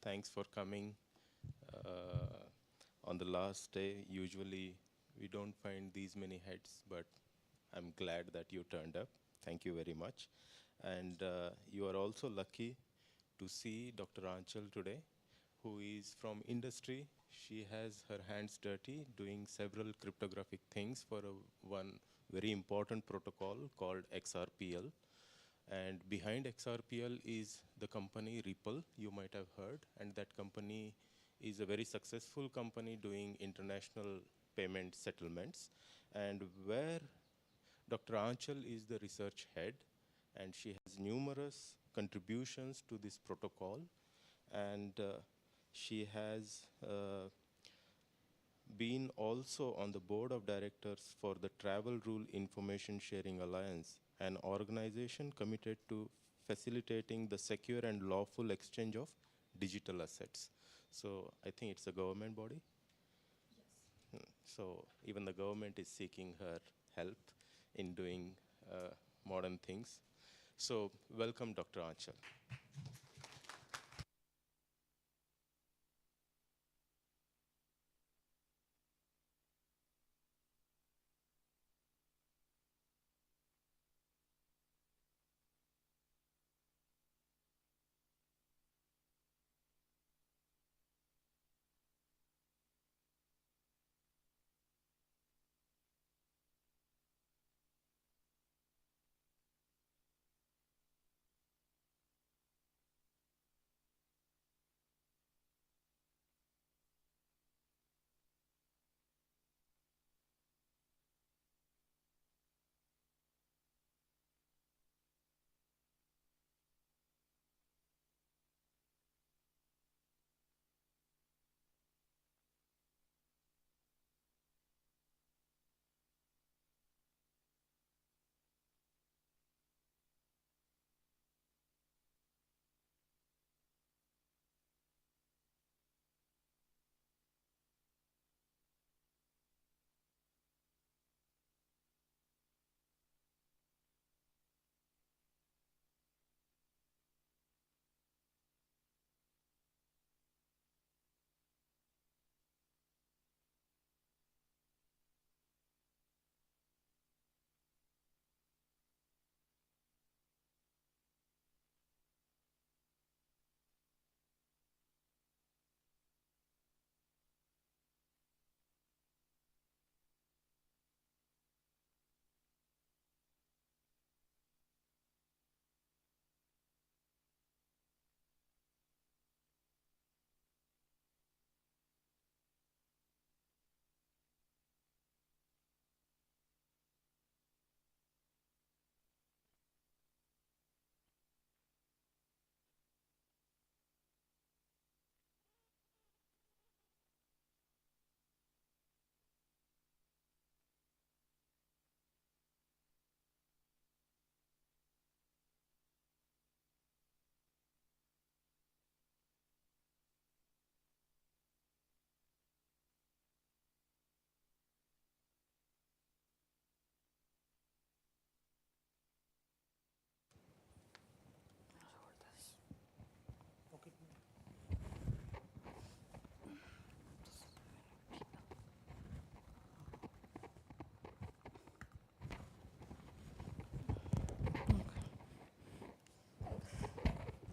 Thanks for coming on the last day. Usually we don't find these many heads, but I'm glad that you turned up. Thank you very much. And you are also lucky to see Dr. Anchal today, who is from industry. She has her hands dirty doing several cryptographic things for one very important protocol called XRPL. And behind XRPL is the company Ripple, you might have heard, and that company is a very successful company doing international payment settlements. And where Dr. Anchal is the research head, and she has numerous contributions to this protocol, and she has been also on the board of directors for the Travel Rule Information Sharing Alliance, an organization committed to facilitating the secure and lawful exchange of digital assets. So I think it's a government body. Yes. So even the government is seeking her help in doing modern things. So welcome, Dr. Anchal.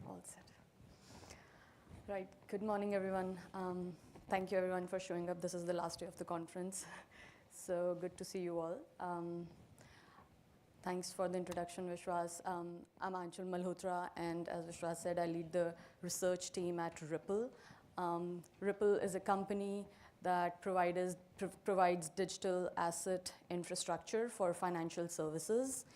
All set. Right. Good morning, everyone. Thank you, everyone, for showing up. This is the last day of the conference. So good to see you all. Thanks for the introduction, Vishwas. I'm Anchal Malhotra, and as Vishwas said, I lead the research team at Ripple. Ripple is a company that provides digital asset infrastructure for financial services.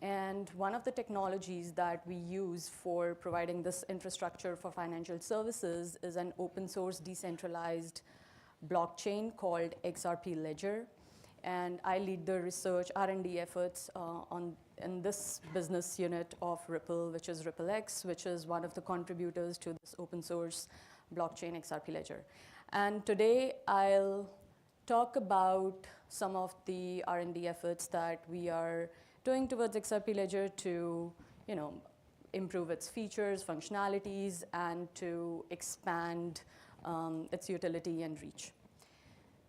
And one of the technologies that we use for providing this infrastructure for financial services is an open source decentralized blockchain called XRP Ledger. And I lead the research R&D efforts in this business unit of Ripple, which is RippleX, which is one of the contributors to this open source blockchain XRP Ledger. And today I'll talk about some of the R&D efforts that we are doing towards XRP Ledger to, improve its features, functionalities, and to expand its utility and reach.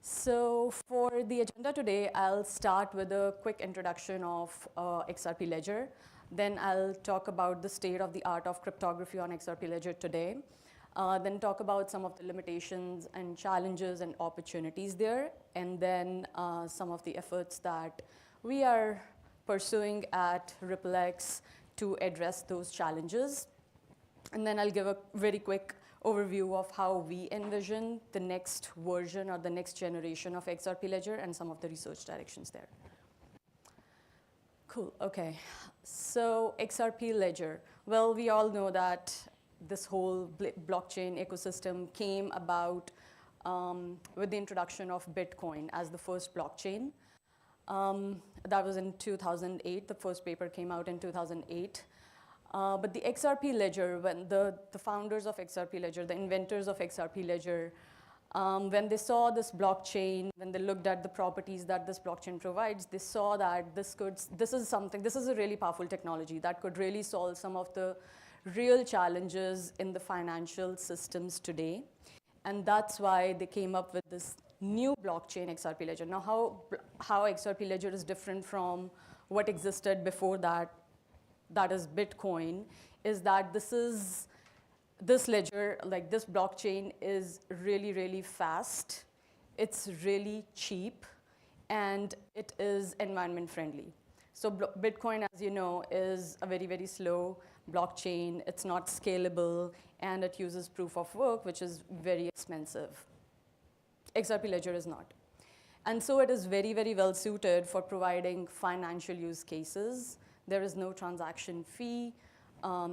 So for the agenda today, I'll start with a quick introduction of XRP Ledger. Then I'll talk about the state of the art of cryptography on XRP Ledger today. Then talk about some of the limitations and challenges and opportunities there. And then some of the efforts that we are pursuing at RippleX to address those challenges. And then I'll give a very quick overview of how we envision the next version or the next generation of XRP Ledger and some of the research directions there. Cool, okay. So XRP Ledger. Well, we all know that this whole blockchain ecosystem came about with the introduction of Bitcoin as the first blockchain. That was in 2008. The first paper came out in 2008. But the XRP Ledger, when the founders of XRP Ledger, the inventors of XRP Ledger, when they saw this blockchain, when they looked at the properties that this blockchain provides, they saw that this is a really powerful technology that could really solve some of the real challenges in the financial systems today. And that's why they came up with this new blockchain, XRP Ledger. Now, how XRP Ledger is different from what existed before that is Bitcoin, is that this ledger, like this blockchain, is really, really fast. It's really cheap, and it is environment friendly. So Bitcoin, as you know, is a very, very slow blockchain. It's not scalable, and it uses proof of work, which is very expensive. XRP Ledger is not. And so it is very, very well suited for providing financial use cases. There is no transaction fee.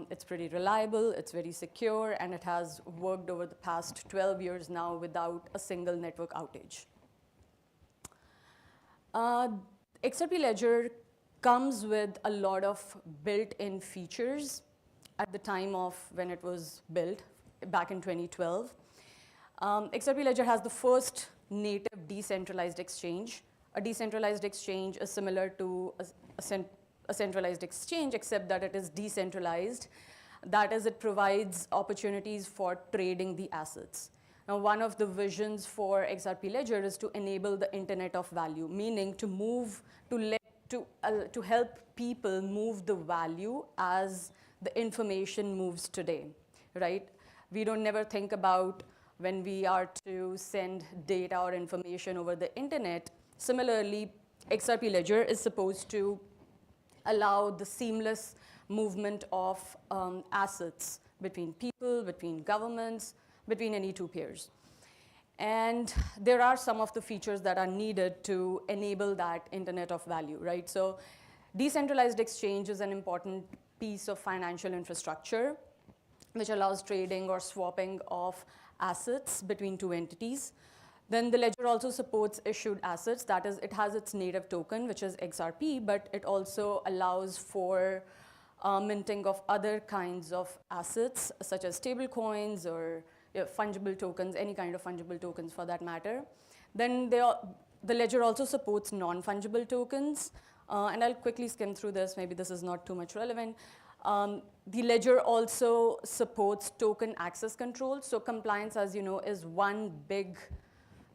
It's pretty reliable, it's very secure, and it has worked over the past 12 years now without a single network outage. XRP Ledger comes with a lot of built-in features at the time of when it was built, back in 2012. XRP Ledger has the first native decentralized exchange. A decentralized exchange is similar to a centralized exchange, except that it is decentralized. That is, it provides opportunities for trading the assets. Now, one of the visions for XRP Ledger is to enable the Internet of Value, meaning to help people move the value as the information moves today, right? We don't never think about when we are to send data or information over the internet. Similarly, XRP Ledger is supposed to allow the seamless movement of assets between people, between governments, between any two peers. And there are some of the features that are needed to enable that Internet of Value, right? So decentralized exchange is an important piece of financial infrastructure, which allows trading or swapping of assets between two entities. Then the ledger also supports issued assets. That is, it has its native token, which is XRP, but it also allows for minting of other kinds of assets, such as stable coins or fungible tokens, any kind of fungible tokens for that matter. Then the ledger also supports non-fungible tokens. And I'll quickly skim through this. Maybe this is not too much relevant. The ledger also supports token access control. So compliance, as you know, is one big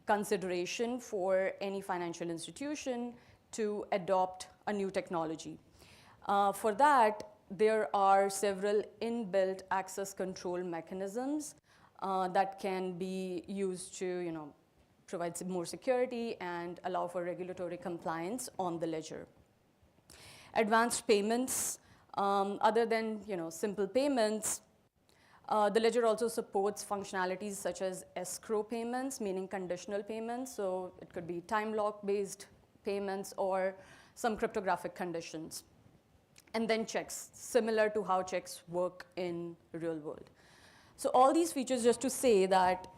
consideration for any financial institution to adopt a new technology. For that, there are several inbuilt access control mechanisms that can be used to provide more security and allow for regulatory compliance on the ledger. Advanced payments, other than simple payments, the ledger also supports functionalities such as escrow payments, meaning conditional payments. So it could be time lock-based payments or some cryptographic conditions. And then checks, similar to how checks work in the real world. So all these features, just to say that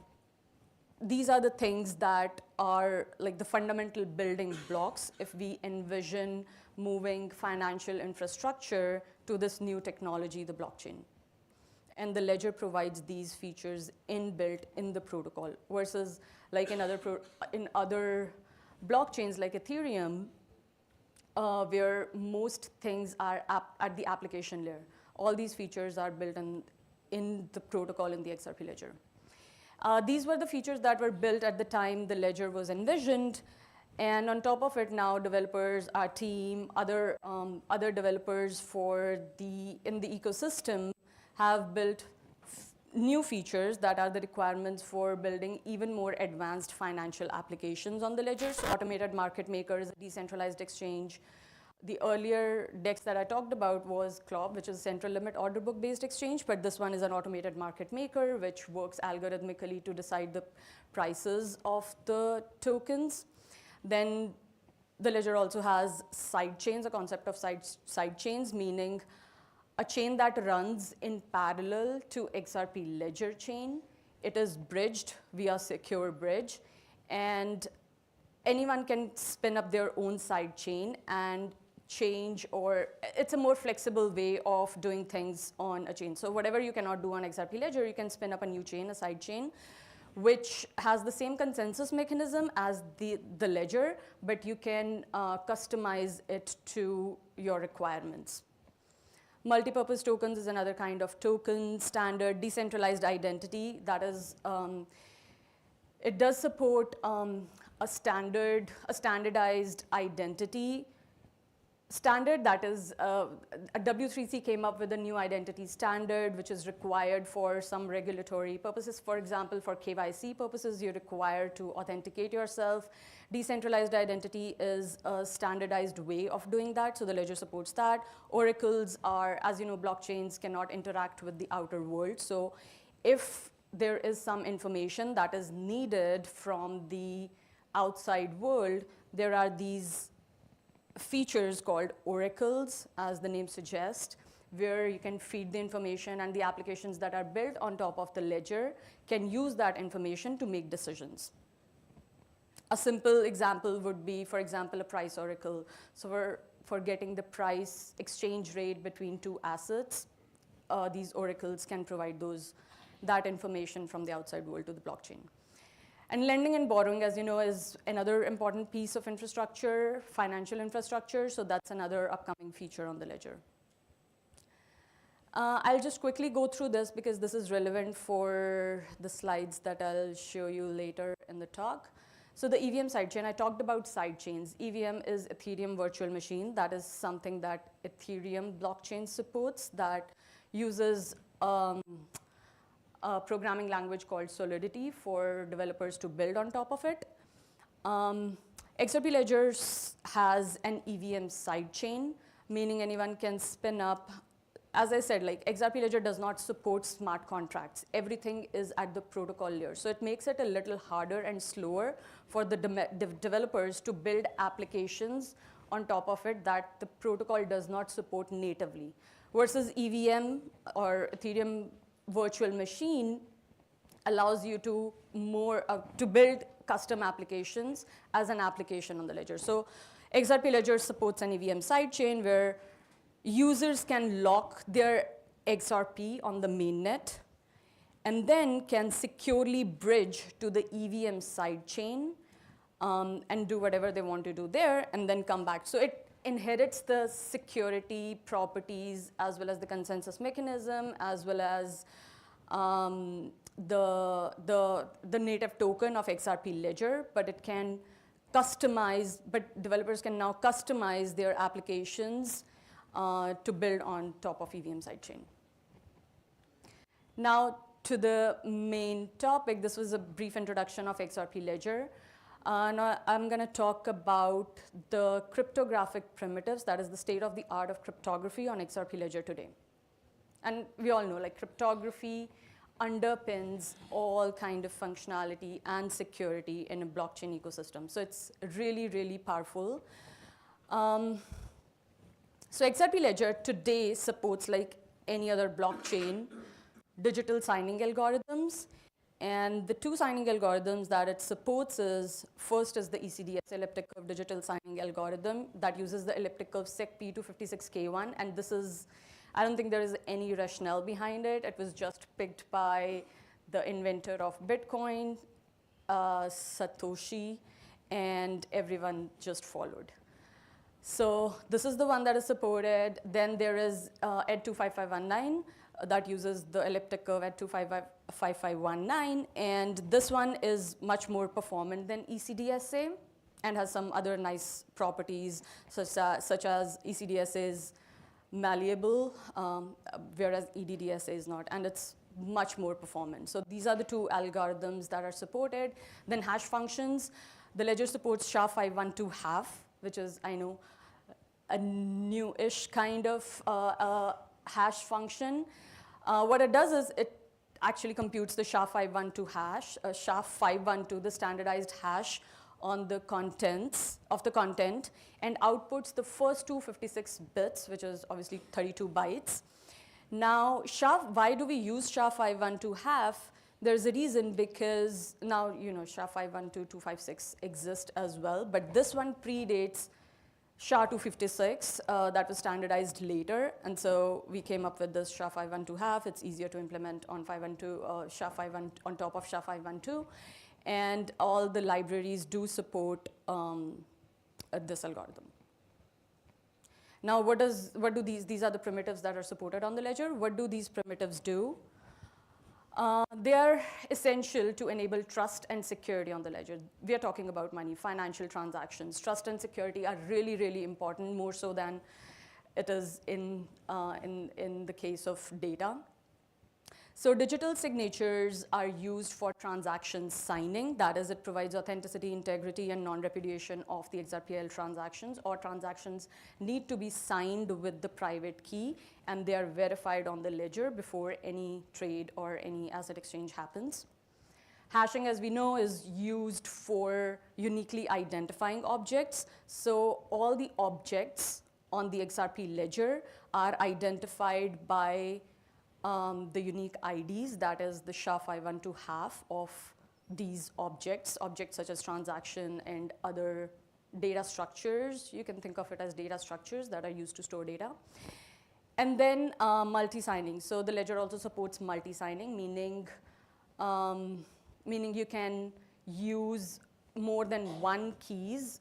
these are the things that are like the fundamental building blocks if we envision moving financial infrastructure to this new technology, the blockchain. And the ledger provides these features inbuilt in the protocol, versus like in other blockchains like Ethereum, where most things are at the application layer. All these features are built in the protocol in the XRP ledger. These were the features that were built at the time the ledger was envisioned. And on top of it now, developers, our team, other developers in the ecosystem have built new features that are the requirements for building even more advanced financial applications on the ledger. So automated market makers, decentralized exchange. The earlier DEX that I talked about was CLOB, which is central limit order book based exchange, but this one is an automated market maker, which works algorithmically to decide the prices of the tokens. Then the ledger also has side chains, a concept of side chains, meaning a chain that runs in parallel to XRP ledger chain. It is bridged via secure bridge, and anyone can spin up their own side chain and change, or it's a more flexible way of doing things on a chain. So whatever you cannot do on XRP ledger, you can spin up a new chain, a side chain, which has the same consensus mechanism as the ledger, but you can customize it to your requirements. Multipurpose tokens is another kind of token standard. Decentralized identity, that is, it does support a standardized identity standard. That is, W3C came up with a new identity standard, which is required for some regulatory purposes. For example, for KYC purposes, you're required to authenticate yourself. Decentralized identity is a standardized way of doing that, so the ledger supports that. Oracles are, as you know, blockchains cannot interact with the outer world. So if there is some information that is needed from the outside world, there are these features called oracles, as the name suggests, where you can feed the information, and the applications that are built on top of the ledger can use that information to make decisions. A simple example would be, for example, a price oracle. So for getting the price exchange rate between two assets, these oracles can provide that information from the outside world to the blockchain. And lending and borrowing, as you know, is another important piece of infrastructure, financial infrastructure, so that's another upcoming feature on the ledger. I'll just quickly go through this because this is relevant for the slides that I'll show you later in the talk. So the EVM sidechain, I talked about sidechains. EVM is Ethereum virtual machine. That is something that Ethereum blockchain supports that uses a programming language called Solidity for developers to build on top of it. XRP Ledger has an EVM sidechain, meaning anyone can spin up. As I said, like XRP Ledger does not support smart contracts. Everything is at the protocol layer. So it makes it a little harder and slower for the developers to build applications on top of it that the protocol does not support natively. Versus EVM or Ethereum virtual machine allows you to build custom applications as an application on the ledger. So XRP Ledger supports an EVM sidechain where users can lock their XRP on the mainnet and then can securely bridge to the EVM sidechain and do whatever they want to do there and then come back. So it inherits the security properties as well as the consensus mechanism as well as the native token of XRP Ledger, but it can customize, but developers can now customize their applications to build on top of EVM sidechain. Now to the main topic, this was a brief introduction of XRP Ledger. Now I'm going to talk about the cryptographic primitives, that is the state of the art of cryptography on XRP Ledger today. And we all know, like, cryptography underpins all kind of functionality and security in a blockchain ecosystem. So it's really, really powerful. So XRP Ledger today supports, like any other blockchain, digital signing algorithms. And the two signing algorithms that it supports is, first is the ECDS, elliptic curve digital signing algorithm, that uses the elliptic curve SEC-P256K1. And this is, I don't think there is any rationale behind it. It was just picked by the inventor of Bitcoin, Satoshi, and everyone just followed. So this is the one that is supported. Then there is ED 25519 that uses the elliptic curve at 25519. And this one is much more performant than ECDSA and has some other nice properties such as ECDSA is malleable, whereas EDDSA is not. And it's much more performant. So these are the two algorithms that are supported. Then hash functions. The ledger supports SHA-512 which is, I know, a new-ish kind of hash function. What it does is it actually computes the SHA-512 hash, SHA-512, the standardized hash on the contents of the content, and outputs the first 256 bits, which is obviously 32 bytes. Now, why do we use SHA-512 There's a reason, because now, SHA-512, 256 exist as well, but this one predates SHA-256 that was standardized later, and so we came up with this SHA-512. It's easier to implement on SHA-512 on top of SHA-512, and all the libraries do support this algorithm. Now, these are the primitives that are supported on the ledger. What do these primitives do? They are essential to enable trust and security on the ledger. We are talking about money, financial transactions. Trust and security are really, really important, more so than it is in the case of data. So digital signatures are used for transaction signing. That is, it provides authenticity, integrity, and non-repudiation of the XRPL transactions, or transactions need to be signed with the private key, and they are verified on the ledger before any trade or any asset exchange happens. Hashing, as we know, is used for uniquely identifying objects. So all the objects on the XRP ledger are identified by the unique IDs, that is the SHA-512 half of these objects such as transaction and other data structures. You can think of it as data structures that are used to store data. And then multi-signing. So the ledger also supports multi-signing, meaning you can use more than one keys.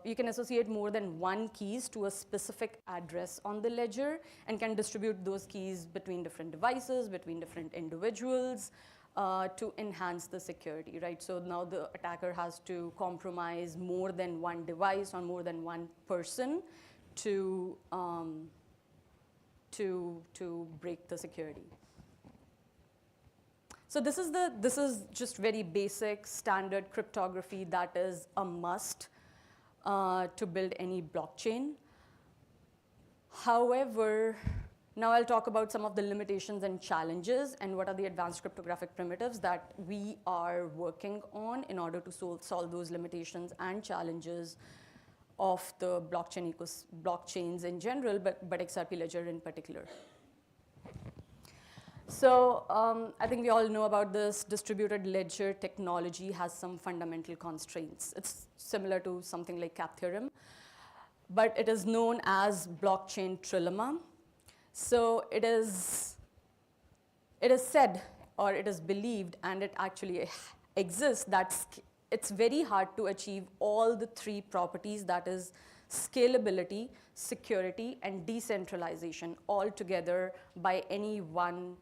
You can associate more than one keys to a specific address on the ledger, and can distribute those keys between different devices, between different individuals, to enhance the security, right? So now the attacker has to compromise more than one device or more than one person to break the security. So this is just very basic standard cryptography that is a must to build any blockchain. However, now I'll talk about some of the limitations and challenges, and what are the advanced cryptographic primitives that we are working on in order to solve those limitations and challenges of the blockchains in general, but XRP Ledger in particular. So I think we all know about this. Distributed ledger technology has some fundamental constraints. It's similar to something like cap theorem, but it is known as blockchain trilemma. So it is said, or it is believed, and it actually exists, that it's very hard to achieve all the three properties, that is scalability, security, and decentralization all together by any one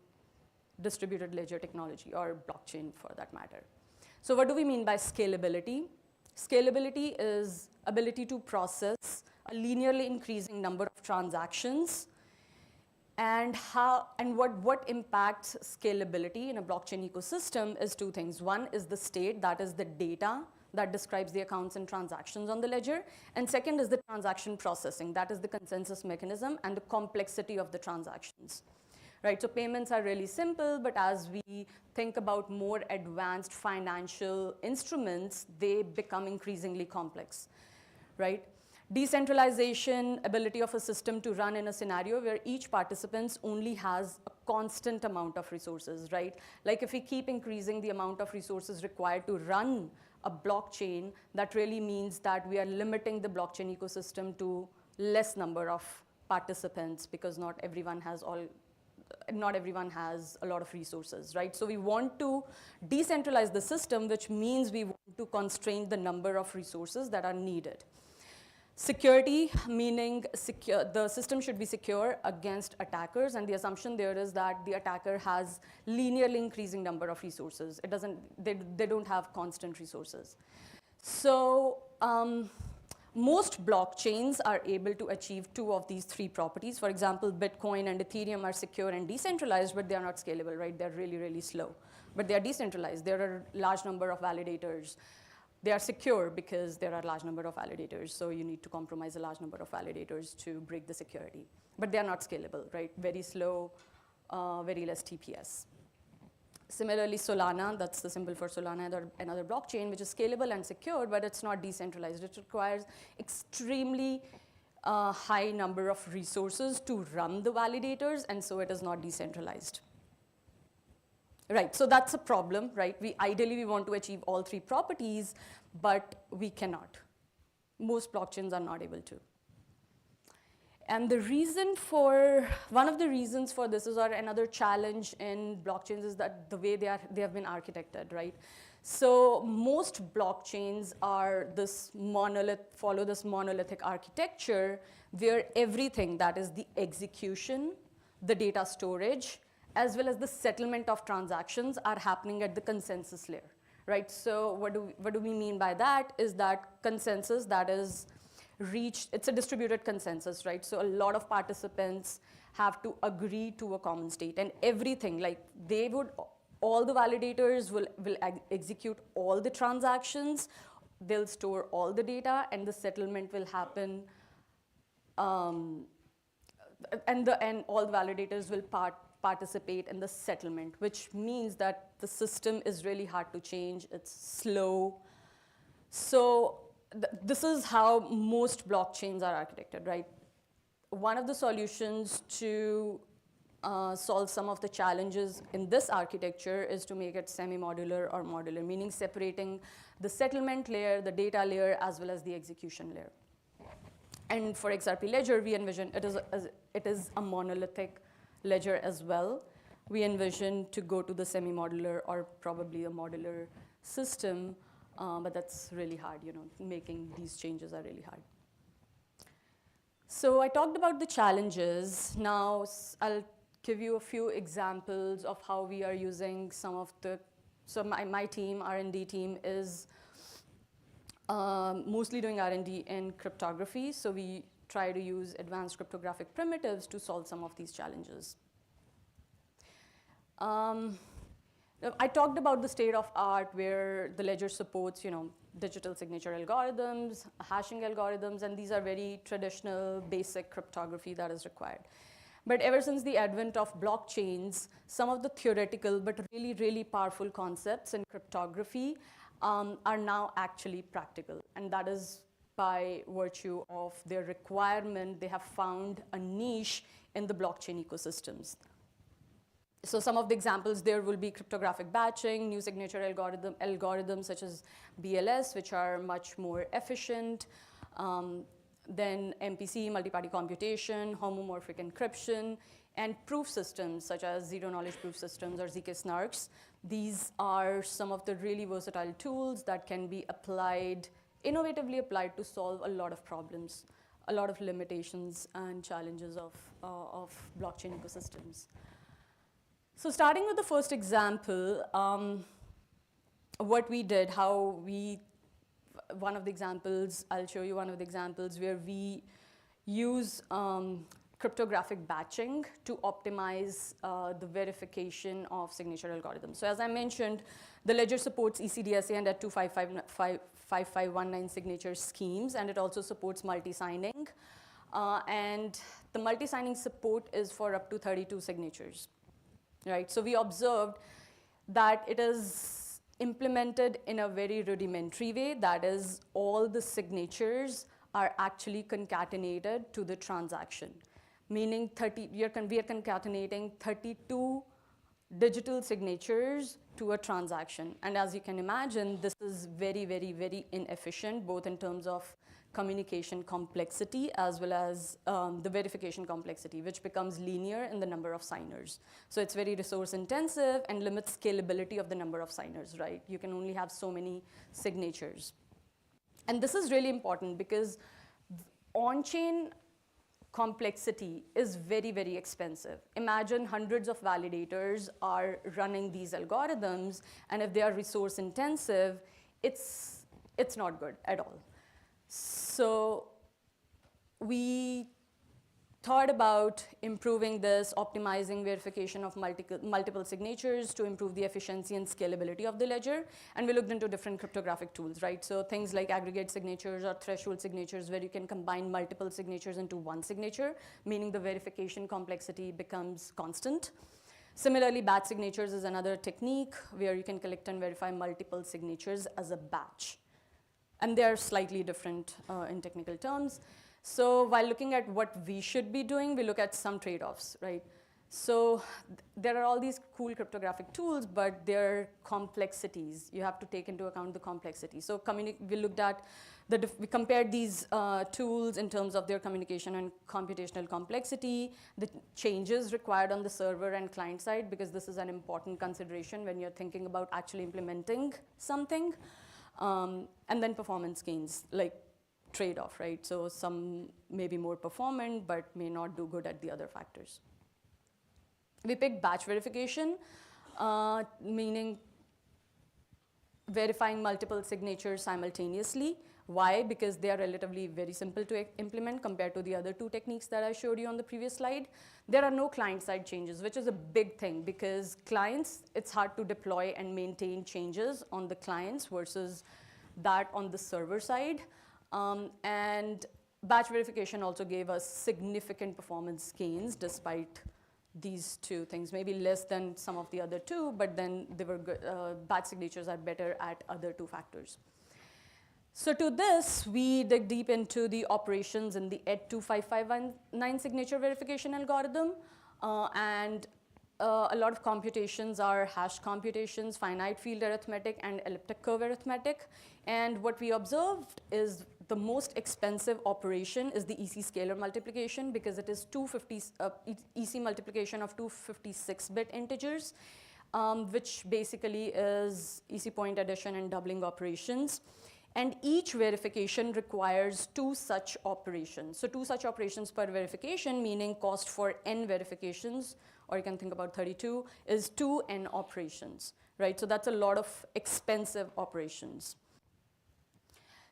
distributed ledger technology, or blockchain for that matter. So what do we mean by scalability? Scalability is ability to process a linearly increasing number of transactions. And what impacts scalability in a blockchain ecosystem is two things. One is the state, that is the data that describes the accounts and transactions on the ledger. And second is the transaction processing, that is the consensus mechanism and the complexity of the transactions. Right, so payments are really simple, but as we think about more advanced financial instruments, they become increasingly complex, right? Decentralization, ability of a system to run in a scenario where each participant only has a constant amount of resources, right? Like if we keep increasing the amount of resources required to run a blockchain, that really means that we are limiting the blockchain ecosystem to less number of participants, because not everyone has a lot of resources, right? So we want to decentralize the system, which means we want to constrain the number of resources that are needed. Security, meaning the system should be secure against attackers, and the assumption there is that the attacker has linearly increasing number of resources. They don't have constant resources. So most blockchains are able to achieve 2 of these 3 properties. For example, Bitcoin and Ethereum are secure and decentralized, but they are not scalable, right? They're really, really slow. But they are decentralized. There are a large number of validators. They are secure because there are a large number of validators, so you need to compromise a large number of validators to break the security. But they are not scalable, right? Very slow, very less TPS. Similarly, Solana, that's the symbol for Solana, another blockchain, which is scalable and secure, but it's not decentralized. It requires extremely high number of resources to run the validators, and so it is not decentralized. Right, so that's a problem, right? Ideally, we want to achieve all 3 properties, but we cannot. Most blockchains are not able to. And one of the reasons for this is, or another challenge in blockchains is that the way they have been architected, right? So most blockchains are follow this monolithic architecture where everything, that is the execution, the data storage, as well as the settlement of transactions are happening at the consensus layer, right? So what do we mean by that is that consensus that is reached, it's a distributed consensus, right? So a lot of participants have to agree to a common state, and everything, like all the validators will execute all the transactions, they'll store all the data, and the settlement will happen, and all the validators will participate in the settlement, which means that the system is really hard to change, it's slow. So this is how most blockchains are architected, right? One of the solutions to solve some of the challenges in this architecture is to make it semi-modular or modular, meaning separating the settlement layer, the data layer, as well as the execution layer. And for XRP Ledger, we envision it is a monolithic ledger as well. We envision to go to the semi-modular or probably a modular system, but that's really hard, making these changes are really hard. So I talked about the challenges. Now I'll give you a few examples of how we are using some of the, so my team, R&D team, is mostly doing R&D in cryptography. So we try to use advanced cryptographic primitives to solve some of these challenges. I talked about the state of art where the ledger supports, digital signature algorithms, hashing algorithms, and these are very traditional, basic cryptography that is required. But ever since the advent of blockchains, some of the theoretical but really, really powerful concepts in cryptography are now actually practical, and that is by virtue of their requirement. They have found a niche in the blockchain ecosystems. So some of the examples there will be cryptographic batching, new signature algorithms such as BLS, which are much more efficient, then MPC, multi-party computation, homomorphic encryption, and proof systems such as zero-knowledge proof systems or ZK snarks. These are some of the really versatile tools that can be applied, innovatively applied to solve a lot of problems, a lot of limitations and challenges of blockchain ecosystems. So starting with the first example, what we did, one of the examples, I'll show you one of the examples where we use cryptographic batching to optimize the verification of signature algorithms. So as I mentioned, the ledger supports ECDSA and at 25519 signature schemes, and it also supports multi-signing. And the multi-signing support is for up to 32 signatures. Right, so we observed that it is implemented in a very rudimentary way. That is, all the signatures are actually concatenated to the transaction, meaning we are concatenating 32 digital signatures to a transaction. And as you can imagine, this is very, very, very inefficient, both in terms of communication complexity as well as the verification complexity, which becomes linear in the number of signers. So it's very resource intensive and limits scalability of the number of signers, right? You can only have so many signatures. And this is really important because on-chain complexity is very, very expensive. Imagine hundreds of validators are running these algorithms, and if they are resource intensive, it's not good at all. So we thought about improving this, optimizing verification of multiple signatures to improve the efficiency and scalability of the ledger. And we looked into different cryptographic tools, right? So things like aggregate signatures or threshold signatures, where you can combine multiple signatures into one signature, meaning the verification complexity becomes constant. Similarly, batch signatures is another technique where you can collect and verify multiple signatures as a batch. And they are slightly different in technical terms. So while looking at what we should be doing, we look at some trade-offs, right? So there are all these cool cryptographic tools, but there are complexities. You have to take into account the complexity. So we looked at, we compared these tools in terms of their communication and computational complexity, the changes required on the server and client side, because this is an important consideration when you're thinking about actually implementing something, and then performance gains, like trade-off, right? So some may be more performant, but may not do good at the other factors. We picked batch verification, meaning verifying multiple signatures simultaneously. Why? Because they are relatively very simple to implement compared to the other two techniques that I showed you on the previous slide. There are no client-side changes, which is a big thing, because clients, it's hard to deploy and maintain changes on the clients versus that on the server side. And batch verification also gave us significant performance gains despite these two things, maybe less than some of the other two, but then they were good. Batch signatures are better at other two factors. So to this, we dig deep into the operations in the ED 25519 signature verification algorithm. And a lot of computations are hash computations, finite field arithmetic, and elliptic curve arithmetic. And what we observed is the most expensive operation is the EC scalar multiplication, because it is EC multiplication of 256-bit integers, which basically is EC point addition and doubling operations. And each verification requires 2 such operations. So 2 such operations per verification, meaning cost for n verifications, or you can think about 32, is 2n operations, right? So that's a lot of expensive operations.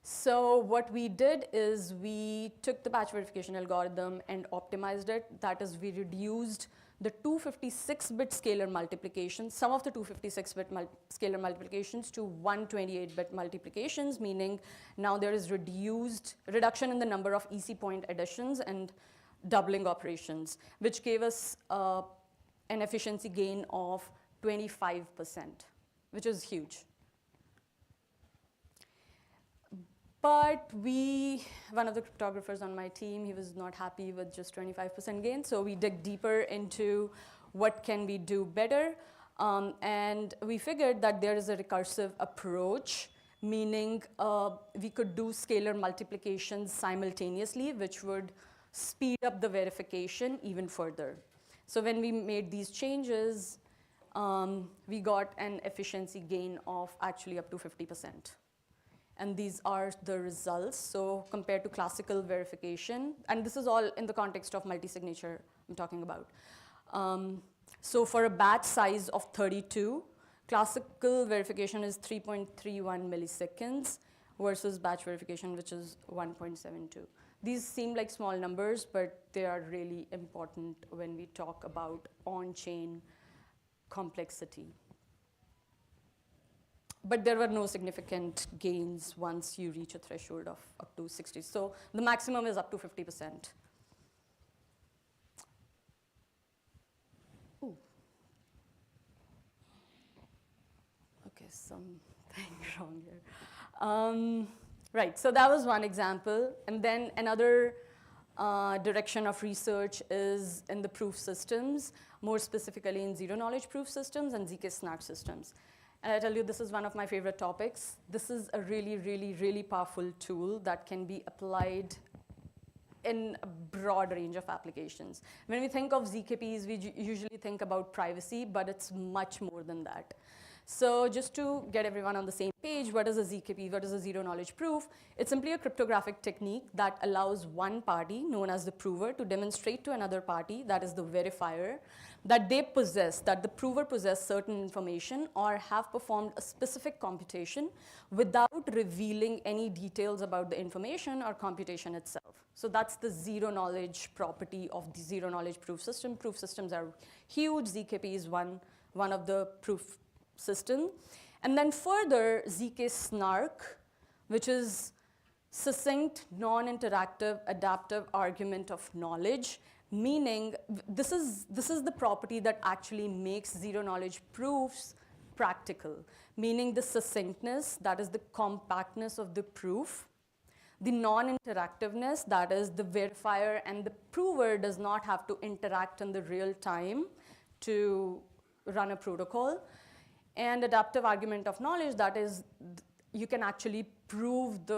So what we did is we took the batch verification algorithm and optimized it. That is, we reduced the 256-bit scalar multiplications, some of the 256-bit scalar multiplications, to 128-bit multiplications, meaning now there is reduction in the number of EC point additions and doubling operations, which gave us an efficiency gain of 25%, which is huge. But one of the cryptographers on my team, he was not happy with just 25% gain, so we dig deeper into what can we do better. And we figured that there is a recursive approach, meaning we could do scalar multiplications simultaneously, which would speed up the verification even further. So when we made these changes, we got an efficiency gain of actually up to 50%. And these are the results. So compared to classical verification, and this is all in the context of multi-signature I'm talking about. So for a batch size of 32, classical verification is 3.31 milliseconds versus batch verification, which is 1.72. These seem like small numbers, but they are really important when we talk about on-chain complexity. But there were no significant gains once you reach a threshold of up to 60. So the maximum is up to 50%. Ooh. Okay, something wrong here. Right, so that was one example. And then another direction of research is in the proof systems, more specifically in zero-knowledge proof systems and ZK SNARK systems. And I tell you, this is one of my favorite topics. This is a really, really, really powerful tool that can be applied in a broad range of applications. When we think of ZKPs, we usually think about privacy, but it's much more than that. So just to get everyone on the same page, what is a ZKP? What is a zero knowledge proof? It's simply a cryptographic technique that allows one party, known as the prover, to demonstrate to another party, that is the verifier, that they possess, that the prover possess certain information or have performed a specific computation without revealing any details about the information or computation itself. So that's the zero knowledge property of the zero knowledge proof system. Proof systems are huge. ZKP is one of the proof system. And then further, ZK snark, which is succinct, non-interactive, adaptive argument of knowledge, meaning this is the property that actually makes zero knowledge proofs practical, meaning the succinctness, that is the compactness of the proof, the non-interactiveness, that is the verifier and the prover does not have to interact in the real time to run a protocol, and adaptive argument of knowledge, that is you can actually give the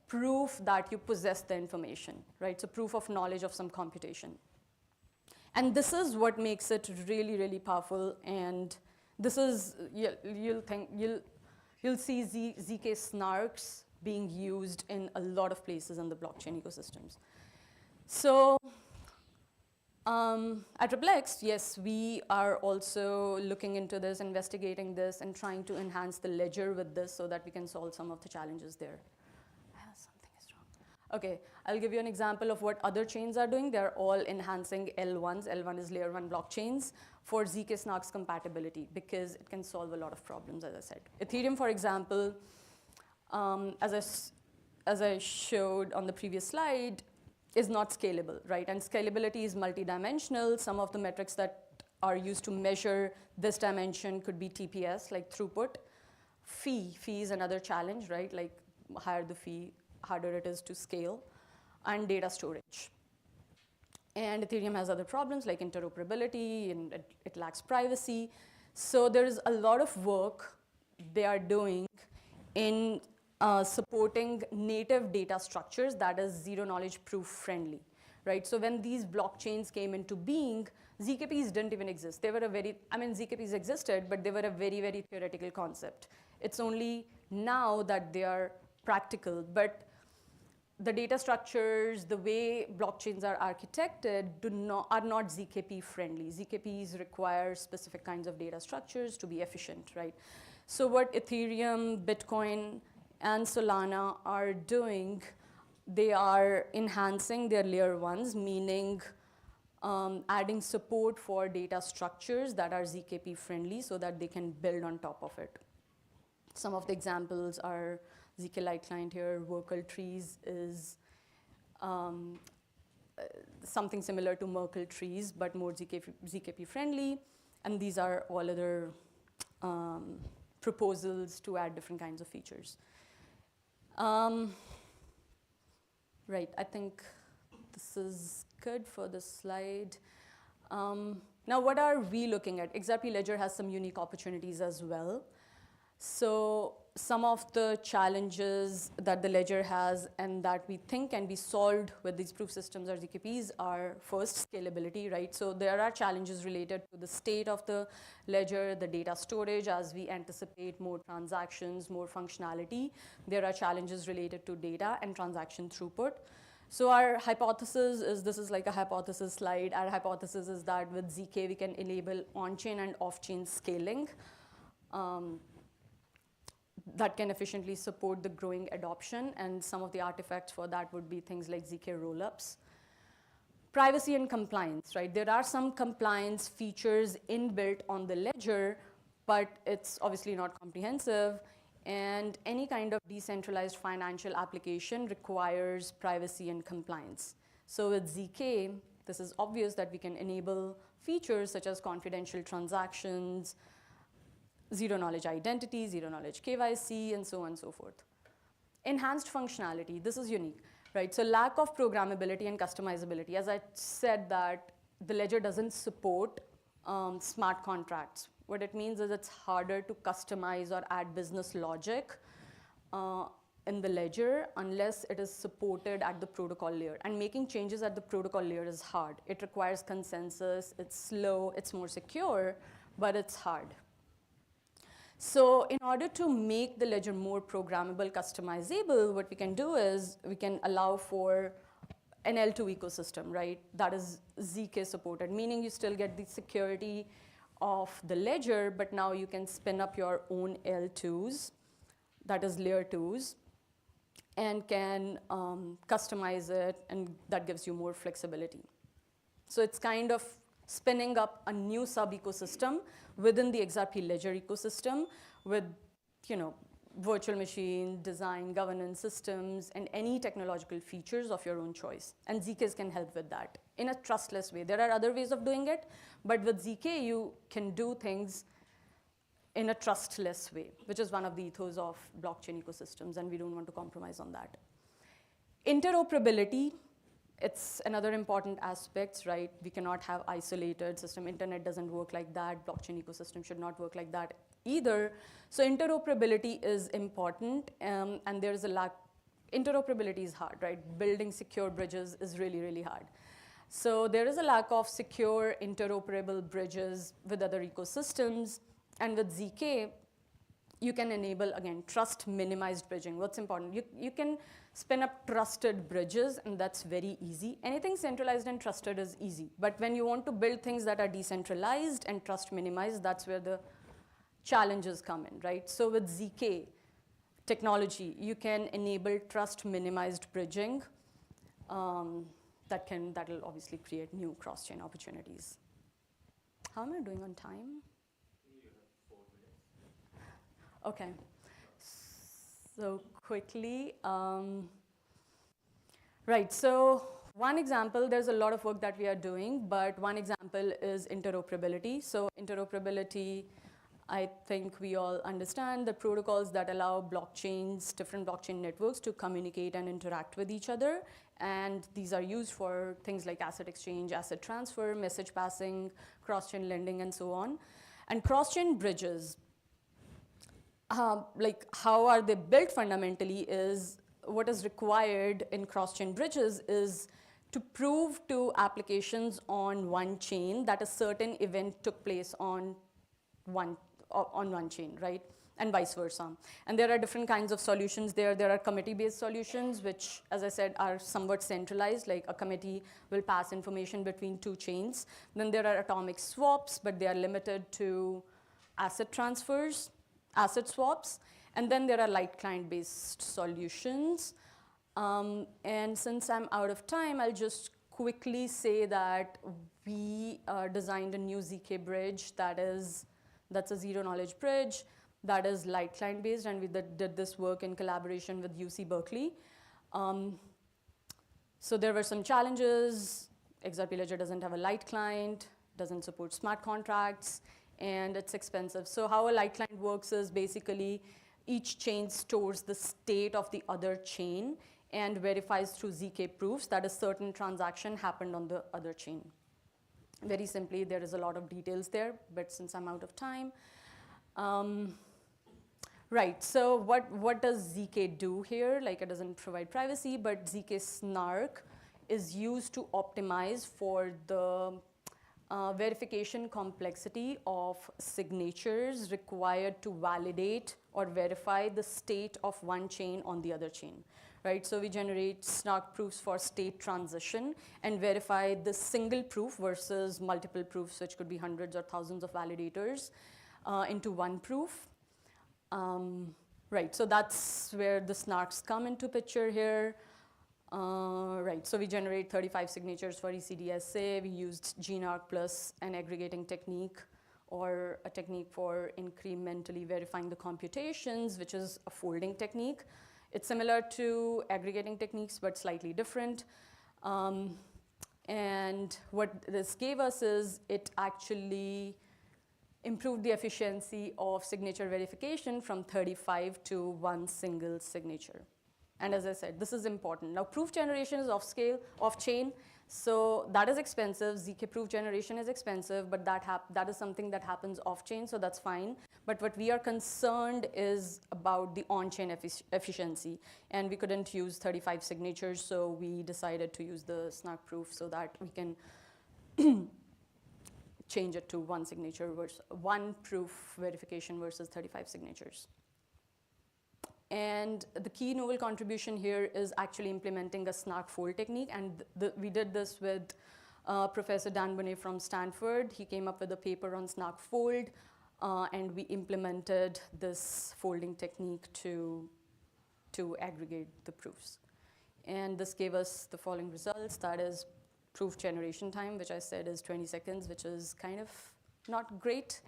proof that you possess the information, right? So proof of knowledge of some computation. And this is what makes it really, really powerful. And this is, you'll see ZK snarks being used in a lot of places in the blockchain ecosystems. So at RippleX, yes, we are also looking into this, investigating this, and trying to enhance the ledger with this so that we can solve some of the challenges there. Something is wrong. Okay, I'll give you an example of what other chains are doing. They're all enhancing L1s. L1 is layer 1 blockchains for ZK snarks compatibility because it can solve a lot of problems, as I said. Ethereum, for example, as I showed on the previous slide, is not scalable, right? And scalability is multidimensional. Some of the metrics that are used to measure this dimension could be TPS, like throughput. Fee is another challenge, right? Like higher the fee, harder it is to scale. And data storage. And Ethereum has other problems like interoperability, and it lacks privacy. So there is a lot of work they are doing in supporting native data structures that is zero knowledge proof friendly, right? So when these blockchains came into being, ZKPs didn't even exist. They were ZKPs existed, but they were a very, very theoretical concept. It's only now that they are practical, but the data structures, the way blockchains are architected are not ZKP friendly. ZKPs require specific kinds of data structures to be efficient, right? So what Ethereum, Bitcoin, and Solana are doing, they are enhancing their layer 1s, meaning adding support for data structures that are ZKP friendly so that they can build on top of it. Some of the examples are ZK Light Client here. Workle trees is something similar to Merkle trees, but more ZKP friendly. And these are all other proposals to add different kinds of features. Right, I think this is good for this slide. Now, what are we looking at? XRP Ledger has some unique opportunities as well. So some of the challenges that the ledger has and that we think can be solved with these proof systems or ZKPs are first scalability, right? So there are challenges related to the state of the ledger, the data storage as we anticipate more transactions, more functionality. There are challenges related to data and transaction throughput. So our hypothesis is, this is like a hypothesis slide. Our hypothesis is that with ZK we can enable on-chain and off-chain scaling. That can efficiently support the growing adoption, and some of the artifacts for that would be things like ZK rollups. Privacy and compliance, right? There are some compliance features inbuilt on the ledger, but it's obviously not comprehensive, and any kind of decentralized financial application requires privacy and compliance. So with ZK, this is obvious that we can enable features such as confidential transactions, zero knowledge identity, zero knowledge KYC, and so on and so forth. Enhanced functionality, this is unique, right? So lack of programmability and customizability. As I said that the ledger doesn't support smart contracts. What it means is it's harder to customize or add business logic in the ledger unless it is supported at the protocol layer. And making changes at the protocol layer is hard. It requires consensus, it's slow, it's more secure, but it's hard. So in order to make the ledger more programmable, customizable, what we can do is we can allow for an L2 ecosystem, right? That is ZK supported, meaning you still get the security of the ledger, but now you can spin up your own L2s, that is layer 2s, and can customize it, and that gives you more flexibility. So it's kind of spinning up a new sub-ecosystem within the XRP ledger ecosystem with, virtual machine, design, governance systems, and any technological features of your own choice. And ZKs can help with that in a trustless way. There are other ways of doing it, but with ZK, you can do things in a trustless way, which is one of the ethos of blockchain ecosystems, and we don't want to compromise on that. Interoperability, it's another important aspect, right? We cannot have isolated system. Internet doesn't work like that. Blockchain ecosystem should not work like that either. So interoperability is important, and there's a lack. Interoperability is hard, right? Building secure bridges is really, really hard. So there is a lack of secure interoperable bridges with other ecosystems. And with ZK, you can enable, again, trust minimized bridging. What's important? You can spin up trusted bridges, and that's very easy. Anything centralized and trusted is easy. But when you want to build things that are decentralized and trust minimized, that's where the challenges come in, right? So with ZK technology, you can enable trust minimized bridging. That will obviously create new cross-chain opportunities. How am I doing on time? You have 4 minutes. Okay. So quickly, right, so one example, there's a lot of work that we are doing, but one example is interoperability. So interoperability, I think we all understand the protocols that allow blockchains, different blockchain networks to communicate and interact with each other. And these are used for things like asset exchange, asset transfer, message passing, cross-chain lending, and so on. And cross-chain bridges, like how are they built fundamentally is what is required in cross-chain bridges is to prove to applications on one chain that a certain event took place on one chain, right? And vice versa. And there are different kinds of solutions there. There are committee-based solutions, which, as I said, are somewhat centralized, like a committee will pass information between 2 chains. Then there are atomic swaps, but they are limited to asset transfers, asset swaps. And then there are light client-based solutions. And since I'm out of time, I'll just quickly say that we designed a new ZK bridge that's a zero-knowledge bridge that is light client-based, and we did this work in collaboration with UC Berkeley. So there were some challenges. XRP Ledger doesn't have a light client, doesn't support smart contracts, and it's expensive. So how a light client works is basically each chain stores the state of the other chain and verifies through ZK proofs that a certain transaction happened on the other chain. Very simply, there is a lot of details there, but since I'm out of time. Right, so what does ZK do here? Like, it doesn't provide privacy, but ZK Snark is used to optimize for the verification complexity of signatures required to validate or verify the state of one chain on the other chain, right? So we generate Snark proofs for state transition and verify the single proof versus multiple proofs, which could be hundreds or thousands of validators, into one proof. Right, so that's where the Snarks come into picture here. Right, so we generate 35 signatures for ECDSA. We used GNARC plus an aggregating technique or a technique for incrementally verifying the computations, which is a folding technique. It's similar to aggregating techniques, but slightly different. And what this gave us is it actually improved the efficiency of signature verification from 35 to 1 single signature. And as I said, this is important. Now, proof generation is off-chain, so that is expensive. ZK proof generation is expensive, but that is something that happens off-chain, so that's fine. But what we are concerned is about the on-chain efficiency. And we couldn't use 35 signatures, so we decided to use the Snark proof so that we can change it to one signature versus one proof verification versus 35 signatures. And the key novel contribution here is actually implementing a snark fold technique. And we did this with Professor Dan Bonet from Stanford. He came up with a paper on snark fold, and we implemented this folding technique to aggregate the proofs. And this gave us the following results. That is proof generation time, which I said is 20 seconds, which is kind of not great.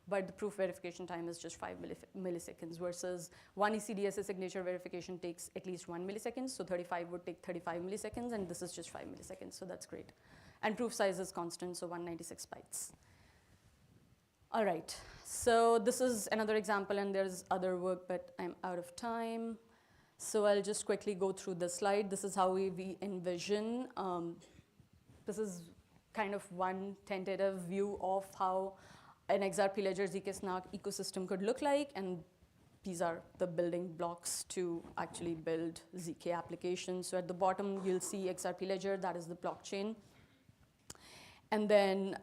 But the proof verification time is just 5 milliseconds versus one ECDSA signature verification takes at least 1 millisecond. So 35 would take 35 milliseconds, and this is just 5 milliseconds. So that's great. And proof size is constant, so 196 bytes. All right. So this is another example, and there's other work, but I'm out of time. So I'll just quickly go through this slide. This is how we envision. This is kind of one tentative view of how an XRP Ledger ZK Snark ecosystem could look like, and these are the building blocks to actually build ZK applications. So at the bottom, you'll see XRP Ledger, that is the blockchain. And then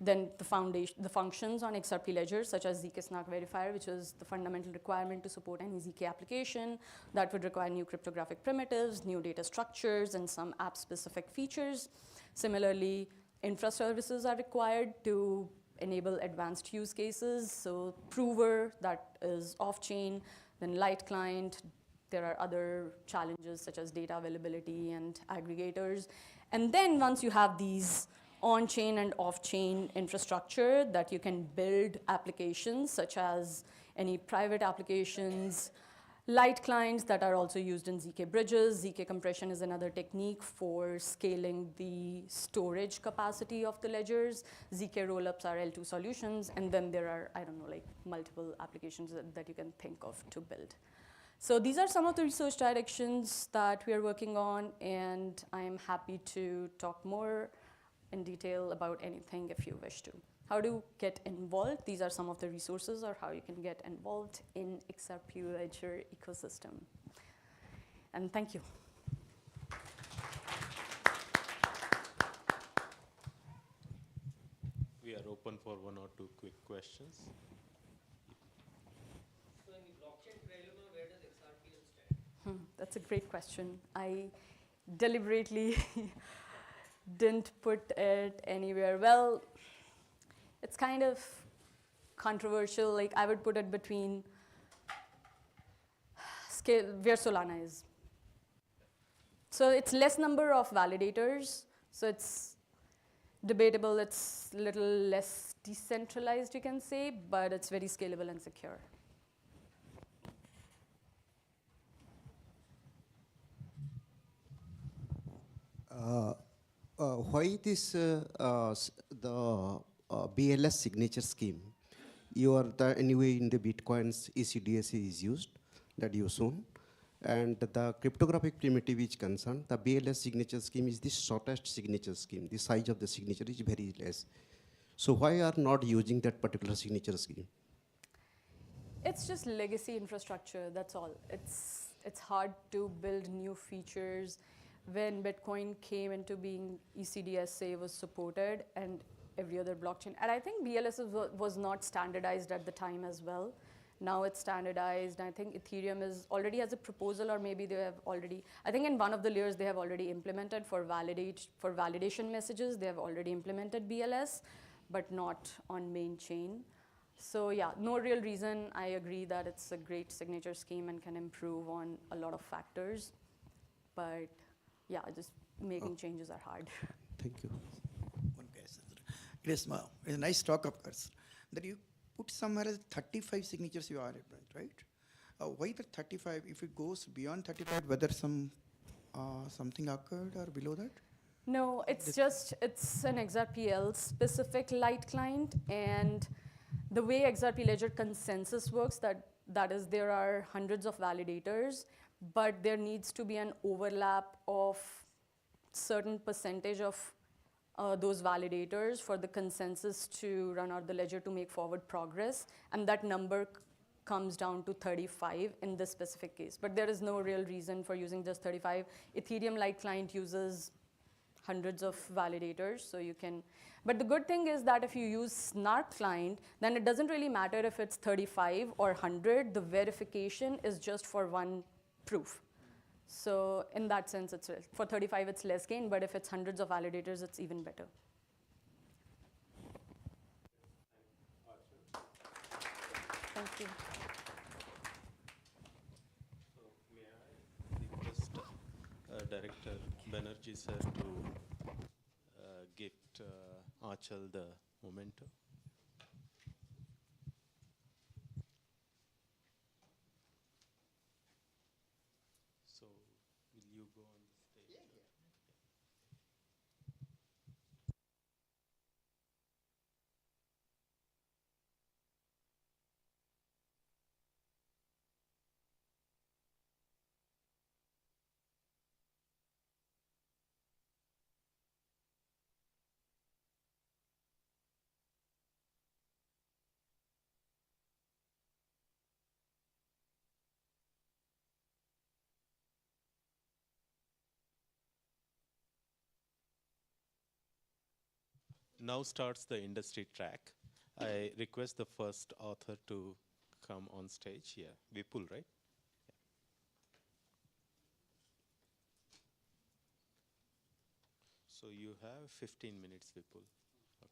the functions on XRP Ledger, such as ZK Snark Verifier, which is the fundamental requirement to support any ZK application. That would require new cryptographic primitives, new data structures, and some app-specific features. Similarly, infra services are required to enable advanced use cases. So prover, that is off-chain, then light client. There are other challenges such as data availability and aggregators. And then once you have these on-chain and off-chain infrastructure that you can build applications such as any private applications, light clients that are also used in ZK bridges. ZK compression is another technique for scaling the storage capacity of the ledgers. ZK rollups are L2 solutions. And then there are, I don't know, like multiple applications that you can think of to build. So these are some of the research directions that we are working on. And I'm happy to talk more in detail about anything if you wish to. How to get involved? These are some of the resources or how you can get involved in XRP Ledger ecosystem. And thank you. We are open for one or two quick questions. So in the blockchain trilemma, where does XRPL stand? That's a great question. I deliberately didn't put it anywhere. Well, it's kind of controversial. Like I would put it between scale where Solana is. So it's less number of validators. So it's debatable. It's a little less decentralized, you can say, but it's very scalable and secure. Why this the BLS signature scheme? You are anyway in the Bitcoin's ECDSA is used that you shown, and the cryptographic primitive is concerned. The BLS signature scheme is the shortest signature scheme. The size of the signature is very less. So why are not using that particular signature scheme? It's just legacy infrastructure. That's all. It's hard to build new features. When Bitcoin came into being, ECDSA was supported and every other blockchain. And I think BLS was not standardized at the time as well. Now it's standardized. I think Ethereum already has a proposal, or maybe they have already, I think in one of the layers they have already implemented for validation messages, they have already implemented BLS, but not on main chain. So yeah, no real reason. I agree that it's a great signature scheme and can improve on a lot of factors. But yeah, just making changes are hard. Thank you. One question. It is a nice talk, of course, that you put somewhere as 35 signatures you are, right? Why the 35? If it goes beyond 35, whether something occurred or below that? No, it's an XRPL specific light client, and the way XRP Ledger consensus works, that is there are hundreds of validators, but there needs to be an overlap of certain percentage of those validators for the consensus to run out the ledger to make forward progress, and that number comes down to 35 in this specific case. But there is no real reason for using just 35. Ethereum Light Client uses hundreds of validators, so you can. But the good thing is that if you use Snark client, then it doesn't really matter if it's 35 or 100. The verification is just for one proof. So in that sense, for 35, it's less gain, but if it's hundreds of validators, it's even better. Thank you. So may I request Director Banerjee sir to gift Achal the memento? So will you go on the stage? Now starts the industry track. I request the first author to come on stage. Yeah, Vipul, right? So you have 15 minutes, Vipul. Okay.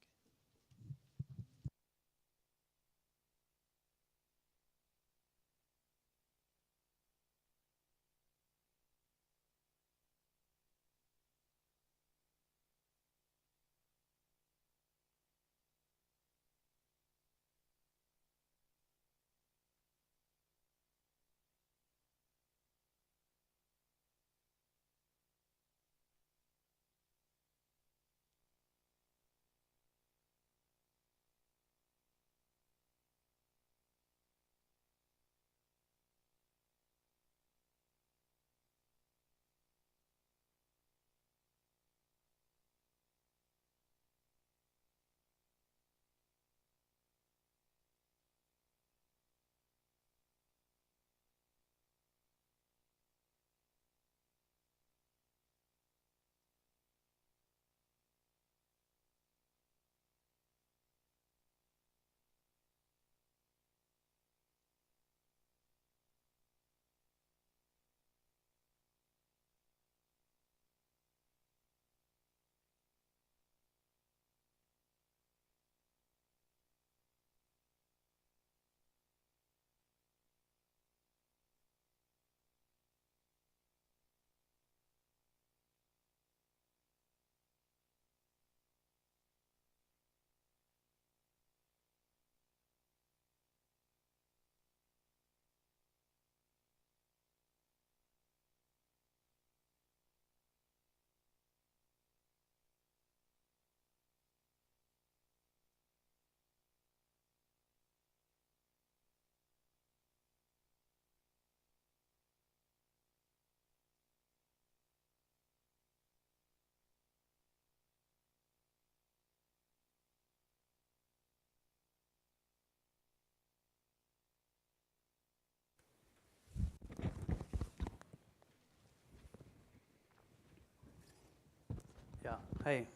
Yeah, hi.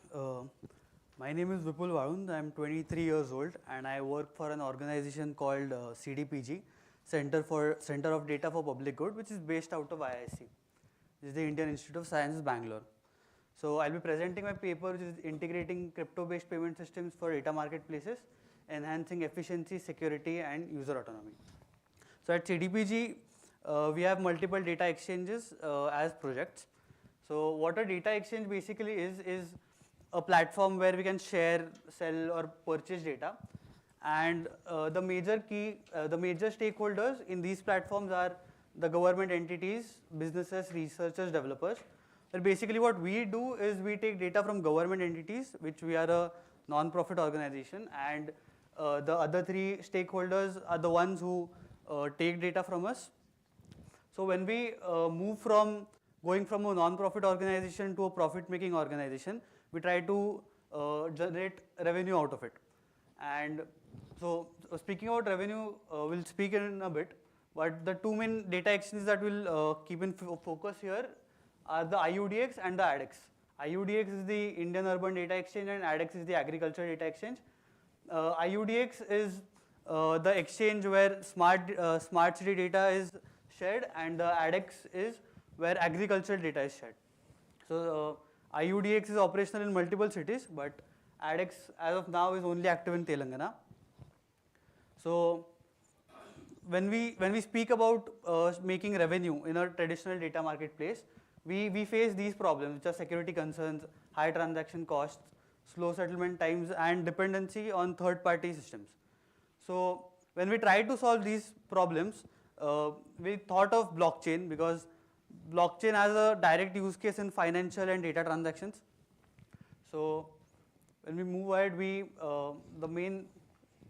My name is Vipul Varun. I'm 23 years old and I work for an organization called CDPG, Center of Data for Public Good, which is based out of IISc. This is the Indian Institute of Sciences, Bangalore. So I'll be presenting my paper, which is integrating crypto-based payment systems for data marketplaces, enhancing efficiency, security, and user autonomy. So at CDPG, we have multiple data exchanges as projects. So what a data exchange basically is a platform where we can share, sell, or purchase data. And the major stakeholders in these platforms are the government entities, businesses, researchers, developers. But basically what we do is we take data from government entities, which we are a non-profit organization, and the other three stakeholders are the ones who take data from us. So when we move from going from a non-profit organization to a profit-making organization, we try to generate revenue out of it. And so speaking about revenue, we'll speak in a bit, but the two main data exchanges that we'll keep in focus here are the IUDX and the ADX. IUDX is the Indian Urban Data Exchange and ADEX is the Agriculture Data Exchange. IUDX is the exchange where smart city data is shared, and the ADEX is where agricultural data is shared. So IUDX is operational in multiple cities, but ADEX as of now is only active in Telangana. So when we speak about making revenue in a traditional data marketplace, we face these problems, which are security concerns, high transaction costs, slow settlement times, and dependency on third-party systems. So when we tried to solve these problems, we thought of blockchain, because blockchain has a direct use case in financial and data transactions. So when we move ahead, the main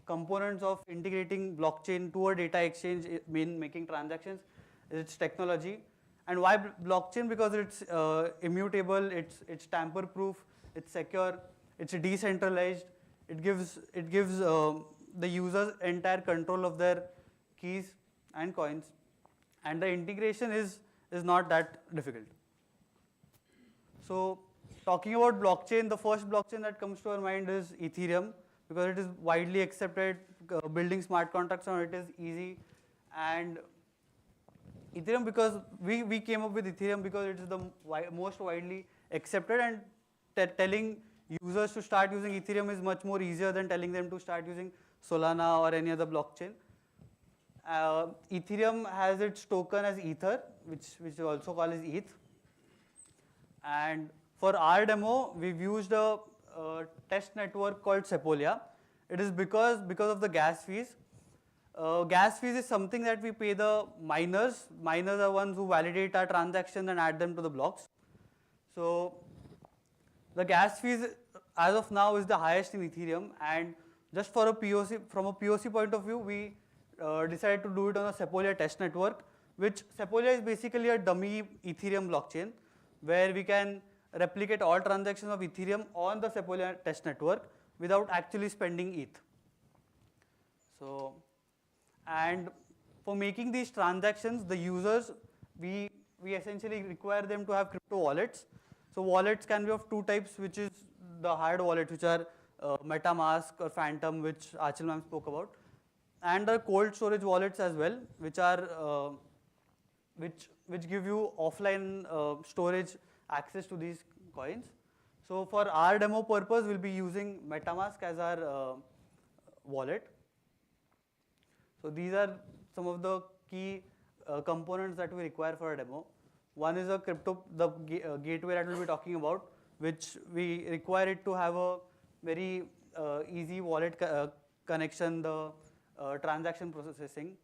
components of integrating blockchain to a data exchange making transactions is its technology. And why blockchain? Because it's immutable, it's tamper-proof, it's secure, it's decentralized. It gives the users entire control of their keys and coins, and the integration is not that difficult. So talking about blockchain, the first blockchain that comes to our mind is Ethereum, because it is widely accepted. Building smart contracts on it is easy, and Ethereum, because we came up with Ethereum because it is the most widely accepted, and telling users to start using Ethereum is much more easier than telling them to start using Solana or any other blockchain. Ethereum has its token as Ether, which is also called as ETH. And for our demo, we've used a test network called Sepolia. It is because of the gas fees. Gas fees is something that we pay the miners. Miners are ones who validate our transactions and add them to the blocks. So the gas fees as of now is the highest in Ethereum, and just for a POC, from a POC point of view, we decided to do it on a Sepolia test network, which Sepolia is basically a dummy Ethereum blockchain, where we can replicate all transactions of Ethereum on the Sepolia test network without actually spending ETH. So, and for making these transactions, the users, we essentially require them to have crypto wallets. So wallets can be of two types, which is the hard wallets, which are MetaMask or Phantom, which Achal ma'am spoke about, and the cold storage wallets as well, which are which give you offline storage access to these coins. So for our demo purpose, we'll be using MetaMask as our wallet. So these are some of the key components that we require for a demo. One is a crypto, the gateway that we'll be talking about, which we require it to have a very easy wallet connection, the transaction processing.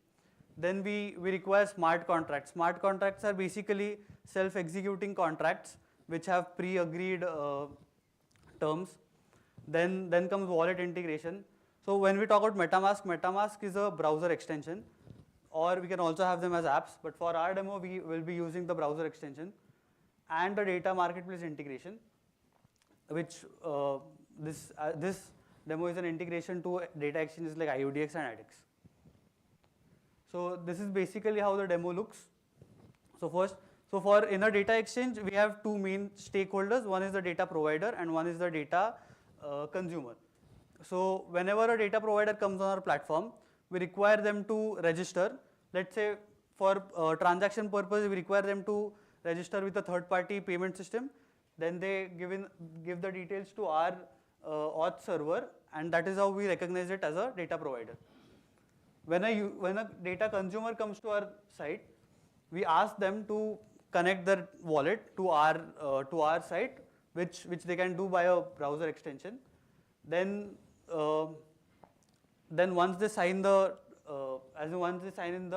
Then we require smart contracts. Smart contracts are basically self-executing contracts which have pre-agreed terms. Then comes wallet integration. So when we talk about MetaMask, MetaMask is a browser extension, or we can also have them as apps. But for our demo, we will be using the browser extension and the data marketplace integration, which this demo is an integration to data exchanges like IUDX and ADEX. So this is basically how the demo looks. So for in a data exchange, we have two main stakeholders. One is the data provider and one is the data consumer. So whenever a data provider comes on our platform, we require them to register. Let's say for transaction purpose, we require them to register with a third-party payment system. Then they give the details to our auth server, and that is how we recognize it as a data provider. When a data consumer comes to our site, we ask them to connect their wallet to our site, which they can do by a browser extension. Then once they sign in the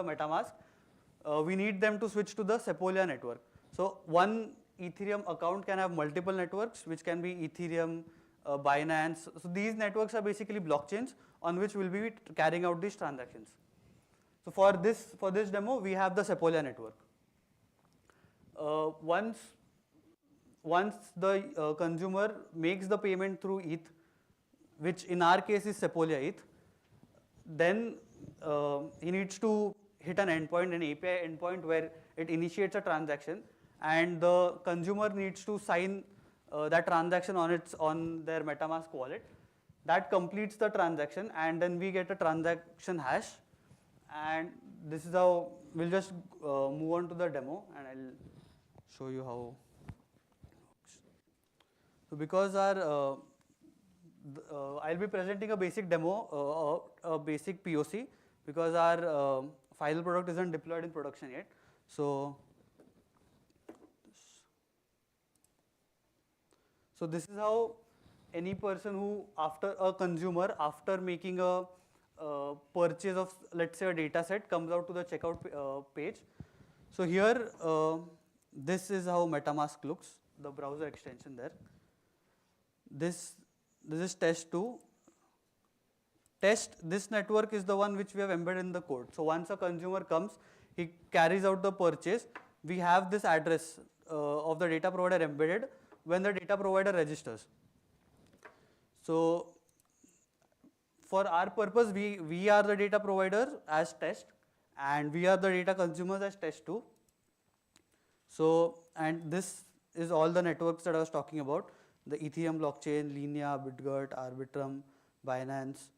MetaMask, we need them to switch to the Sepolia network. So one Ethereum account can have multiple networks, which can be Ethereum, Binance. So these networks are basically blockchains on which we'll be carrying out these transactions. So for this demo, we have the Sepolia network. Once the consumer makes the payment through ETH, which in our case is Sepolia ETH, then he needs to hit an endpoint, an API endpoint, where it initiates a transaction, and the consumer needs to sign that transaction on their MetaMask wallet. That completes the transaction, and then we get a transaction hash. And this is how we'll just move on to the demo, and I'll show you how. So because I'll be presenting a basic demo, a basic POC, because our final product isn't deployed in production yet. So this is how any person who, after a consumer, after making a purchase of, let's say, a data set, comes out to the checkout page. So here, this is how MetaMask looks, the browser extension there. This is test 2. This network is the one which we have embedded in the code. So once a consumer comes, he carries out the purchase. We have this address of the data provider embedded when the data provider registers. So for our purpose, we are the data provider as test, and we are the data consumers as test 2. So, and this is all the networks that I was talking about: the Ethereum blockchain, Linea, Bitgert, Arbitrum, Binance.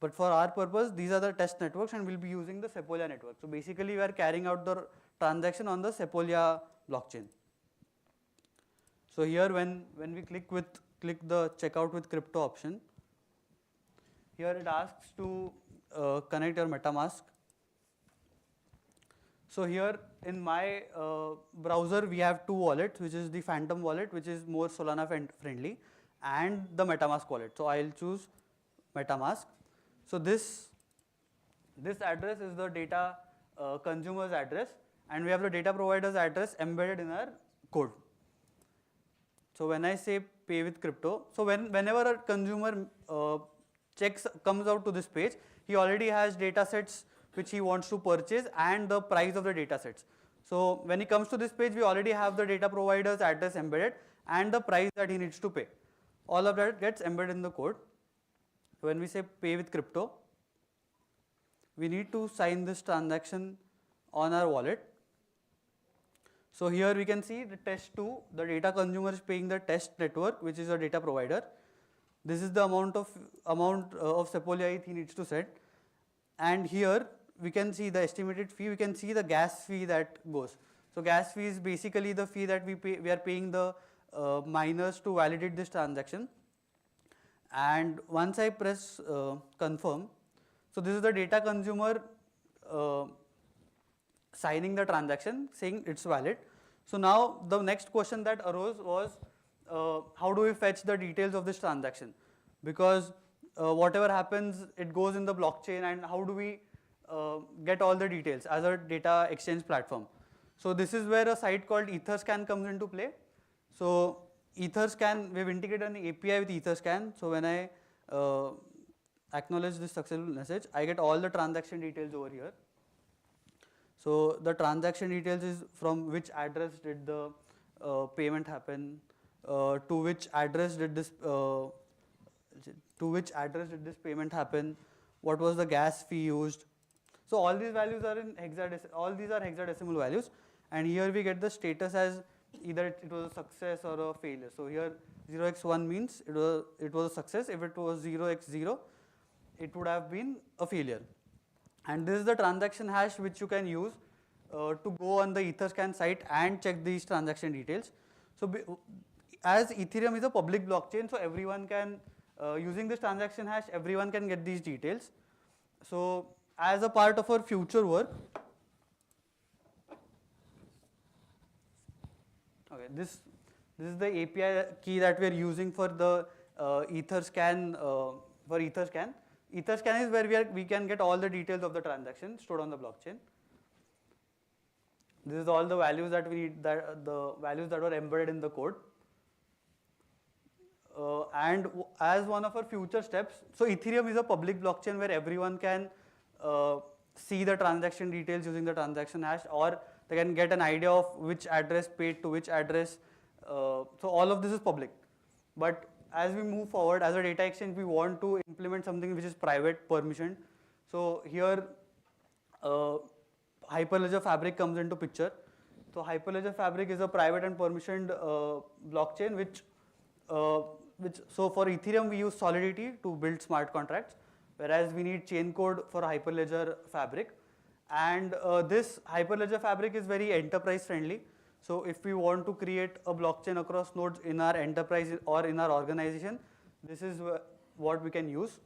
But for our purpose, these are the test networks, and we'll be using the Sepolia network. So basically, we are carrying out the transaction on the Sepolia blockchain. So here, when we click the checkout with crypto option, here it asks to connect your MetaMask. So here in my browser, we have two wallets, which is the Phantom wallet, which is more Solana friendly, and the MetaMask wallet. So I'll choose MetaMask. So this address is the data consumer's address, and we have the data provider's address embedded in our code. So when I say pay with crypto, so whenever a consumer comes out to this page, he already has data sets which he wants to purchase and the price of the data sets. So when he comes to this page, we already have the data provider's address embedded and the price that he needs to pay. All of that gets embedded in the code. When we say pay with crypto, we need to sign this transaction on our wallet. So here we can see the test 2, the data consumer is paying the test network, which is a data provider. This is the amount of Sepolia ETH he needs to set. And here we can see the estimated fee, we can see the gas fee that goes. So gas fee is basically the fee that we are paying the miners to validate this transaction. And once I press confirm, so this is the data consumer signing the transaction, saying it's valid. So now the next question that arose was, how do we fetch the details of this transaction? Because whatever happens, it goes in the blockchain, and how do we get all the details as a data exchange platform? So this is where a site called Etherscan comes into play. So Etherscan, we've integrated an API with Etherscan. So when I acknowledge this successful message, I get all the transaction details over here. So the transaction details is from which address did the payment happen, to which address did this payment happen, what was the gas fee used. So all these values are in hexadecimal values, and here we get the status as either it was a success or a failure. So here 0x1 means it was a success. If it was 0x0, it would have been a failure. And this is the transaction hash which you can use to go on the Etherscan site and check these transaction details. So as Ethereum is a public blockchain, so everyone can, using this transaction hash, everyone can get these details. So as a part of our future work, okay, this is the API key that we are using for the Etherscan. Etherscan is where we can get all the details of the transaction stored on the blockchain. This is all the values that we need, the values that were embedded in the code. And as one of our future steps, so Ethereum is a public blockchain where everyone can see the transaction details using the transaction hash, or they can get an idea of which address paid to which address. So all of this is public. But as we move forward as a data exchange, we want to implement something which is private, permissioned. So here Hyperledger Fabric comes into picture. So Hyperledger Fabric is a private and permissioned blockchain so for Ethereum we use Solidity to build smart contracts, whereas we need chain code for Hyperledger Fabric. And this Hyperledger Fabric is very enterprise friendly. So if we want to create a blockchain across nodes in our enterprise or in our organization, this is what we can use.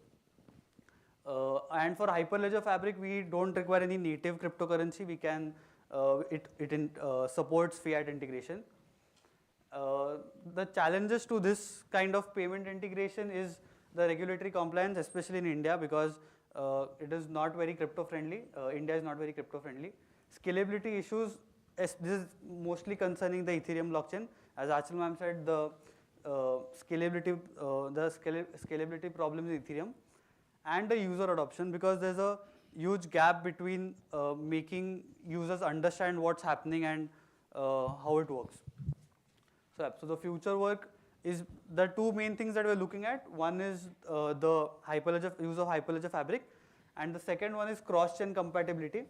And for Hyperledger Fabric, we don't require any native cryptocurrency. We can it supports fiat integration. The challenges to this kind of payment integration is the regulatory compliance, especially in India, because it is not very crypto friendly. India is not very crypto friendly. Scalability issues, this is mostly concerning the Ethereum blockchain. As Achal ma'am said, the scalability problems in Ethereum, and the user adoption, because there's a huge gap between making users understand what's happening and how it works. So the future work is the two main things that we're looking at. One is the use of Hyperledger Fabric, and the second one is cross-chain compatibility,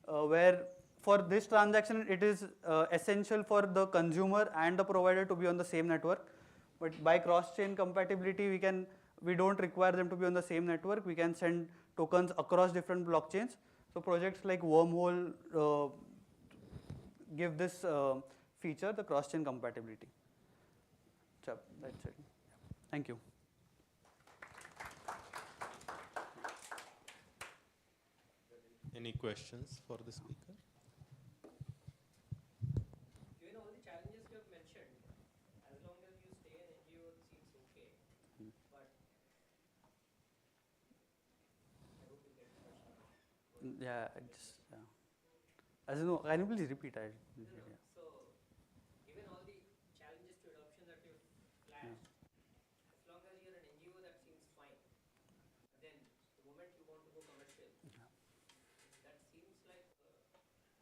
where for this transaction it is essential for the consumer and the provider to be on the same network. But by cross-chain compatibility, we don't require them to be on the same network. We can send tokens across different blockchains. So projects like Wormhole give this feature, the cross-chain compatibility. So that's it. Thank you. Any questions for the speaker? Given all the challenges you have mentioned, as long as you stay an NGO, it seems okay. But I hope you get the question. Yeah, as you know, can you please repeat? So, given all the challenges to adoption that you've flashed, as long as you're an NGO, that seems fine. But then, the moment you want to go commercial, that seems like a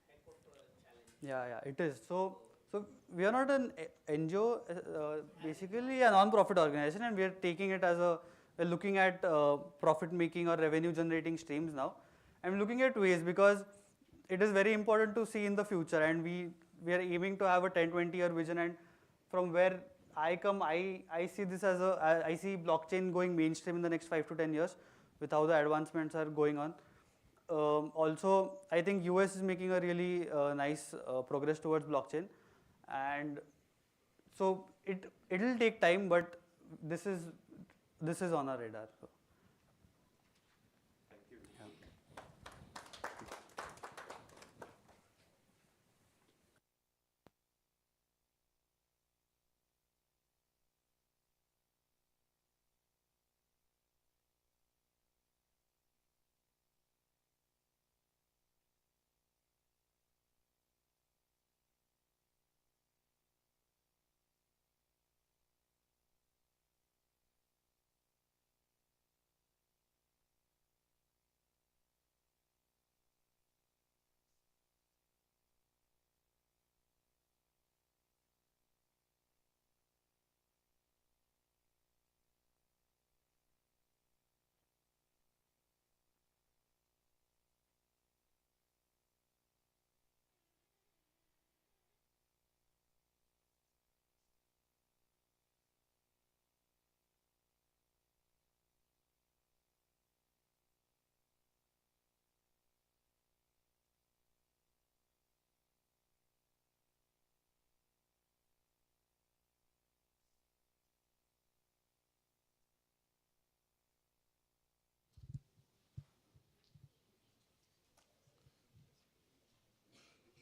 heck of a challenge. Yeah, it is. So we are not an NGO, basically a non-profit organization, and we are taking it as we're looking at profit making or revenue generating streams now. I'm looking at ways, because it is very important to see in the future, and we are aiming to have a 10-20 year vision. And from where I come, I see this as I see blockchain going mainstream in the next 5 to 10 years with how the advancements are going on. Also, I think US is making a really nice progress towards blockchain, and so it'll take time, but this is on our radar. So. Thank you.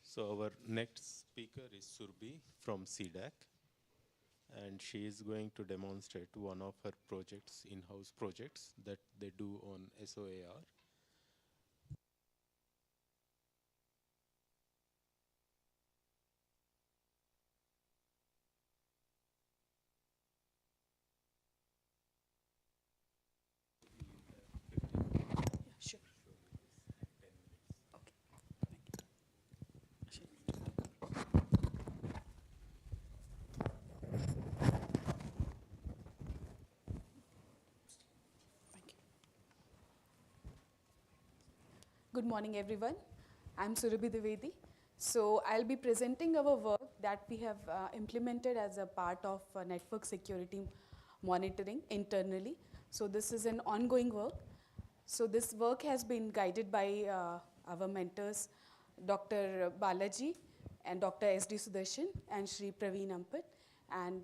So our next speaker is Surbhi from CDAC, and she is going to demonstrate one of her projects, in-house projects that they do on SOAR. Good morning, everyone. I'm Surabhi Dwivedi, So I'll be presenting our work that we have implemented as a part of network security monitoring internally. So this is an ongoing work. So this work has been guided by our mentors, Dr. Balaji and Dr. S.D. Sudarshan and Shri Praveen Ampit. And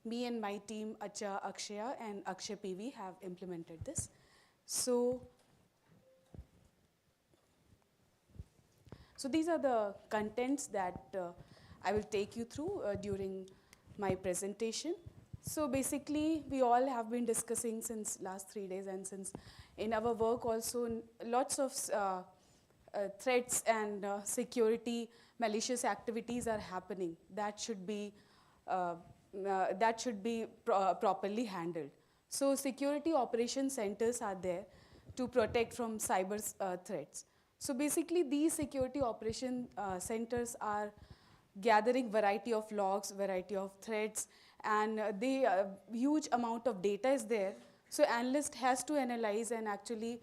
me and my team, Acha Akshaya and Akshay PV, have implemented this. So these are the contents that I will take you through during my presentation. So basically, we all have been discussing since last 3 days, and since in our work also, lots of threats and security malicious activities are happening that should be properly handled. So security operation centers are there to protect from cyber threats. So basically, these security operation centers are gathering variety of logs, variety of threats, and huge amount of data is there. So analyst has to analyze, and actually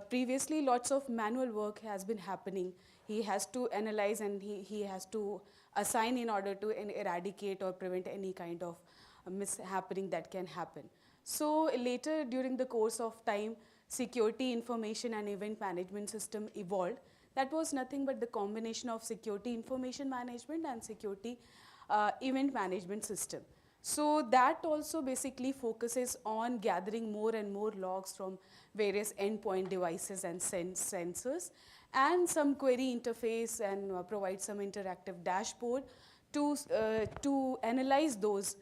previously lots of manual work has been happening. He has to analyze, and he has to assign in order to eradicate or prevent any kind of mishappening that can happen. So later during the course of time, security information and event management system evolved. That was nothing but the combination of security information management and security event management system. So that also basically focuses on gathering more and more logs from various endpoint devices and sensors, and some query interface, and provide some interactive dashboard to analyze those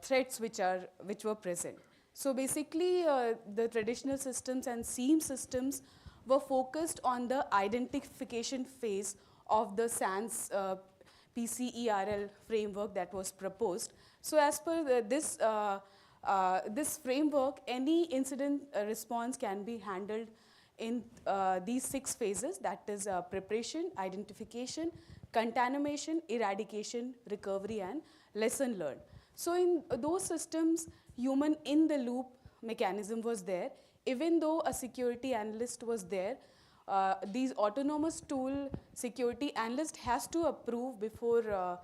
threats which were present. So basically, the traditional systems and SIEM systems were focused on the identification phase of the SANS PCERL framework that was proposed. So as per this framework, any incident response can be handled in these 6 phases, that is preparation, identification, contamination, eradication, recovery, and lesson learned. So in those systems, human in the loop mechanism was there. Even though a security analyst was there, these autonomous tool security analyst has to approve before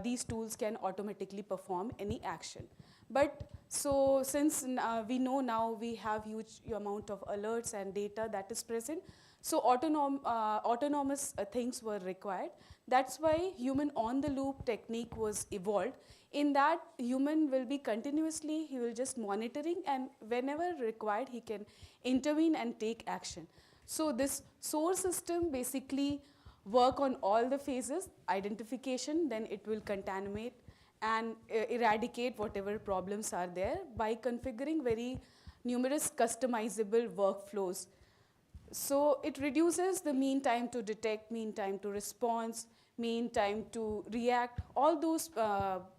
these tools can automatically perform any action. But so since we know now we have huge amount of alerts and data that is present, so autonomous things were required. That's why human on the loop technique was evolved. In that, human will be continuously, he will just monitoring, and whenever required, he can intervene and take action. So this source system basically work on all the phases, identification, then it will contaminate and eradicate whatever problems are there by configuring very numerous customizable workflows. So it reduces the mean time to detect, mean time to response, mean time to react. All those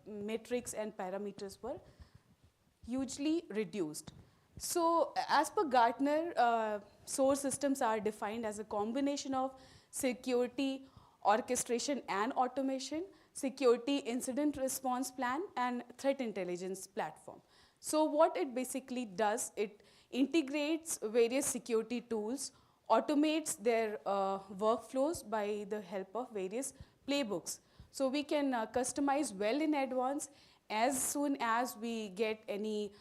metrics and parameters were hugely reduced. So as per Gartner, source systems are defined as a combination of security, orchestration and automation, security incident response plan, and threat intelligence platform. So what it basically does, it integrates various security tools, automates their workflows by the help of various playbooks. So we can customize well in advance. As soon as we get any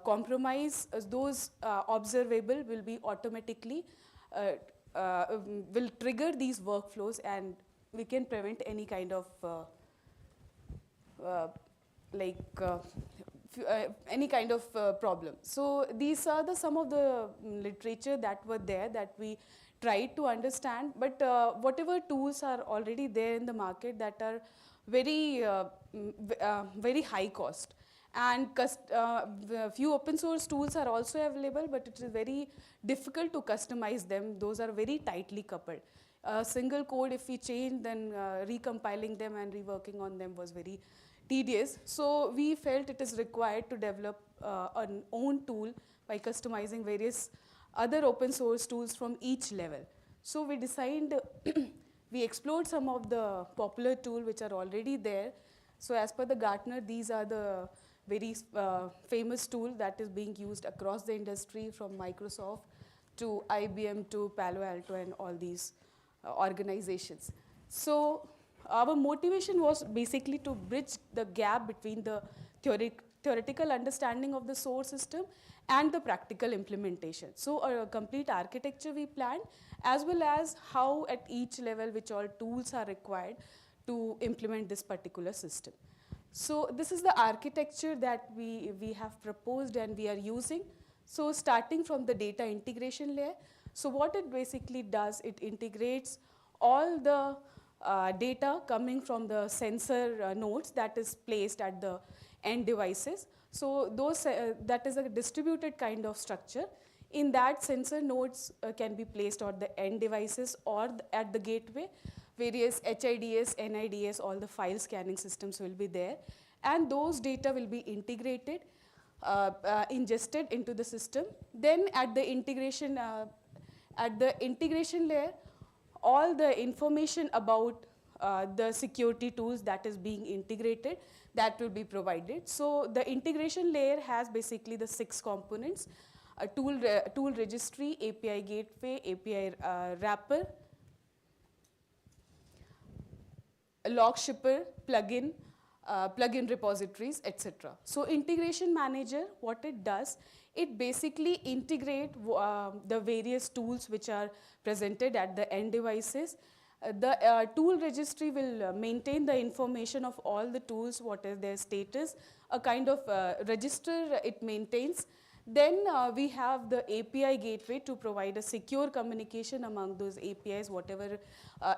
compromise, those observable will be automatically will trigger these workflows, and we can prevent any kind of any kind of problem. So these are some of the literature that were there that we tried to understand. But whatever tools are already there in the market that are very very high cost, and few open source tools are also available, but it is very difficult to customize them. Those are very tightly coupled. Single code, if we change, then recompiling them and reworking on them was very tedious. So we felt it is required to develop an own tool by customizing various other open source tools from each level. So we decided, we explored some of the popular tools which are already there. So as per the Gartner, these are the very famous tool that is being used across the industry, from Microsoft to IBM to Palo Alto and all these organizations. So our motivation was basically to bridge the gap between the theoretical understanding of the source system and the practical implementation. So a complete architecture we planned, as well as how at each level which all tools are required to implement this particular system. So this is the architecture that we have proposed and we are using. So starting from the data integration layer, so what it basically does, it integrates all the data coming from the sensor nodes that is placed at the end devices. So those that is a distributed kind of structure. In that, sensor nodes can be placed on the end devices or at the gateway. Various HIDS, NIDS, all the file scanning systems will be there, and those data will be integrated, ingested into the system. Then at the integration layer, all the information about the security tools that is being integrated, that will be provided. So the integration layer has basically the 6 components: a tool registry, API gateway, API wrapper, a log shipper, plugin, plugin repositories, etc. So integration manager, what it does, it basically integrate the various tools which are presented at the end devices. The tool registry will maintain the information of all the tools, what is their status, a kind of register it maintains. Then we have the API gateway to provide a secure communication among those APIs, whatever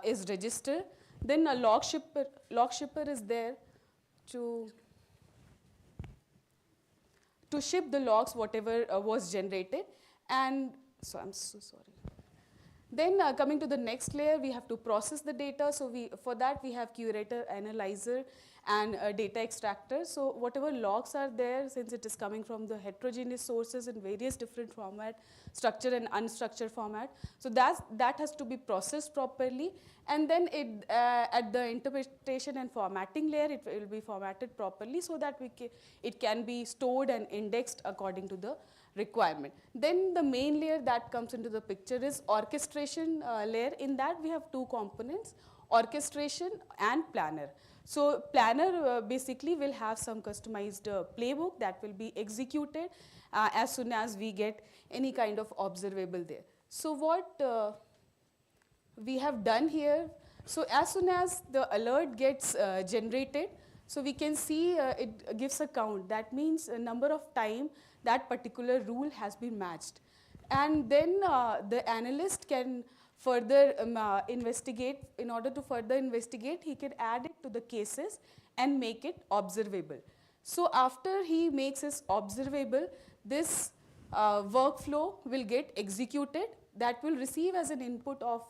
is registered. Then a log shipper is there to ship the logs, whatever was generated. And so I'm so sorry. Then coming to the next layer, we have to process the data. So for that, we have curator, analyzer, and a data extractor. So whatever logs are there, since it is coming from the heterogeneous sources in various different format, structured and unstructured format, so that has to be processed properly. And then at the interpretation and formatting layer, it will be formatted properly so that it can be stored and indexed according to the requirement. Then the main layer that comes into the picture is orchestration layer. In that, we have 2 components: orchestration and planner. So planner basically will have some customized playbook that will be executed as soon as we get any kind of observable there. So what we have done here, so as soon as the alert gets generated, so we can see it gives a count. That means a number of time that particular rule has been matched. And then the analyst can further investigate. In order to further investigate, he can add it to the cases and make it observable. So after he makes it observable, this workflow will get executed. That will receive as an input of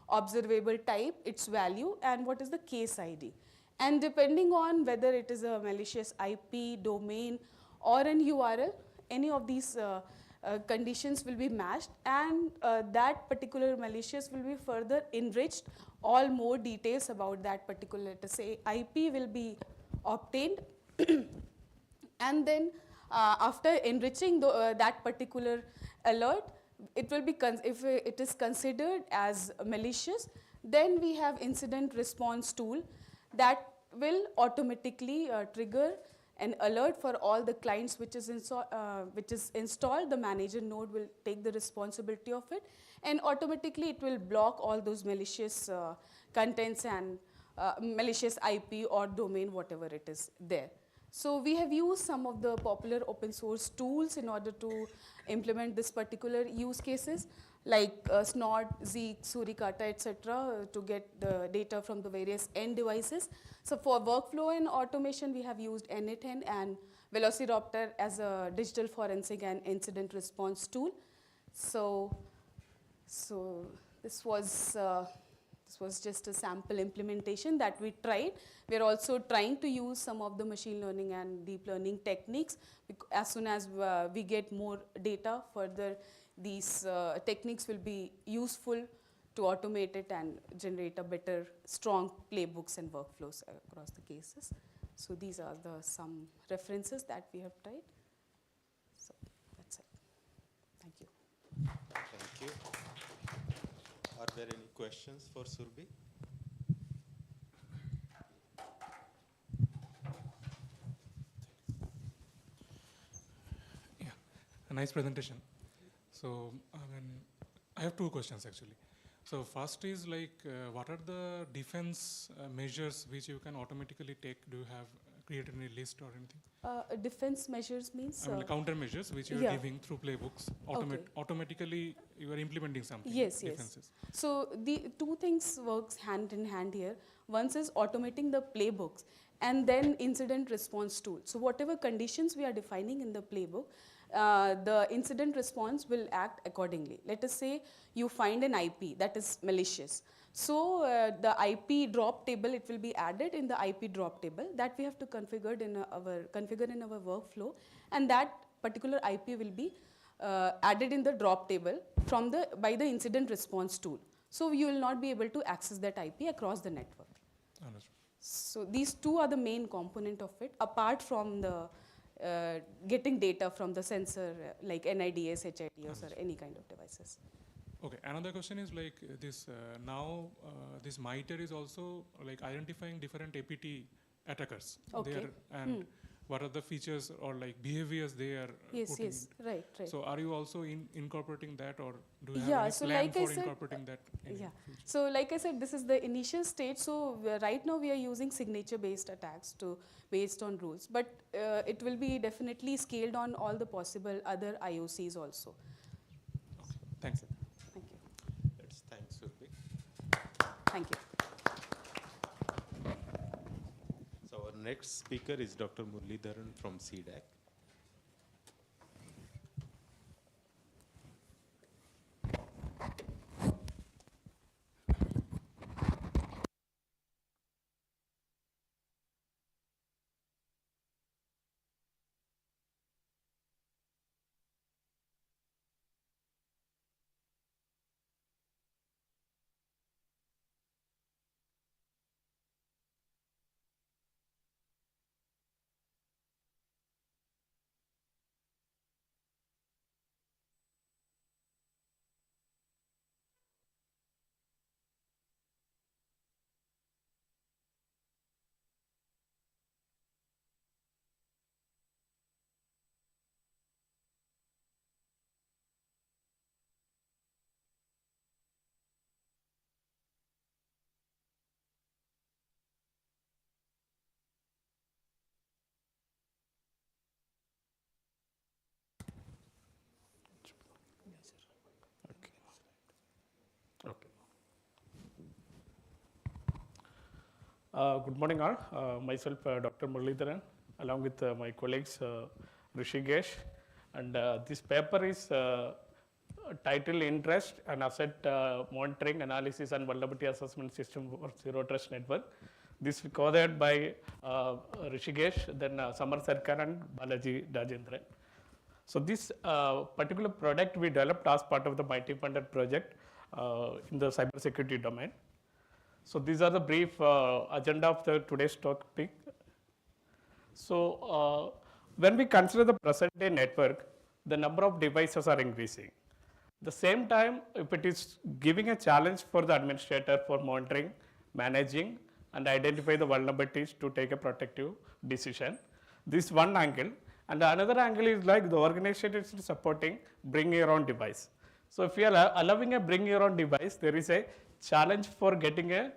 observable type, its value, and what is the case ID. And depending on whether it is a malicious IP, domain, or an URL, any of these conditions will be matched, and that particular malicious will be further enriched. All more details about that particular, let us say, IP will be obtained. And then after enriching that particular alert, it will be if it is considered as malicious, then we have incident response tool that will automatically trigger an alert for all the clients which is installed. The manager node will take the responsibility of it, and automatically it will block all those malicious contents and malicious IP or domain, whatever it is there. So we have used some of the popular open source tools in order to implement this particular use cases, like Snort, Zeek, Suricata, etc., to get the data from the various end devices. So for workflow and automation, we have used NIIT and Velociraptor as a digital forensic and incident response tool. So this was just a sample implementation that we tried. We're also trying to use some of the machine learning and deep learning techniques. As soon as we get more data, further these techniques will be useful to automate it and generate a better, strong playbooks and workflows across the cases. So these are some references that we have tried. So that's it. Thank you. Thank you. Are there any questions for Surbhi? Yeah, a nice presentation. So, I have two questions actually. So first is like, what are the defense measures which you can automatically take? Do you have created any list or anything? Defense measures means? I mean, countermeasures which you are yeah. giving through playbooks. Okay. Automatically, you are implementing something. Yes, defenses. yes. So the two things works hand in hand here. One is automating the playbooks and then incident response tool. So whatever conditions we are defining in the playbook, the incident response will act accordingly. Let us say you find an IP that is malicious. So the IP drop table, it will be added in the IP drop table that we have to configure in our workflow, and that particular IP will be added in the drop table by the incident response tool. So you will not be able to access that IP across the network. Understood. So these two are the main component of it, apart from the getting data from the sensor like NIDS, HIDS, or any kind of devices. Okay, another question is like this, now this MITRE is also like identifying different APT attackers. Okay. And what are the features or like behaviors they are putting? Yes, right. So are you also incorporating that, or do you have Yeah, any so plan like I for said, incorporating that in Yeah. future? So like I said, this is the initial stage. So right now we are using signature-based attacks based on rules, but it will be definitely scaled on all the possible other IOCs also. Okay, thanks. Thank you. Let's thank Surbhi. Thank you. So our next speaker is Dr. Muralidharan from CDAC. Okay. Good morning all. Myself Dr. Muralidharan along with my colleagues Rishikesh, and this paper is titled Interest and Asset Monitoring Analysis and Vulnerability Assessment System for Zero Trust Network. This is co-authored by Rishikesh, then Samar Sarkar and Balaji Rajendran. So this particular product we developed as part of the MIT funded project in the cybersecurity domain. So these are the brief agenda of the today's topic. So when we consider the present day network, the number of devices are increasing. At the same time, if it is giving a challenge for the administrator for monitoring, managing, and identify the vulnerabilities to take a protective decision, this is one angle. And another angle is like the organization is supporting bring your own device. So if you are allowing a bring your own device, there is a challenge for getting a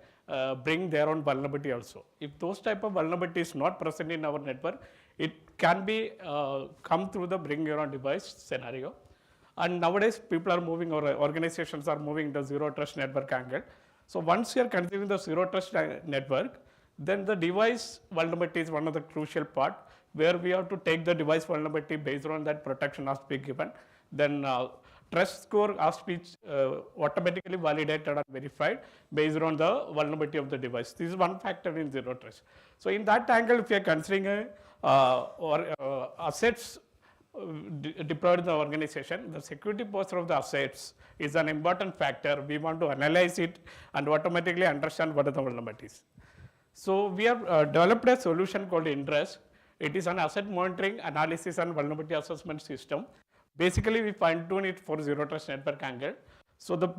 bring their own vulnerability also. If those type of vulnerability is not present in our network, it can be come through the bring your own device scenario. And nowadays people are moving, or organizations are moving the zero trust network angle. So once you are considering the zero trust network, then the device vulnerability is one of the crucial part, where we have to take the device vulnerability based on that protection has to be given. Then trust score has to be automatically validated and verified based on the vulnerability of the device. This is one factor in zero trust. So in that angle, if you are considering assets deployed in the organization, the security posture of the assets is an important factor. We want to analyze it and automatically understand what are the vulnerabilities. So we have developed a solution called Interest. It is an asset monitoring, analysis, and vulnerability assessment system. Basically, we fine tune it for zero trust network angle. So the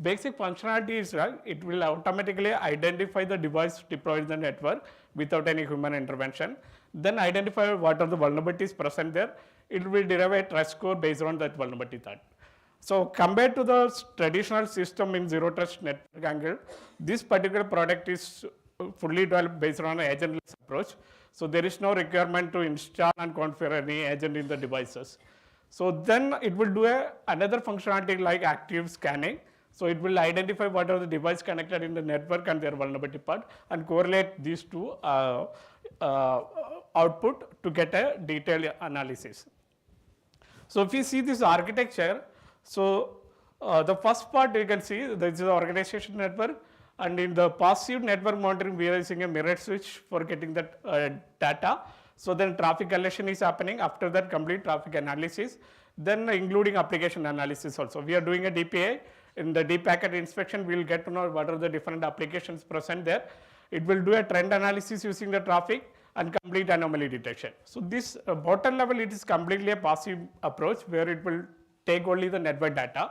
basic functionality is that it will automatically identify the device deployed in the network without any human intervention, then identify what are the vulnerabilities present there. It will derive a trust score based on that vulnerability that. So compared to the traditional system in zero trust network angle, this particular product is fully developed based on an agentless approach. So there is no requirement to install and configure any agent in the devices. So then it will do another functionality like active scanning. So it will identify what are the devices connected in the network and their vulnerability part and correlate these two output to get a detailed analysis. So if you see this architecture, so the first part you can see there is the organization network, and in the passive network monitoring we are using a mirror switch for getting that data. So then traffic collection is happening, after that complete traffic analysis, then including application analysis also. We are doing a DPA. In the deep packet inspection we will get to know what are the different applications present there. It will do a trend analysis using the traffic and complete anomaly detection. So this bottom level it is completely a passive approach where it will take only the network data.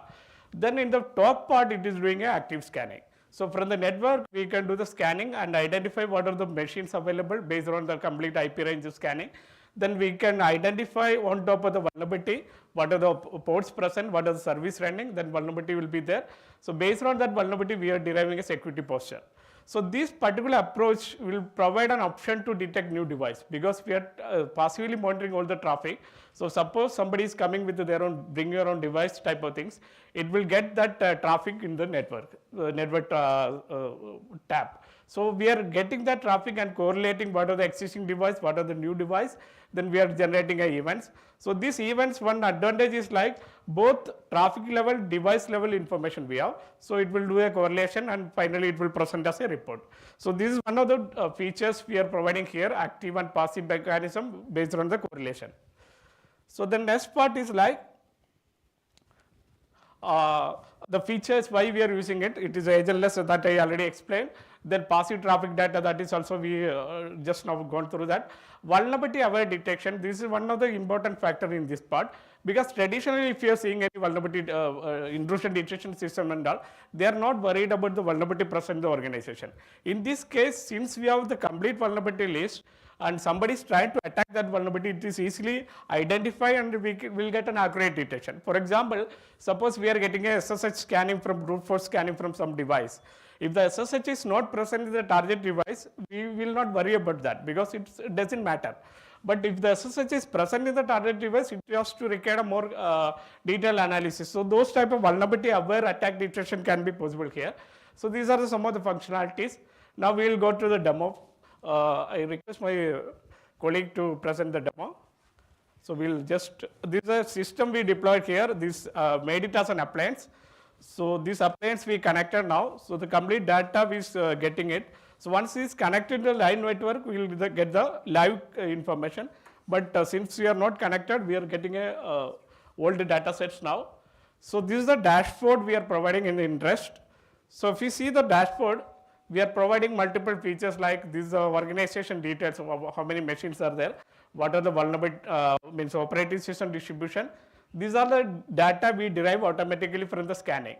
Then in the top part it is doing a active scanning. So from the network we can do the scanning and identify what are the machines available based on the complete IP range scanning. Then we can identify on top of the vulnerability what are the ports present, what are the service running, then vulnerability will be there. So based on that vulnerability we are deriving a security posture. So this particular approach will provide an option to detect new device because we are passively monitoring all the traffic. So suppose somebody is coming with their own bring your own device type of things, it will get that traffic in the network tab. So we are getting that traffic and correlating what are the existing device, what are the new device, then we are generating events. So these events, one advantage is like both traffic level, device level information we have. So it will do a correlation and finally it will present as a report. So this is one of the features we are providing here, active and passive mechanism based on the correlation. So the next part is like the features why we are using it. It is agentless that I already explained. Then passive traffic data, that is also we just now gone through that. Vulnerability aware detection, this is one of the important factor in this part because traditionally if you are seeing any vulnerability intrusion detection system and all, they are not worried about the vulnerability present in the organization. In this case, since we have the complete vulnerability list and somebody is trying to attack that vulnerability, it is easily identified and we will get an accurate detection. For example, suppose we are getting a SSH scanning from brute force scanning from some device. If the SSH is not present in the target device, we will not worry about that because it doesn't matter. But if the SSH is present in the target device, it has to require a more detailed analysis. So those type of vulnerability aware attack detection can be possible here. So these are some of the functionalities. Now we will go to the demo. I request my colleague to present the demo. So we'll just, this is a system we deployed here. This made it as an appliance. So this appliance we connected now. So the complete data is getting it. So once it's connected to the live network, we will get the live information. But since we are not connected, we are getting a old data sets now. So this is the dashboard we are providing in the interest. So if you see the dashboard, we are providing multiple features like this organization details of how many machines are there, what are the vulnerable means operating system distribution. These are the data we derive automatically from the scanning.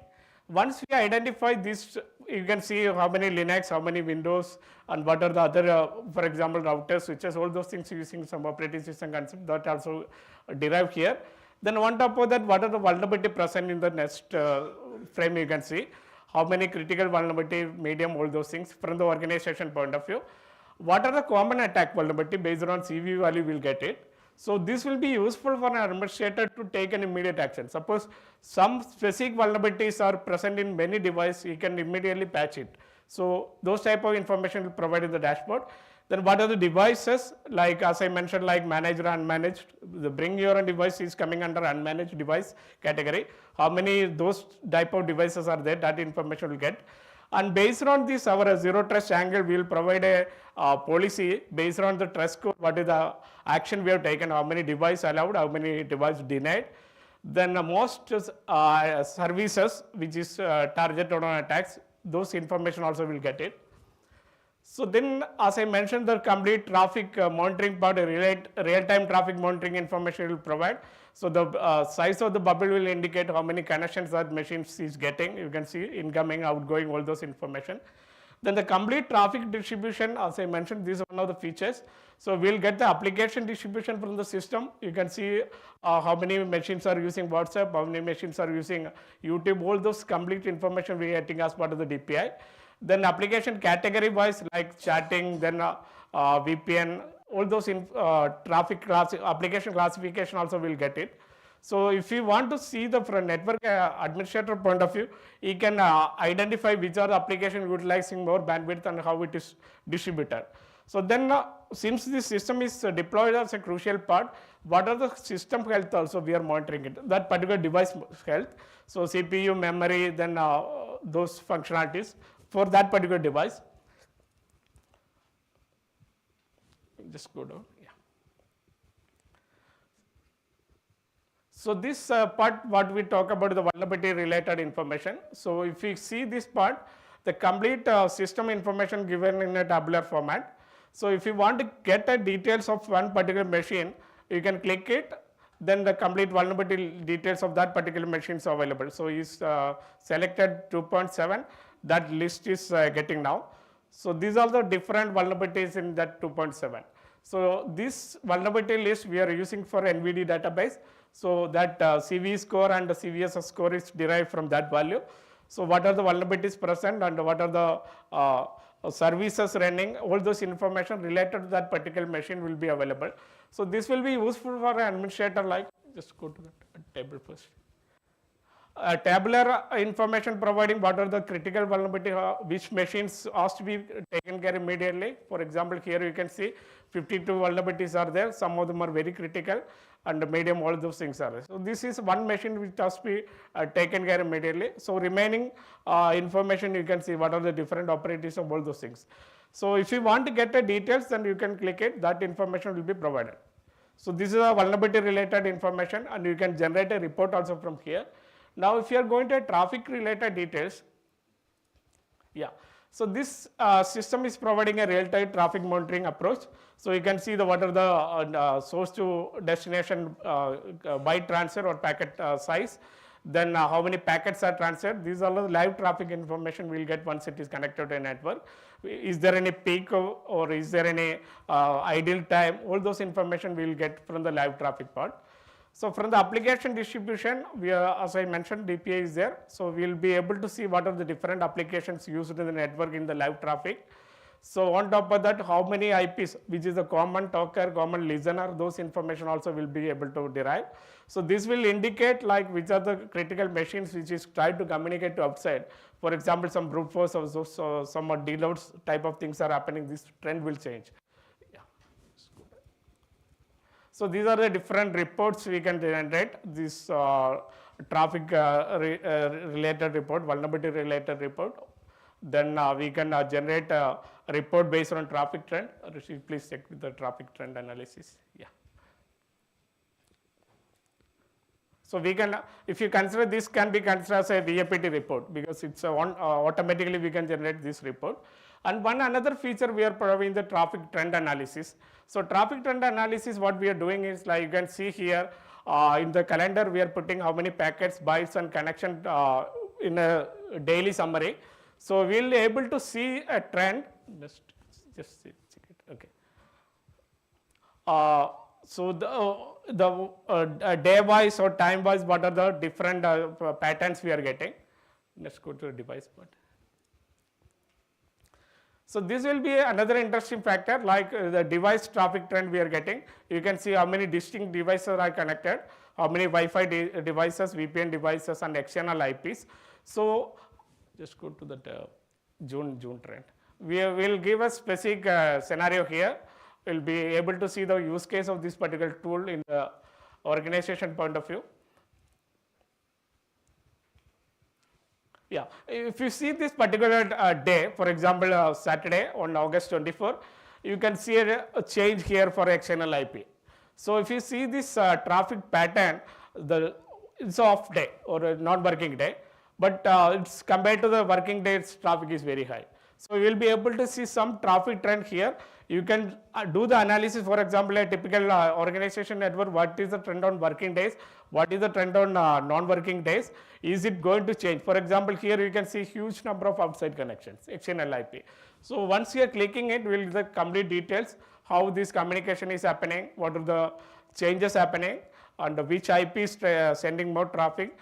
Once we identify this, you can see how many Linux, how many Windows, and what are the other, for example, routers, switches, all those things using some operating system concept that also derived here. Then on top of that, what are the vulnerability present in the next frame you can see. How many critical vulnerability, medium, all those things from the organization point of view. What are the common attack vulnerability based on CV value we'll get it. So this will be useful for an administrator to take an immediate action. Suppose some specific vulnerabilities are present in many devices, he can immediately patch it. So those type of information will provide in the dashboard. Then what are the devices, like as I mentioned, like managed or unmanaged. The bring your own device is coming under unmanaged device category. How many those type of devices are there, that information will get. And based on this, our zero trust angle, we will provide a policy based on the trust code, what is the action we have taken, how many devices allowed, how many devices denied. Then most services which is targeted on attacks, those information also will get it. So then, as I mentioned, the complete traffic monitoring part, real-time traffic monitoring information will provide. So the size of the bubble will indicate how many connections that machine is getting. You can see incoming, outgoing, all those information. Then the complete traffic distribution, as I mentioned, this is one of the features. So we'll get the application distribution from the system. You can see how many machines are using WhatsApp, how many machines are using YouTube, all those complete information we are getting as part of the DPI. Then application category wise, like chatting, then VPN, all those application classification also will get it. So if you want to see the from network administrator point of view, you can identify which are the application utilizing more bandwidth and how it is distributed. So then since this system is deployed as a crucial part, what are the system health also we are monitoring it, that particular device health. So CPU, memory, then those functionalities for that particular device. Just go down. Yeah. So this part, what we talk about the vulnerability related information. So if you see this part, the complete system information given in a tabular format. So if you want to get the details of one particular machine, you can click it, then the complete vulnerability details of that particular machine is available. So is selected 2.7, that list is getting now. So these are the different vulnerabilities in that 2.7. So this vulnerability list we are using for NVD database. So that CV score and the CVSS score is derived from that value. So what are the vulnerabilities present and what are the services running, all those information related to that particular machine will be available. So this will be useful for an administrator, like, just go to the table first. Tabular information providing what are the critical vulnerability, which machines has to be taken care immediately. For example, here you can see 52 vulnerabilities are there, some of them are very critical and medium, all those things are there. So this is one machine which has to be taken care immediately. So remaining information you can see what are the different operatives of all those things. So if you want to get the details, then you can click it, that information will be provided. So this is a vulnerability related information and you can generate a report also from here. Now if you are going to traffic related details, yeah. So this system is providing a real-time traffic monitoring approach. So you can see what are the source to destination byte transfer or packet size, then how many packets are transferred. These are the live traffic information we will get once it is connected to a network. Is there any peak or is there any idle time? All those information we will get from the live traffic part. So from the application distribution, we are, as I mentioned, DPI is there. So we will be able to see what are the different applications used in the network in the live traffic. So on top of that, how many IPs, which is a common talker, common listener, those information also will be able to derive. So this will indicate like which are the critical machines which is tried to communicate to outside. For example, some brute force or some deloads type of things are happening, this trend will change. So these are the different reports we can generate. This traffic related report, vulnerability related report. Then we can generate a report based on traffic trend. Rishi, please check with the traffic trend analysis. Yeah. So we can, if you consider this can be considered as a VAPT report because it's automatically we can generate this report. And another feature we are providing the traffic trend analysis. So traffic trend analysis, what we are doing is like you can see here in the calendar we are putting how many packets, bytes and connection in a daily summary. So we will be able to see a trend. Just check it. Okay. So the day wise or time wise, what are the different patterns we are getting? Let's go to the device part. So this will be another interesting factor, like the device traffic trend we are getting. You can see how many distinct devices are connected, how many Wi-Fi devices, VPN devices and external IPs. So just go to the June trend. We will give a specific scenario here. We'll be able to see the use case of this particular tool in the organization point of view. Yeah, if you see this particular day, for example, Saturday on August 24, you can see a change here for external IP. So if you see this traffic pattern, it's off day or a non-working day, but it's compared to the working day, its traffic is very high. So you will be able to see some traffic trend here. You can do the analysis, for example, a typical organization network, what is the trend on working days, what is the trend on non-working days, is it going to change? For example, here you can see huge number of outside connections, external IP. So once you are clicking it, will the complete details, how this communication is happening, what are the changes happening, and which IP is sending more traffic.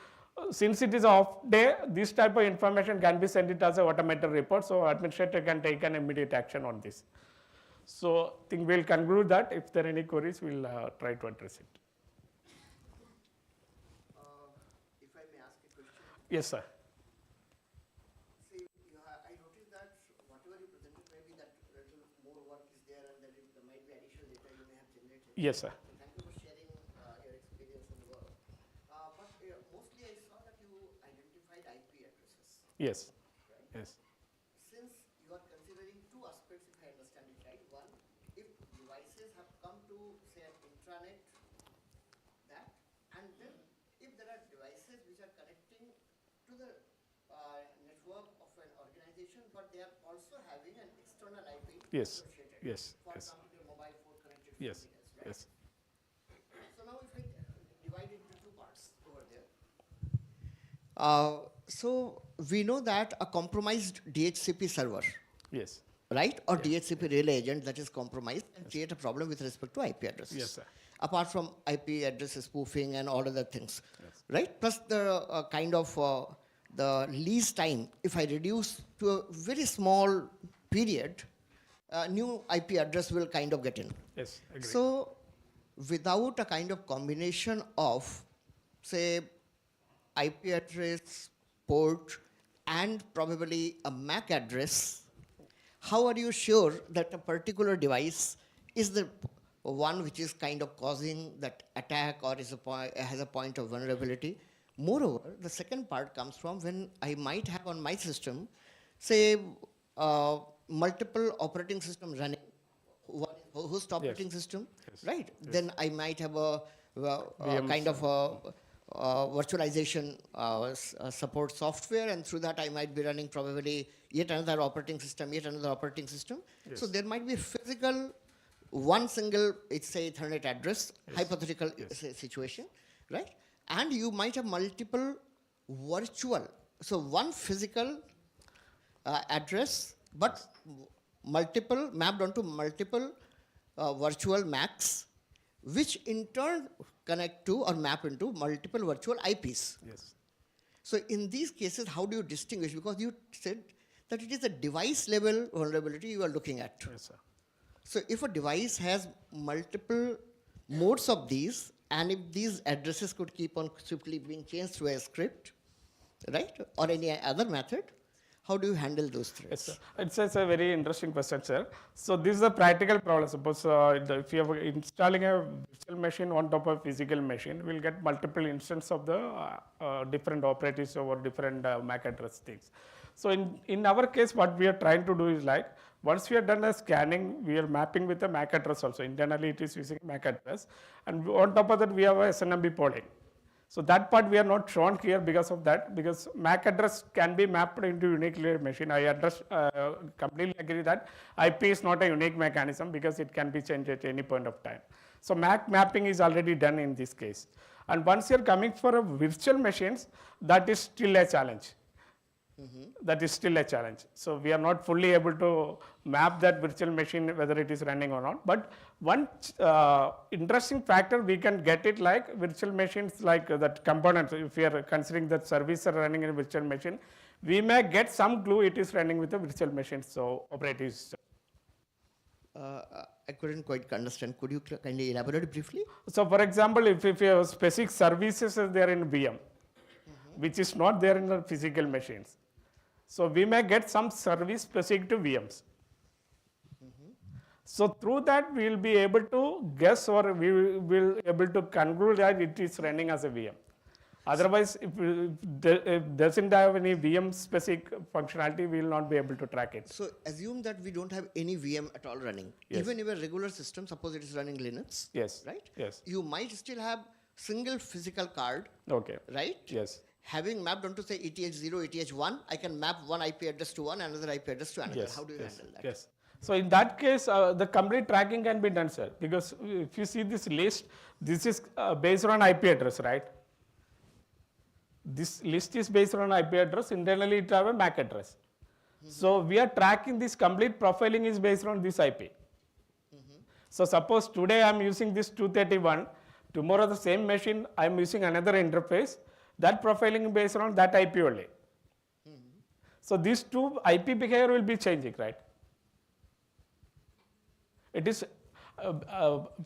Since it is off day, this type of information can be sent it as an automated report, so administrator can take an immediate action on this. So I think we'll conclude that. If there are any queries, we'll try to address it. If I may ask a question. Yes, sir. See, I noticed that whatever you presented, maybe that little more work is there and that there might be additional data you may have generated. Yes, sir. Thank you for sharing your experience and work. But mostly I saw that you identified IP addresses. Yes. Right? Yes. Since you are considering two aspects, if I understand it right. One, if devices have come to, say, an intranet, that, and then if there are devices which are connecting to the network of an organization, but they are also having an external IP Yes. associated. Yes. For Yes. example, your mobile phone connected to Yes. something else, right? Yes. So now if I divide it into two parts over there. So we know that a compromised DHCP server, Yes. right, or DHCP relay agent that is compromised can create a problem with respect to IP addresses. Yes, sir. Apart from IP address spoofing and all other things, Yes. right? Plus the kind of the lease time, if I reduce to a very small period, new IP address will kind of get in. Yes. Agree. So without a kind of combination of, say, IP address, port, and probably a MAC address, how are you sure that a particular device is the one which is kind of causing that attack or is has a point of vulnerability? Moreover, the second part comes from when I might have on my system, say, multiple operating systems running, one is host operating system, Yes. right? Yes. Then I might have a VMs. kind of a virtualization support software, and through that I might be running probably yet another operating system. Yes. So there might be physical, one single, it's say Ethernet address, Yes. hypothetical Yes. situation, right? And you might have multiple virtual. So one physical address, but multiple, mapped onto multiple virtual MACs, which in turn connect to or map into multiple virtual IPs. Yes. So in these cases, how do you distinguish? Because you said that it is a device level vulnerability you are looking at. Yes, sir. So if a device has multiple modes of these, and if these addresses could keep on swiftly being changed through a script, right, or any other method, how do you handle those threats? Yes, sir. It's a very interesting question, sir. So this is a practical problem. Suppose if you are installing a virtual machine on top of a physical machine, we'll get multiple instances of the different operators over different MAC address things. So in our case, what we are trying to do is like, once we have done a scanning, we are mapping with a MAC address also. Internally, it is using MAC address. And on top of that, we have a SNMP polling. So that part we are not shown here because of that, because MAC address can be mapped into unique machine. I completely agree that IP is not a unique mechanism because it can be changed at any point of time. So MAC mapping is already done in this case. And once you are coming for a virtual machines, that is still a challenge. That is still a challenge. So we are not fully able to map that virtual machine whether it is running or not. But one interesting factor we can get it like virtual machines like that components. If we are considering that service are running in a virtual machine, we may get some clue it is running with a virtual machine. So operating system. I couldn't quite understand. Could you kindly elaborate briefly? So for example, if you have specific services are there in VM, which is not there in the physical machines. So we may get some service specific to VMs. So through that we will be able to guess or we will be able to conclude that it is running as a VM. Otherwise, if it doesn't have any VM specific functionality, we will not be able to track it. So assume that we don't have any VM at all running. Yes. Even if a regular system, suppose it is running Linux, Yes. right? Yes. You might still have single physical card, Okay. right? Yes. having mapped onto say ETH0, ETH1, I can map one IP address to one, another IP address to another. Yes, How do you yes, handle that? yes. So in that case, the complete tracking can be done, sir, because if you see this list, this is based on IP address, right? This list is based on IP address. Internally, it have a MAC address. So we are tracking this complete profiling is based on this IP. So suppose today I am using this 231, tomorrow the same machine I am using another interface, that profiling is based on that IP only. So these two IP behavior will be changing, right? It is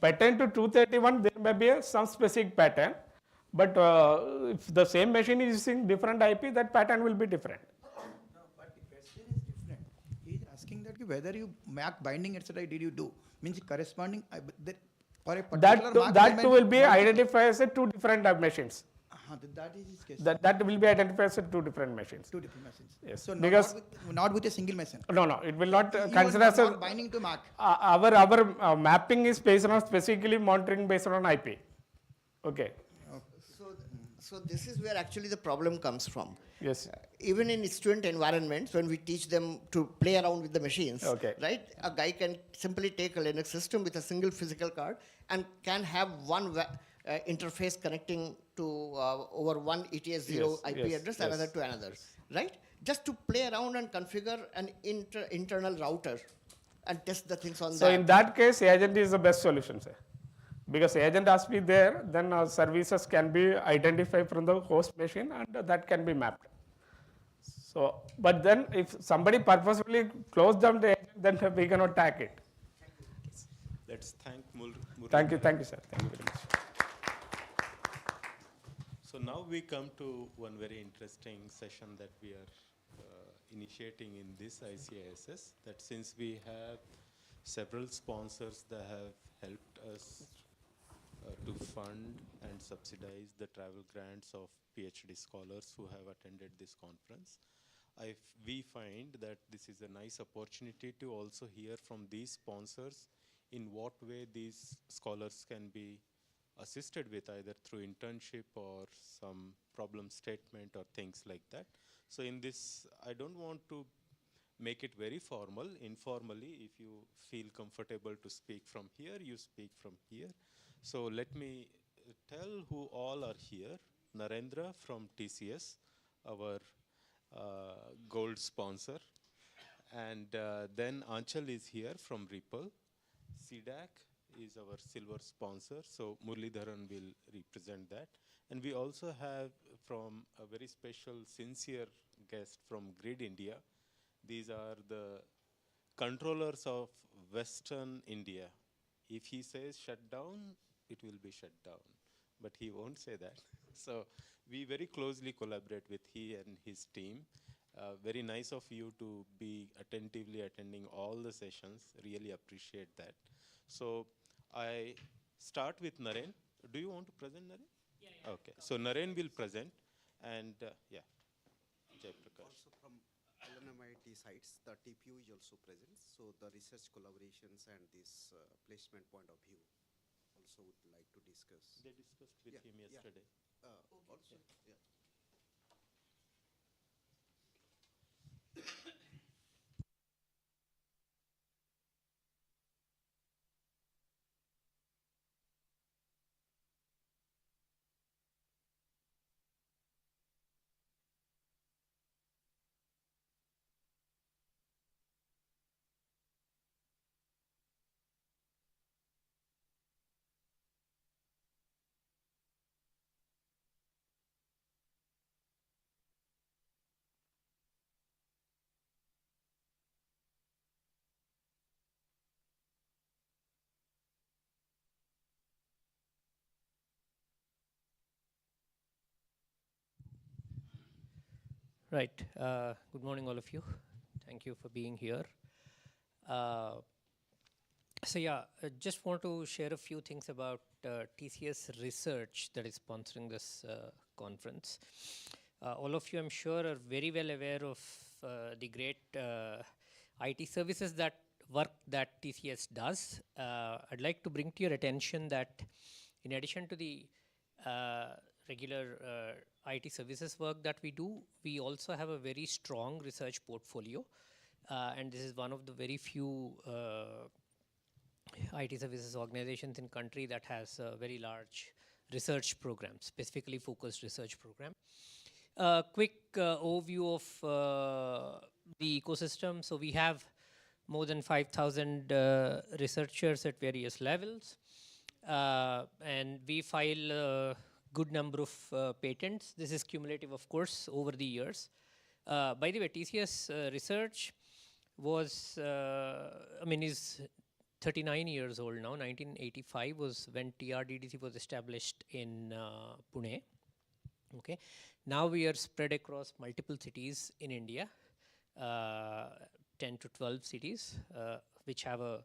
pattern to 231, there may be some specific pattern, but if the same machine is using different IP, that pattern will be different. No, but the question is different. He is asking that whether you MAC binding, etc. did you do? Means corresponding for a particular MAC That too will be identified as two different machines. That is his case. That will be identified as two different machines. Two different machines. Yes. So Because not with a single machine. no, it will not You consider are as a not binding to MAC. our mapping is based on specifically monitoring based on IP. Okay. So this is where actually the problem comes from. Yes. Even in student environments, when we teach them to play around with the machines, Okay. right? A guy can simply take a Linux system with a single physical card and can have one interface connecting to over one ETH0 Yes, IP yes, address, yes. another to another, right? Just to play around and configure an internal router and test the things on that. So in that case, agent is the best solution, sir. Because agent has to be there, then services can be identified from the host machine and that can be mapped. So, but then if somebody purposefully close down the agent, then we cannot tag it. Let's thank Murli. Thank you, sir. Thank you very much. So now we come to one very interesting session that we are initiating in this ICISS, that since we have several sponsors that have helped us to fund and subsidize the travel grants of PhD scholars who have attended this conference, we find that this is a nice opportunity to also hear from these sponsors in what way these scholars can be assisted with, either through internship or some problem statement or things like that. So in this, I don't want to make it very formal. Informally, if you feel comfortable to speak from here, you speak from here. So let me tell who all are here. Narendra from TCS, our gold sponsor. And then Anchal is here from Ripple. CDAC is our silver sponsor, so Muralidharan will represent that. And we also have from a very special, sincere guest from Grid India. These are the controllers of Western India. If he says shut down, it will be shut down, but he won't say that. So we very closely collaborate with he and his team. Very nice of you to be attentively attending all the sessions. Really appreciate that. So I start with Naren. Do you want to present, Naren? Yeah. Okay. So Naren will present, and yeah, Jaiprakash. Also from LNMIIT sites, the TPU is also present. So the research collaborations and this placement point of view also would like to discuss. They discussed with him yesterday. Also, yeah. Right. Good morning, all of you. Thank you for being here. So yeah, I just want to share a few things about TCS research that is sponsoring this conference. All of you, I'm sure, are very well aware of the great IT services work that TCS does. I'd like to bring to your attention that in addition to the regular IT services work that we do, we also have a very strong research portfolio. And this is one of the very few IT services organizations in country that has a very large research program, specifically focused research program. Quick overview of the ecosystem. So we have more than 5,000 researchers at various levels. And we file a good number of patents. This is cumulative, of course, over the years. By the way, TCS research was, is 39 years old now. 1985 was when TRDDC was established in Pune. Okay. Now we are spread across multiple cities in India, 10 to 12 cities, which have a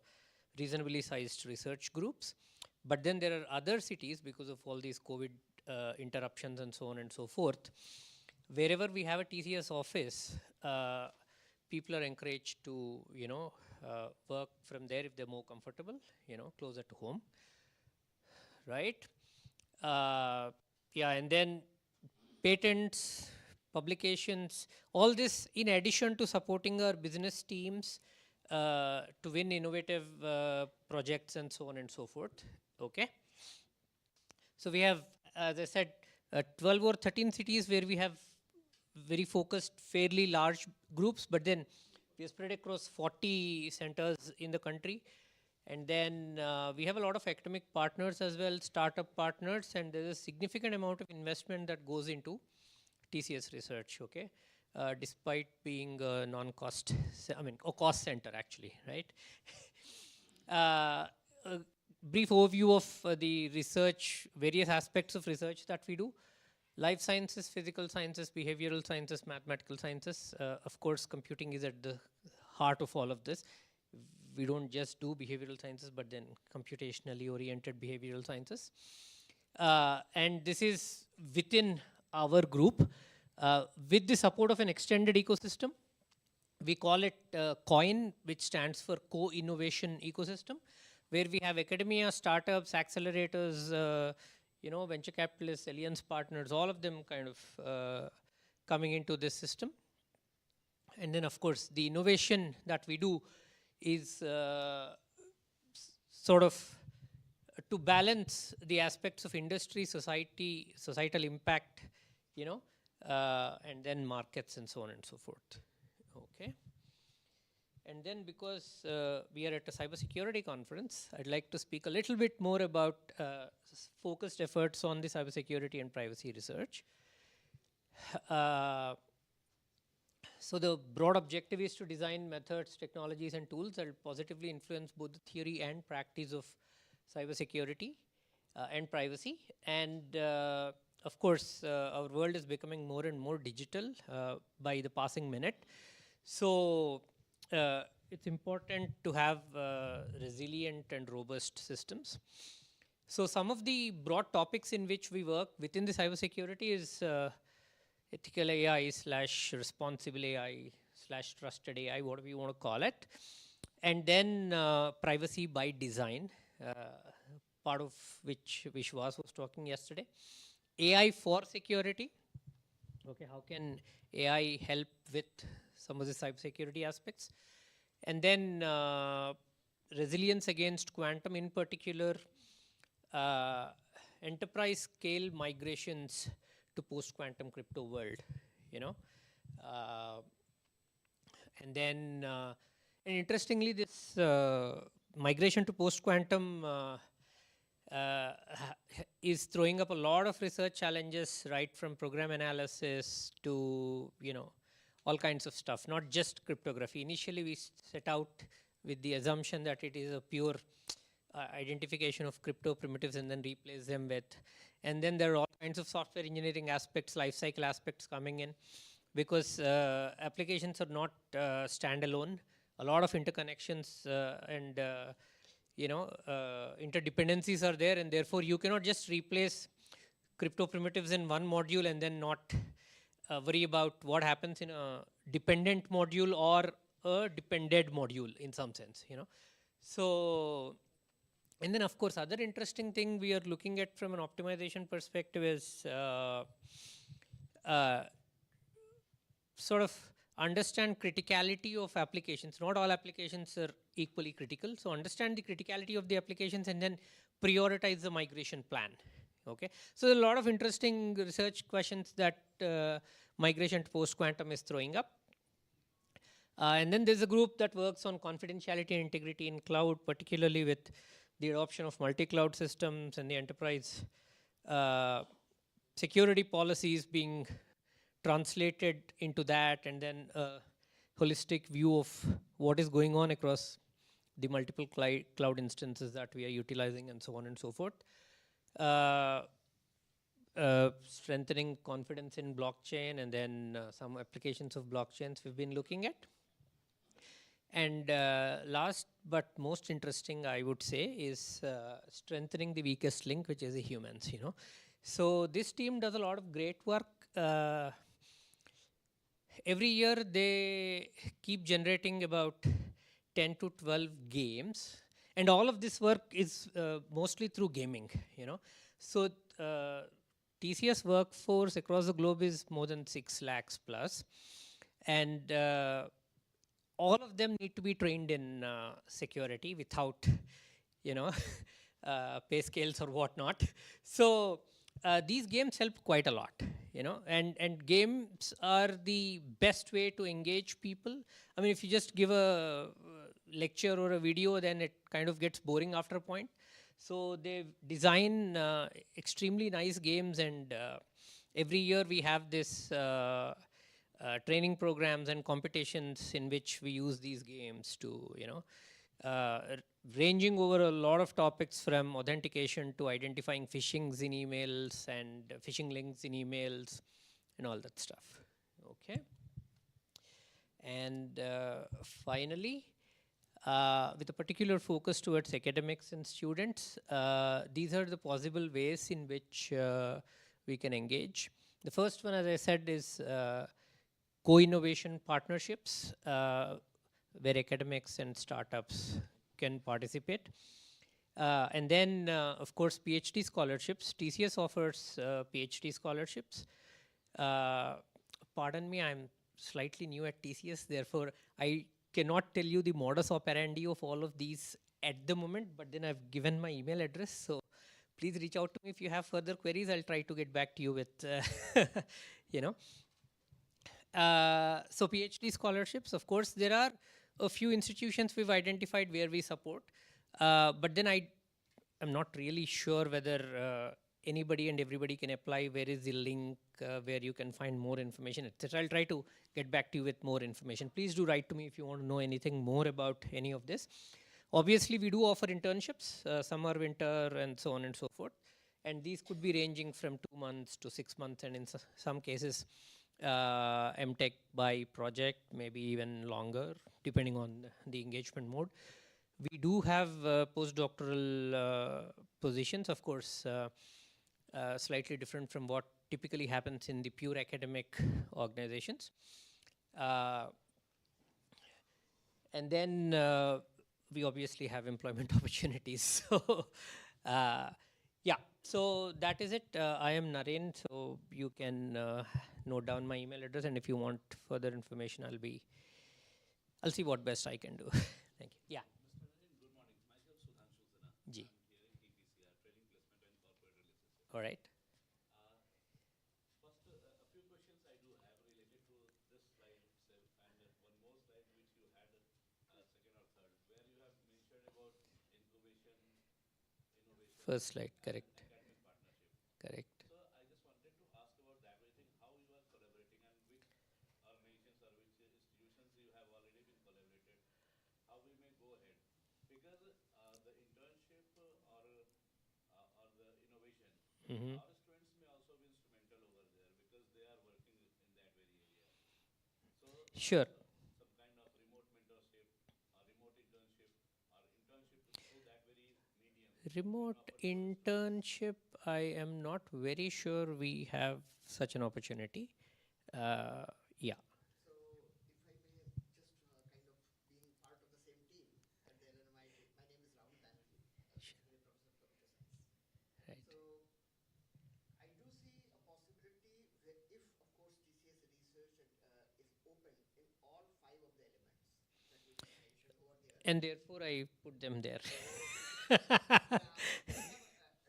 reasonably sized research groups. But then there are other cities, because of all these COVID interruptions and so on and so forth. Wherever we have a TCS office, people are encouraged to, work from there if they're more comfortable, closer to home, right? Yeah, and then patents, publications, all this in addition to supporting our business teams to win innovative projects and so on and so forth, okay? So we have, as I said, 12 or 13 cities where we have very focused, fairly large groups, but then we are spread across 40 centers in the country. And then we have a lot of academic partners as well, startup partners, and there's a significant amount of investment that goes into TCS research, okay? Despite being a non-cost, a cost center actually, right? A brief overview of the research, various aspects of research that we do. Life sciences, physical sciences, behavioral sciences, mathematical sciences. Of course, computing is at the heart of all of this. We don't just do behavioral sciences, but then computationally oriented behavioral sciences. And this is within our group with the support of an extended ecosystem. We call it COIN, which stands for Co-Innovation Ecosystem, where we have academia, startups, accelerators, venture capitalists, alliance partners, all of them kind of coming into this system. And then, of course, the innovation that we do is sort of to balance the aspects of industry, society, societal impact, and then markets and so on and so forth. Okay. And then because we are at a cybersecurity conference, I'd like to speak a little bit more about focused efforts on the cybersecurity and privacy research. So the broad objective is to design methods, technologies, and tools that will positively influence both the theory and practice of cybersecurity and privacy. And of course, our world is becoming more and more digital by the passing minute. So it's important to have resilient and robust systems. So some of the broad topics in which we work within the cybersecurity is ethical AI / responsible AI / trusted AI, whatever you want to call it. And then privacy by design, part of which Vishwas was talking yesterday. AI for security. Okay, how can AI help with some of the cybersecurity aspects? And then resilience against quantum, in particular, enterprise scale migrations to post-quantum crypto world, and then, and interestingly, this migration to post-quantum is throwing up a lot of research challenges, right from program analysis to, all kinds of stuff, not just cryptography. Initially, we set out with the assumption that it is a pure identification of crypto primitives and then replace them with, and then there are all kinds of software engineering aspects, lifecycle aspects coming in, because applications are not standalone. A lot of interconnections and interdependencies are there, and therefore you cannot just replace crypto primitives in one module and then not worry about what happens in a dependent module or a depended module in some sense, So And then, of course, other interesting thing we are looking at from an optimization perspective is sort of understand criticality of applications. Not all applications are equally critical. So understand the criticality of the applications and then prioritize the migration plan. Okay. So there are a lot of interesting research questions that migration to post-quantum is throwing up. And then there's a group that works on confidentiality and integrity in cloud, particularly with the adoption of multi-cloud systems and the enterprise security policies being translated into that, and then a holistic view of what is going on across the multiple cloud instances that we are utilizing, and so on and so forth. Strengthening confidence in blockchain, and then some applications of blockchains we've been looking at. And last but most interesting, I would say, is strengthening the weakest link, which is the humans. So this team does a lot of great work. Every year they keep generating about 10 to 12 games, and all of this work is mostly through gaming. So TCS workforce across the globe is more than 6 lakhs plus, and all of them need to be trained in security without, pay scales or whatnot. So these games help quite a lot, and games are the best way to engage people. I mean, if you just give a lecture or a video, then it kind of gets boring after a point. So they design extremely nice games, and every year we have this training programs and competitions in which we use these games to, ranging over a lot of topics from authentication to identifying phishings in emails and phishing links in emails and all that stuff. Okay. And finally, with a particular focus towards academics and students, these are the possible ways in which we can engage. The first one, as I said, is co-innovation partnerships, where academics and startups can participate. And then, of course, PhD scholarships. TCS offers PhD scholarships. Pardon me, I'm slightly new at TCS, therefore I cannot tell you the modus operandi of all of these at the moment, but then I've given my email address, so please reach out to me if you have further queries. I'll try to get back to you with, so PhD scholarships, of course, there are a few institutions we've identified where we support, but then I'm not really sure whether anybody and everybody can apply. Where is the link, where you can find more information, etc. I'll try to get back to you with more information. Please do write to me if you want to know anything more about any of this. Obviously, we do offer internships, summer, winter, and so on and so forth. And these could be ranging from 2 months to 6 months, and in some cases, MTech by project, maybe even longer, depending on the engagement mode. We do have postdoctoral positions, of course, slightly different from what typically happens in the pure academic organizations. And then we obviously have employment opportunities. So yeah, so that is it. I am Naren, so you can note down my email address, and if you want further information, I'll see what best I can do. Thank you. Yeah. Ji. All right. First slide, correct. Correct. So I just wanted to ask about that very thing, how you are collaborating and which organizations or which institutions you have already been collaborated, how we may go ahead. Because the internship or the innovation, our students may also be instrumental over there because they are working in that very area. So sure. Some kind of remote mentorship or remote internship or internship through that very medium. Remote internship, I am not very sure we have such an opportunity. Yeah. So, if I may just kind of being part of the same team at the LNMIIT, my name is Rahul Banerjee, open in all 5 of the elements that you just mentioned over there. And therefore, I put them there. We have, at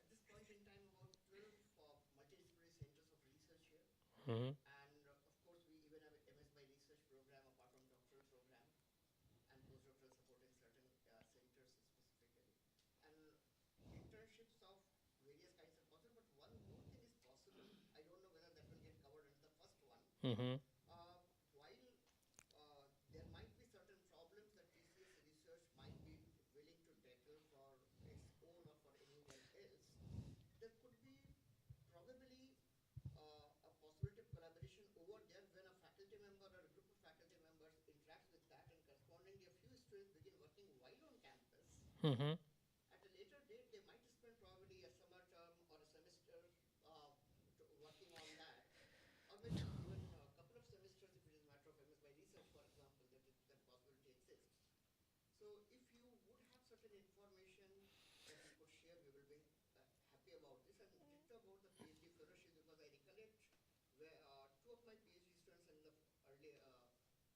this point in time, about 12 multidisciplinary centers of research here. Mhm. And of course, we even have an MS by research program apart from doctoral program and postdoctoral support in certain centers specifically. And internships of various kinds are possible, but one more thing is possible. I don't know whether that will get covered in the first one. Mhm. While there might be certain problems that TCS research might be willing to tackle for its own or for anyone else, there could be probably a possibility of collaboration over there when a faculty member or a group of faculty members interacts with that, and correspondingly a few students begin working while on campus. Mhm. At a later date, they might spend probably a summer term or a semester working on that, or maybe even a couple of semesters if it is a matter of MS by research, for example, that possibility exists. So if you would have certain information that you could share, we will be happy about this. And ditto about the PhD fellowship, because I recollect where 2 of my PhD students in the early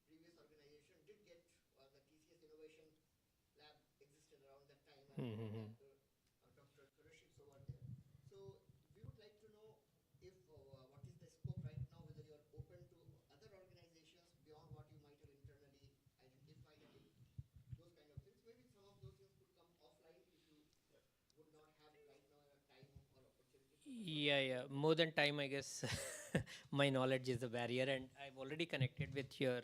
previous organization did get the TCS Innovation Lab existed around that time, and Mhm. had doctoral fellowships over there. So we would like to know if what is the scope right now, whether you are open to other organizations beyond what you might have internally identified, and those kind of things. Maybe some of those things could come offline if you would not have right now a time or opportunity for that. Yeah, yeah. More than time, I guess. My knowledge is a barrier, and I've already connected with your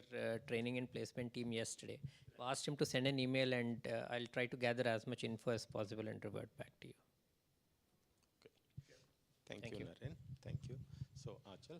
training and placement team yesterday. Asked him to send an email, and I'll try to gather as much info as possible and revert back to you. Thank Thank you, you. Naren. Thank you. So, Achal. Okay.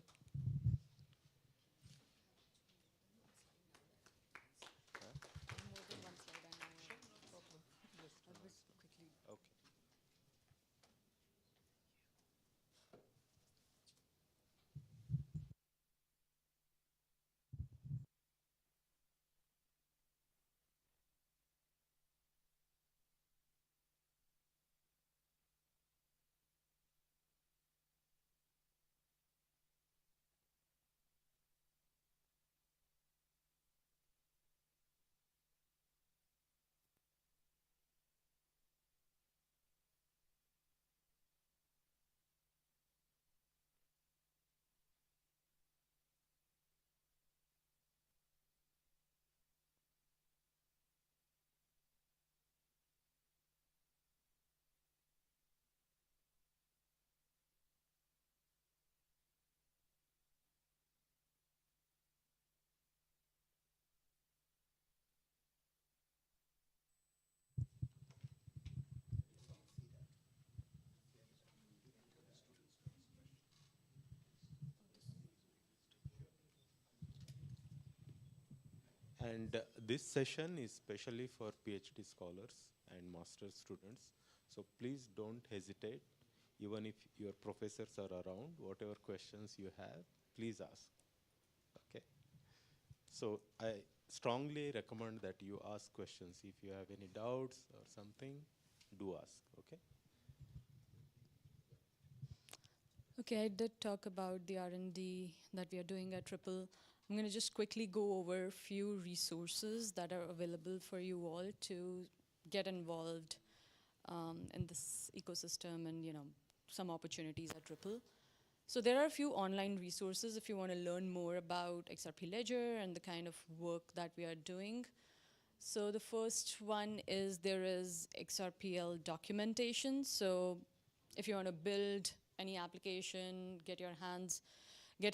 And this session is specially for PhD scholars and master's students. So please don't hesitate. Even if your professors are around, whatever questions you have, please ask. Okay. So I strongly recommend that you ask questions. If you have any doubts or something, do ask. Okay. Okay, I did talk about the R&D that we are doing at Triple. I'm going to just quickly go over a few resources that are available for you all to get involved in this ecosystem and, some opportunities at Triple. So there are a few online resources if you want to learn more about XRP Ledger and the kind of work that we are doing. So the first one is there is XRPL documentation. So if you want to build any application, get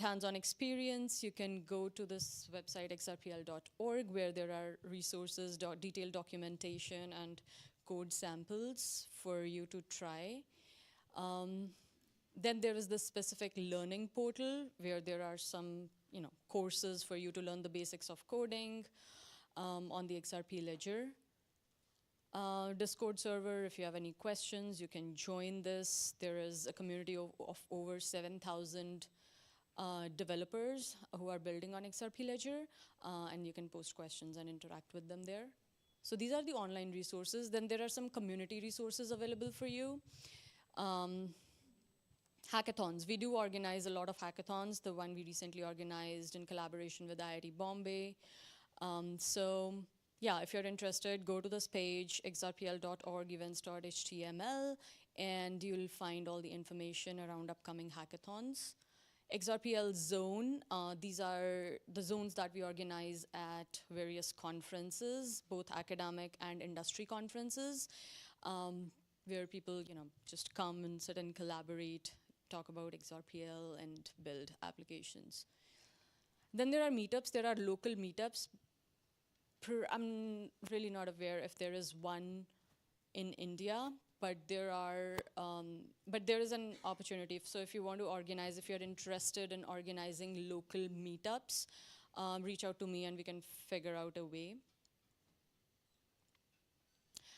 hands-on experience, you can go to this website xrpl.org where there are resources, detailed documentation, and code samples for you to try. Then there is the specific learning portal where there are some courses for you to learn the basics of coding on the XRP Ledger. Discord server, if you have any questions, you can join this. There is a community of over 7,000 developers who are building on XRP Ledger, and you can post questions and interact with them there. So these are the online resources. Then there are some community resources available for you. Hackathons. We do organize a lot of hackathons. The one we recently organized in collaboration with IIT Bombay. So yeah, if you're interested, go to this page, xrpl.org events.html, and you'll find all the information around upcoming hackathons. XRPL Zone, these are the zones that we organize at various conferences, both academic and industry conferences, where people, just come and sit and collaborate, talk about XRPL and build applications. Then there are meetups. There are local meetups. I'm really not aware if there is one in India, but there is an opportunity. So if you want to organize, if you're interested in organizing local meetups, reach out to me and we can figure out a way.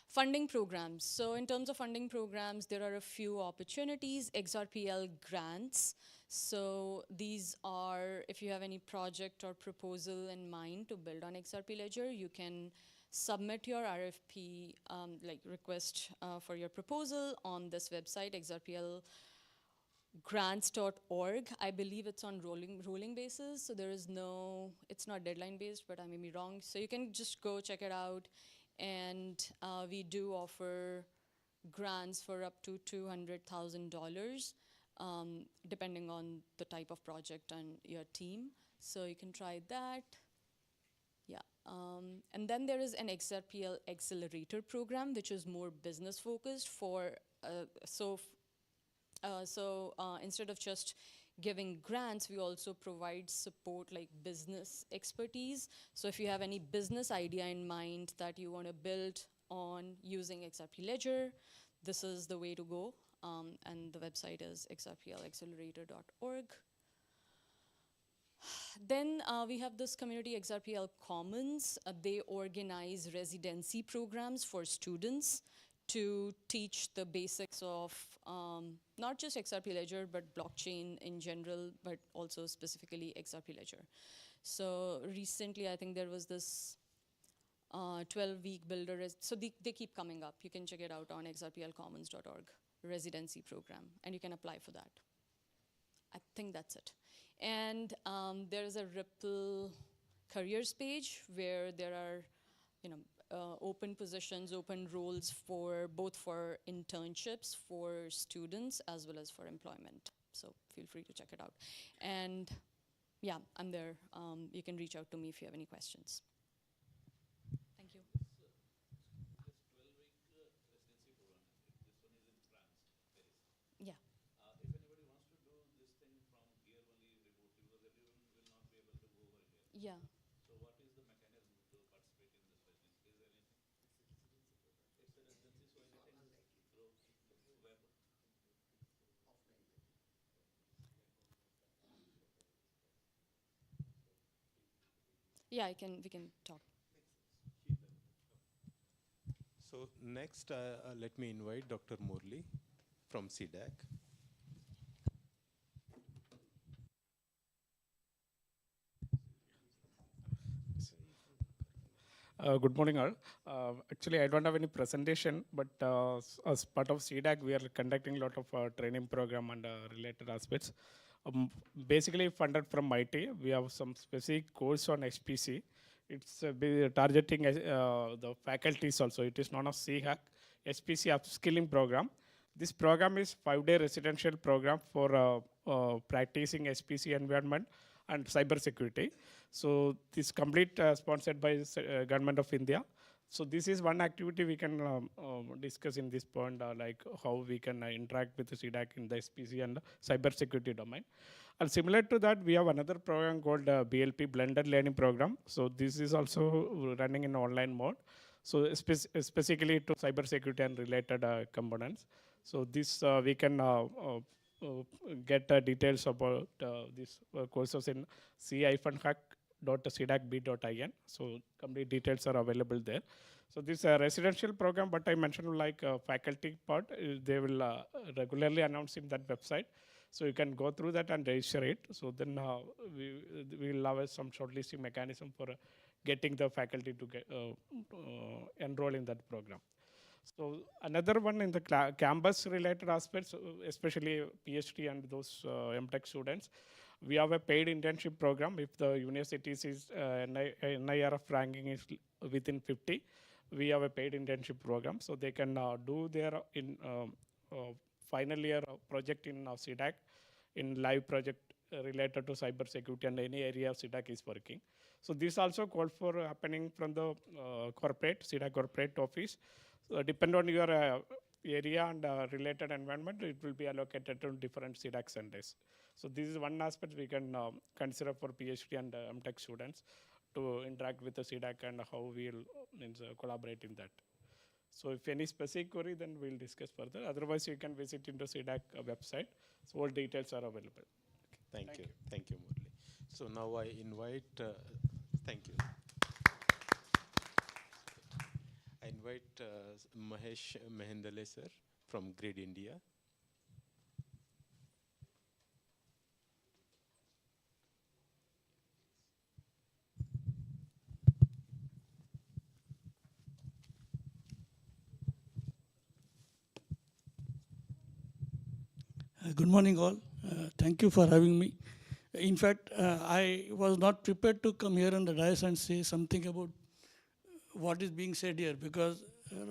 Funding programs. So in terms of funding programs, there are a few opportunities. XRPL grants. So these are, if you have any project or proposal in mind to build on XRP Ledger, you can submit your RFP, request for your proposal on this website, xrplgrants.org. I believe it's on rolling basis, so it's not deadline based, but I may be wrong. So you can just go check it out. And we do offer grants for up to $200,000, depending on the type of project and your team. So you can try that. Yeah. And then there is an XRPL Accelerator program, which is more business focused instead of just giving grants, we also provide support like business expertise. So if you have any business idea in mind that you want to build on using XRP Ledger, this is the way to go. And the website is xrplaccelerator.org. Then we have this community, XRPL Commons. They organize residency programs for students to teach the basics of not just XRP Ledger, but blockchain in general, but also specifically XRP Ledger. So recently, I think there was this 12-week builder. So they keep coming up. You can check it out on xrplcommons.org, residency program, and you can apply for that. I think that's it. And there is a Ripple careers page where there are, open positions, open roles for both for internships for students as well as for employment. So feel free to check it out. And yeah, I'm there. You can reach out to me if you have any questions. Thank you. This 12-week residency program, this one is in France, Paris. Yeah. If anybody wants to do this thing from here only remotely, because everyone will not be able to go over here. Yeah. So what is the mechanism to participate in this residency? Is there anything? It's a residency, so anything through web. Yeah, we can talk. So next, let me invite Dr. Murli from CDAC. Good morning, all. Actually, I don't have any presentation, but as part of CDAC, we are conducting a lot of training program and related aspects. Basically funded from IT. We have some specific course on HPC. It's targeting the faculties also. It is known as CHAC, HPC upskilling program. This program is 5-day residential program for practicing HPC environment and cybersecurity. So this complete sponsored by Government of India. So this is one activity we can discuss in this point, like how we can interact with the CDAC in the HPC and cybersecurity domain. And similar to that, we have another program called BLP, Blended Learning Program. So this is also running in online mode. So specifically to cybersecurity and related components. So this we can get details about these courses in c-hack.cdacb.in. So complete details are available there. So this residential program, but I mentioned like faculty part, they will regularly announce in that website. So you can go through that and register it. So then we will have some shortlisting mechanism for getting the faculty to get enroll in that program. So another one in the campus related aspects, especially PhD and those MTech students, we have a paid internship program. If the university's NIRF ranking is within 50, we have a paid internship program. So they can do their final year project in CDAC, in live project related to cybersecurity and any area of CDAC is working. So this also called for happening from the corporate, CDAC corporate office. So depend on your area and related environment, it will be allocated to different CDAC centers. So this is one aspect we can consider for PhD and MTech students to interact with the CDAC and how we'll collaborate in that. So if any specific query, then we'll discuss further. Otherwise, you can visit into CDAC website. So all details are available. Thank you. Thank you, Murli. So now I invite, thank you. I invite Mahesh Mehendale sir from Grid India. Good morning, all. Thank you for having me. In fact, I was not prepared to come here on the dais and say something about what is being said here, because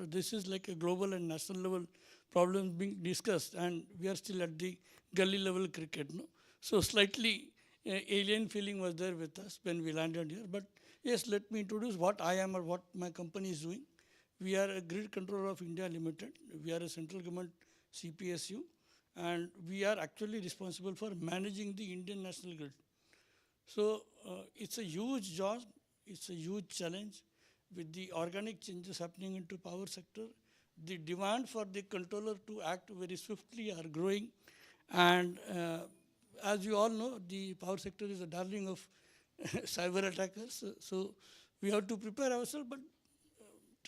this is like a global and national level problem being discussed, and we are still at the gully level cricket. No? So slightly alien feeling was there with us when we landed here. But yes, let me introduce what I am or what my company is doing. We are a Grid Controller of India Limited. We are a central government CPSU. And we are actually responsible for managing the Indian national grid. So it's a huge job, it's a huge challenge with the organic changes happening into power sector. The demand for the controller to act very swiftly are growing. And as you all know, the power sector is a darling of cyber attackers. So we have to prepare ourselves, but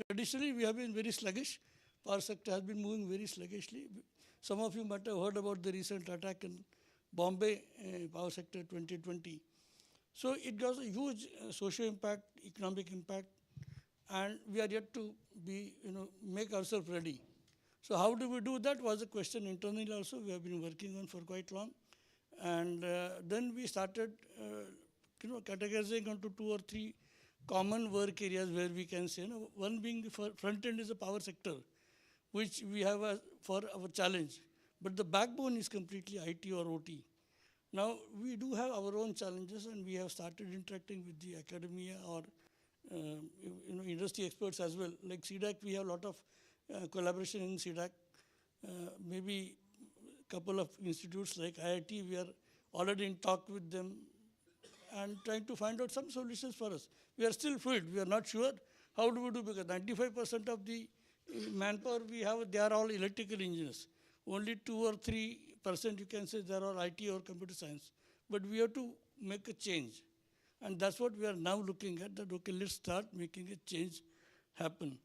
traditionally we have been very sluggish. Power sector has been moving very sluggishly. Some of you might have heard about the recent attack in Bombay power sector 2020. So it has a huge social impact, economic impact, and we are yet to be, make ourselves ready. So how do we do that was a question internally also we have been working on for quite long. And then we started, categorizing onto 2 or 3 common work areas where we can say, one being the front end is the power sector, which we have for our challenge. But the backbone is completely IT or OT. Now, we do have our own challenges, and we have started interacting with the academia or industry experts as well. Like CDAC, we have a lot of collaboration in CDAC. Maybe a couple of institutes like IIT, we are already in talk with them and trying to find out some solutions for us. We are still fluid. We are not sure how do we do, because 95% of the manpower we have, they are all electrical engineers. Only 2 or 3% you can say there are IT or computer science. But we have to make a change. And that's what we are now looking at, that okay, let's start making a change happen.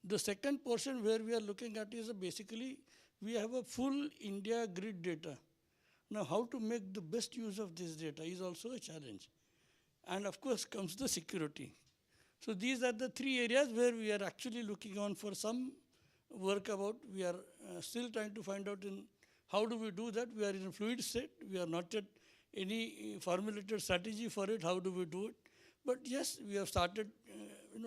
The second portion where we are looking at is basically we have a full India grid data. Now how to make the best use of this data is also a challenge. And of course comes the security. So these are the 3 areas where we are actually looking on for some work about. We are still trying to find out in how do we do that. We are in a fluid state. We are not yet any formulated strategy for it. How do we do it? But yes, we have started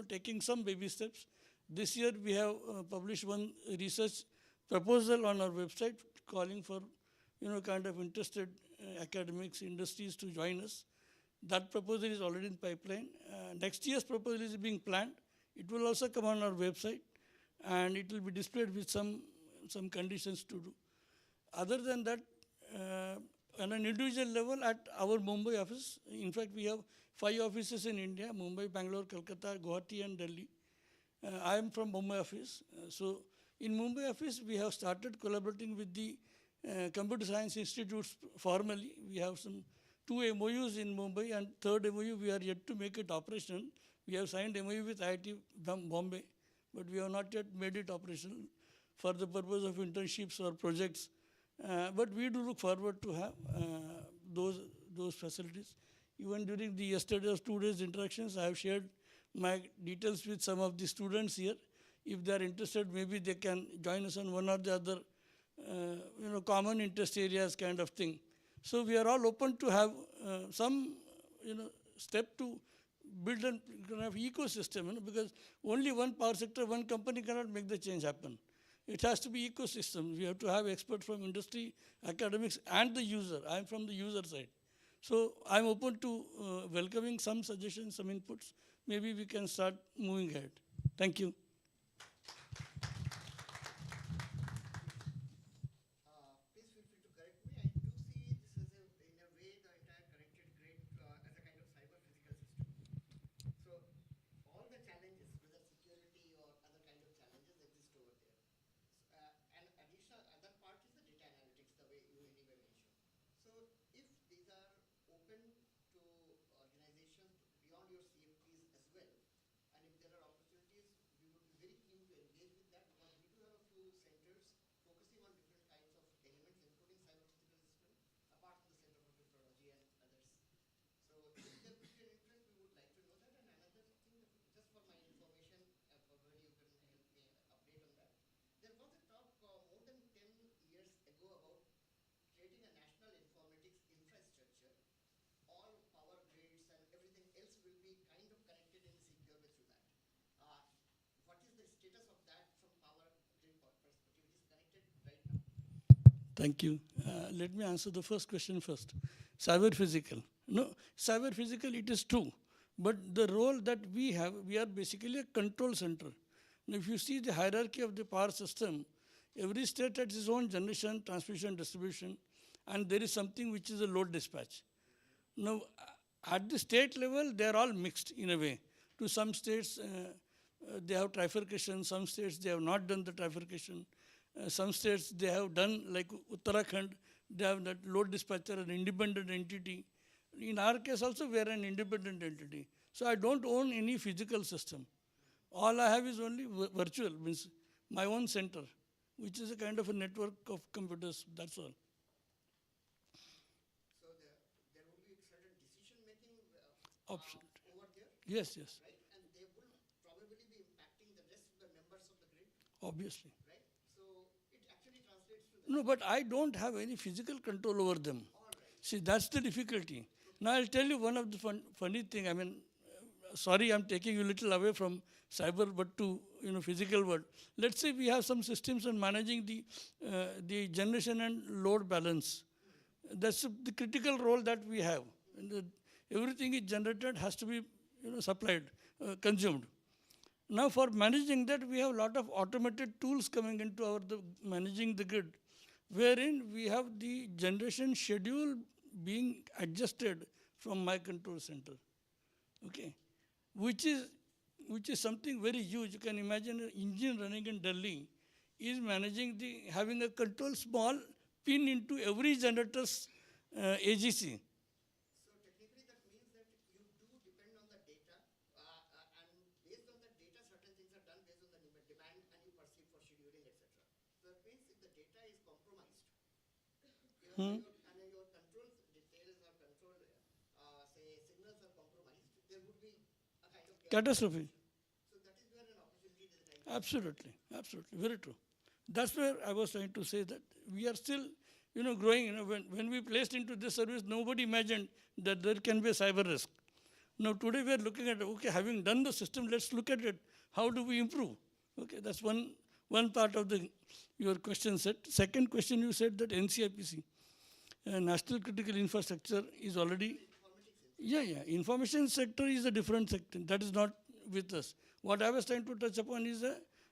taking some baby steps. This year we have published one research proposal on our website calling for kind of interested academics, industries to join us. That proposal is already in pipeline. Next year's proposal is being planned. It will also come on our website, and it will be displayed with some conditions to do. Other than that, on an individual level at our Mumbai office, in fact, we have 5 offices in India: Mumbai, Bangalore, Kolkata, Guwahati, and Delhi. I am from Mumbai office. So in Mumbai office, we have started collaborating with the computer science institutes formally. We have some 2 MOUs in Mumbai, and 3rd MOU we are yet to make it operational. We have signed MOU with IIT Bombay, but we have not yet made it operational for the purpose of internships or projects. But we do look forward to have those facilities. Even during the yesterday's 2 days interactions, I have shared my details with some of the students here. if they are interested, maybe they can join us on one or the other, common interest areas kind of thing. So we are all open to have some, step to build a kind of ecosystem, because only one power sector, one company cannot make the change happen. It has to be ecosystem. We have to have experts from industry, academics, and the user. I am from the user side. So I'm open to welcoming some suggestions, some inputs. Maybe we can start moving ahead. Thank you. Please feel free to correct me. I do see this as in a way, the entire connected grid as a kind of cyber physical system. So all the challenges, whether security or other kind of challenges, exist over there. And additional other part is the data analytics, the way you anyway mentioned. So if these are open to organizations beyond your CFPs as well, and if there are opportunities, we would be very keen to engage with that, because we do have a few centers focusing on different kinds of elements, including cyber physical system, apart from the Center for Cryptology and others. So if there could be an interest, we would like to know that. And another thing, just for my information, probably you can help me update on that. There was a talk more than 10 years ago about creating a national informatics infrastructure. All power grids and everything else will be kind of connected in a secure way through that. What is the status of that from power grid perspective? It is connected right now? Thank you. Let me answer the first question first. Cyber physical. No, cyber physical, it is true. But the role that we have, we are basically a control center. Now, if you see the hierarchy of the power system, every state has its own generation, transmission, distribution, and there is something which is a load dispatch. Now, at the state level, they are all mixed in a way. To some states, they have trifurcation. Some states, they have not done the trifurcation. Some states, they have done, like Uttarakhand, they have that load dispatcher, an independent entity. In our case also, we are an independent entity. So I don't own any physical system. All I have is only virtual, means my own center, which is a kind of a network of computers, that's all. So there will be certain decision making Absolutely. over there? Yes, yes. Right? And they will probably be impacting the rest of the members of the grid? Obviously. Right? So it actually translates to that. No, but I don't have any physical control over them. All right. See, that's the difficulty. Now, I'll tell you one of the funny thing. I mean, sorry, I'm taking you a little away from cyber, but to physical world. Let's say we have some systems on managing the generation and load balance. That's the critical role that we have. And everything is generated has to be supplied, consumed. Now, for managing that, we have a lot of automated tools coming into our managing the grid, wherein we have the generation schedule being adjusted from my control center, okay, which is something very huge. You can imagine an engine running in Delhi is managing having a control small pin into every generator's AGC. So technically that means that you do depend on the data, and based on the data, certain things are done based on the demand and you perceive for scheduling, etc. So that means if the data is compromised, and your control details or control, say, signals are compromised, there would be a kind of Catastrophe. So that is where an opportunity is kind of. Absolutely, absolutely, very true. That's where I was trying to say that we are still, growing. When we placed into this service, nobody imagined that there can be a cyber risk. Now today we are looking at, okay, having done the system, let's look at it. How do we improve? Okay, that's one part of your question set. Second question, you said that NCIPC, National Critical Infrastructure, is already. Yeah. Information sector is a different sector. That is not with us. What I was trying to touch upon is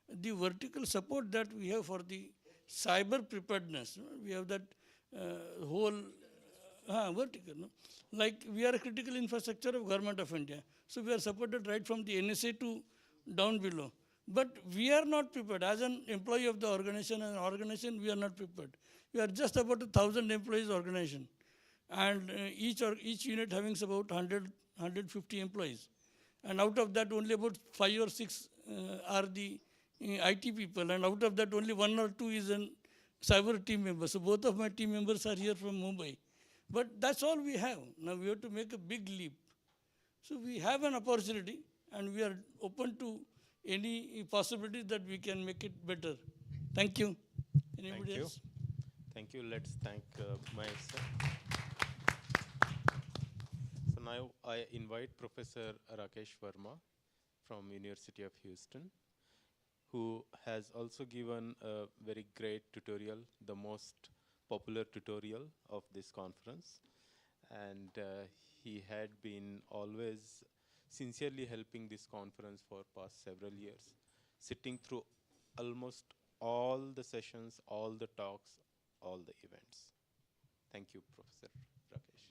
the vertical support that we have for the cyber preparedness. We have that whole vertical. No? Like we are a critical infrastructure of Government of India. So we are supported right from the NSA to down below. But we are not prepared. As an employee of the organization, we are not prepared. We are just about 1,000 employees organization. And each unit having about 150 employees. And out of that, only about 5 or 6 are the IT people. And out of that, only 1 or 2 is a cyber team member. So both of my team members are here from Mumbai. But that's all we have. Now we have to make a big leap. So we have an opportunity, and we are open to any possibilities that we can make it better? Thank you. Anybody Thank you. else? Thank you. Let's thank Maestro. So now I invite Professor Rakesh Verma from University of Houston, who has also given a very great tutorial, the most popular tutorial of this conference. And he had been always sincerely helping this conference for past several years, sitting through almost all the sessions, all the talks, all the events. Thank you, Professor Rakesh.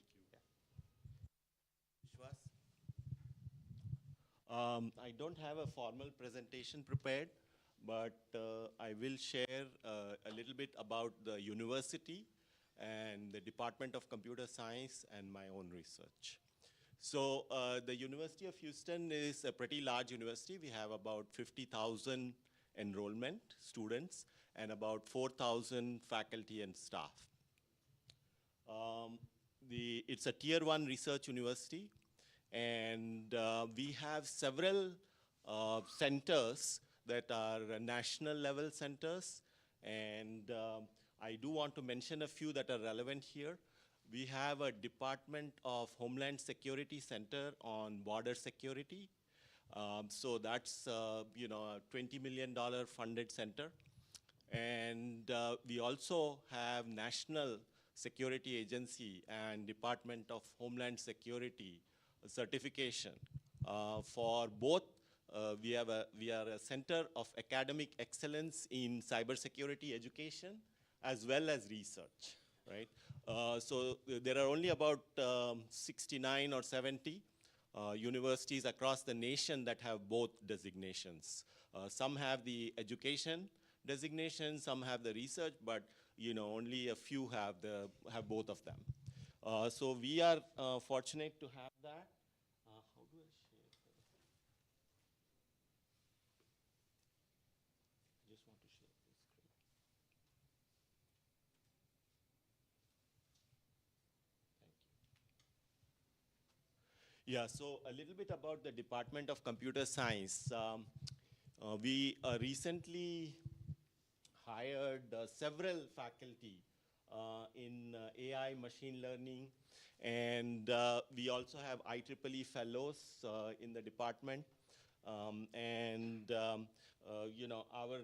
I don't have a formal presentation prepared, but I will share a little bit about the university and the Department of Computer Science and my own research. So the University of Houston is a pretty large university. We have about 50,000 enrollment students and about 4,000 faculty and staff. It's a tier 1 research university, and we have several centers that are national level centers, and I do want to mention a few that are relevant here. We have a Department of Homeland Security Center on border security. So that's a $20 million funded center. And we also have National Security Agency and Department of Homeland Security certification for both. We are a center of academic excellence in cybersecurity education as well as research, right? So there are only about 69 or 70 universities across the nation that have both designations. Some have the education designation, some have the research, but only a few have both of them. So we are fortunate to have that. How do I share? Just want to share this screen. Thank you. Yeah, so a little bit about the Department of Computer Science. We recently hired several faculty in AI machine learning, and we also have IEEE fellows in the department. Our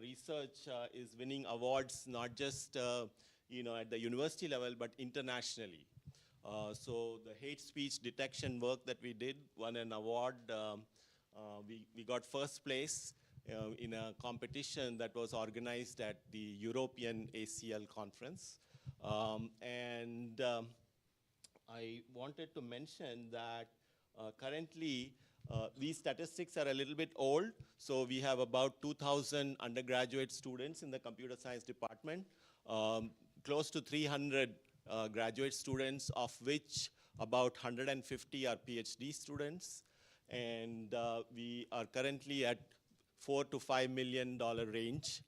research is winning awards not just at the university level, but internationally. So the hate speech detection work that we did won an award. We got first place in a competition that was organized at the European ACL conference. I wanted to mention that currently these statistics are a little bit old. So we have about 2,000 undergraduate students in the computer science department, close to 300 graduate students, of which about 150 are PhD students. And we are currently at $4 to $5 million range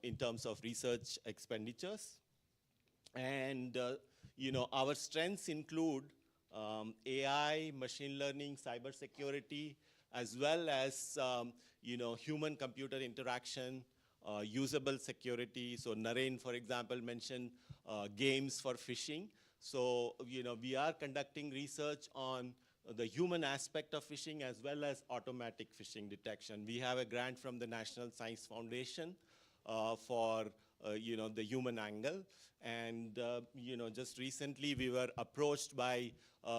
in terms of research expenditures. And our strengths include AI, machine learning, cybersecurity, as well as human-computer interaction, usable security. So Naren, for example, mentioned games for phishing. So we are conducting research on the human aspect of phishing as well as automatic phishing detection. We have a grant from the National Science Foundation for the human angle. And just recently we were approached by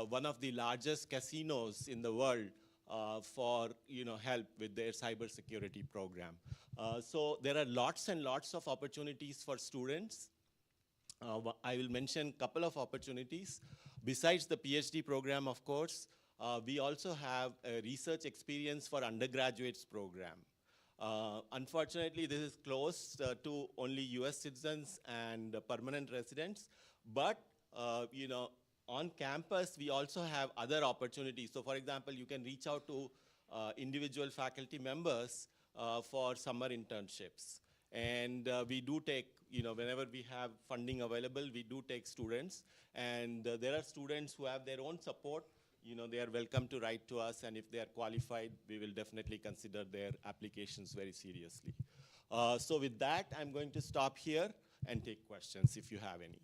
one of the largest casinos in the world for help with their cybersecurity program. So there are lots and lots of opportunities for students. I will mention a couple of opportunities. Besides the PhD program, of course, we also have a research experience for undergraduates program. Unfortunately, this is closed to only US citizens and permanent residents. But on campus, we also have other opportunities. So for example, you can reach out to individual faculty members for summer internships. And we do take, whenever we have funding available, we do take students. And there are students who have their own support. they are welcome to write to us, and if they are qualified, we will definitely consider their applications very seriously. So with that, I'm going to stop here and take questions if you have any.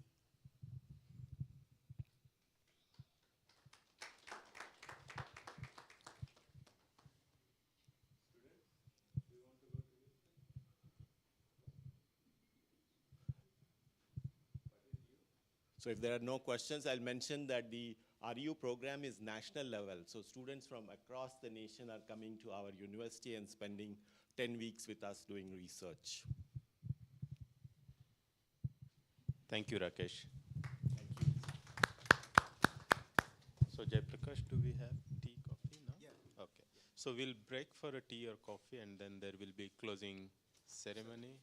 So if there are no questions, I'll mention that the RU program is national level. So students from across the nation are coming to our university and spending 10 weeks with us doing research. Thank you, Rakesh. So Jayaprakash, do we have tea, coffee now? Yeah. Okay. So we'll break for a tea or coffee, and then there will be closing ceremony.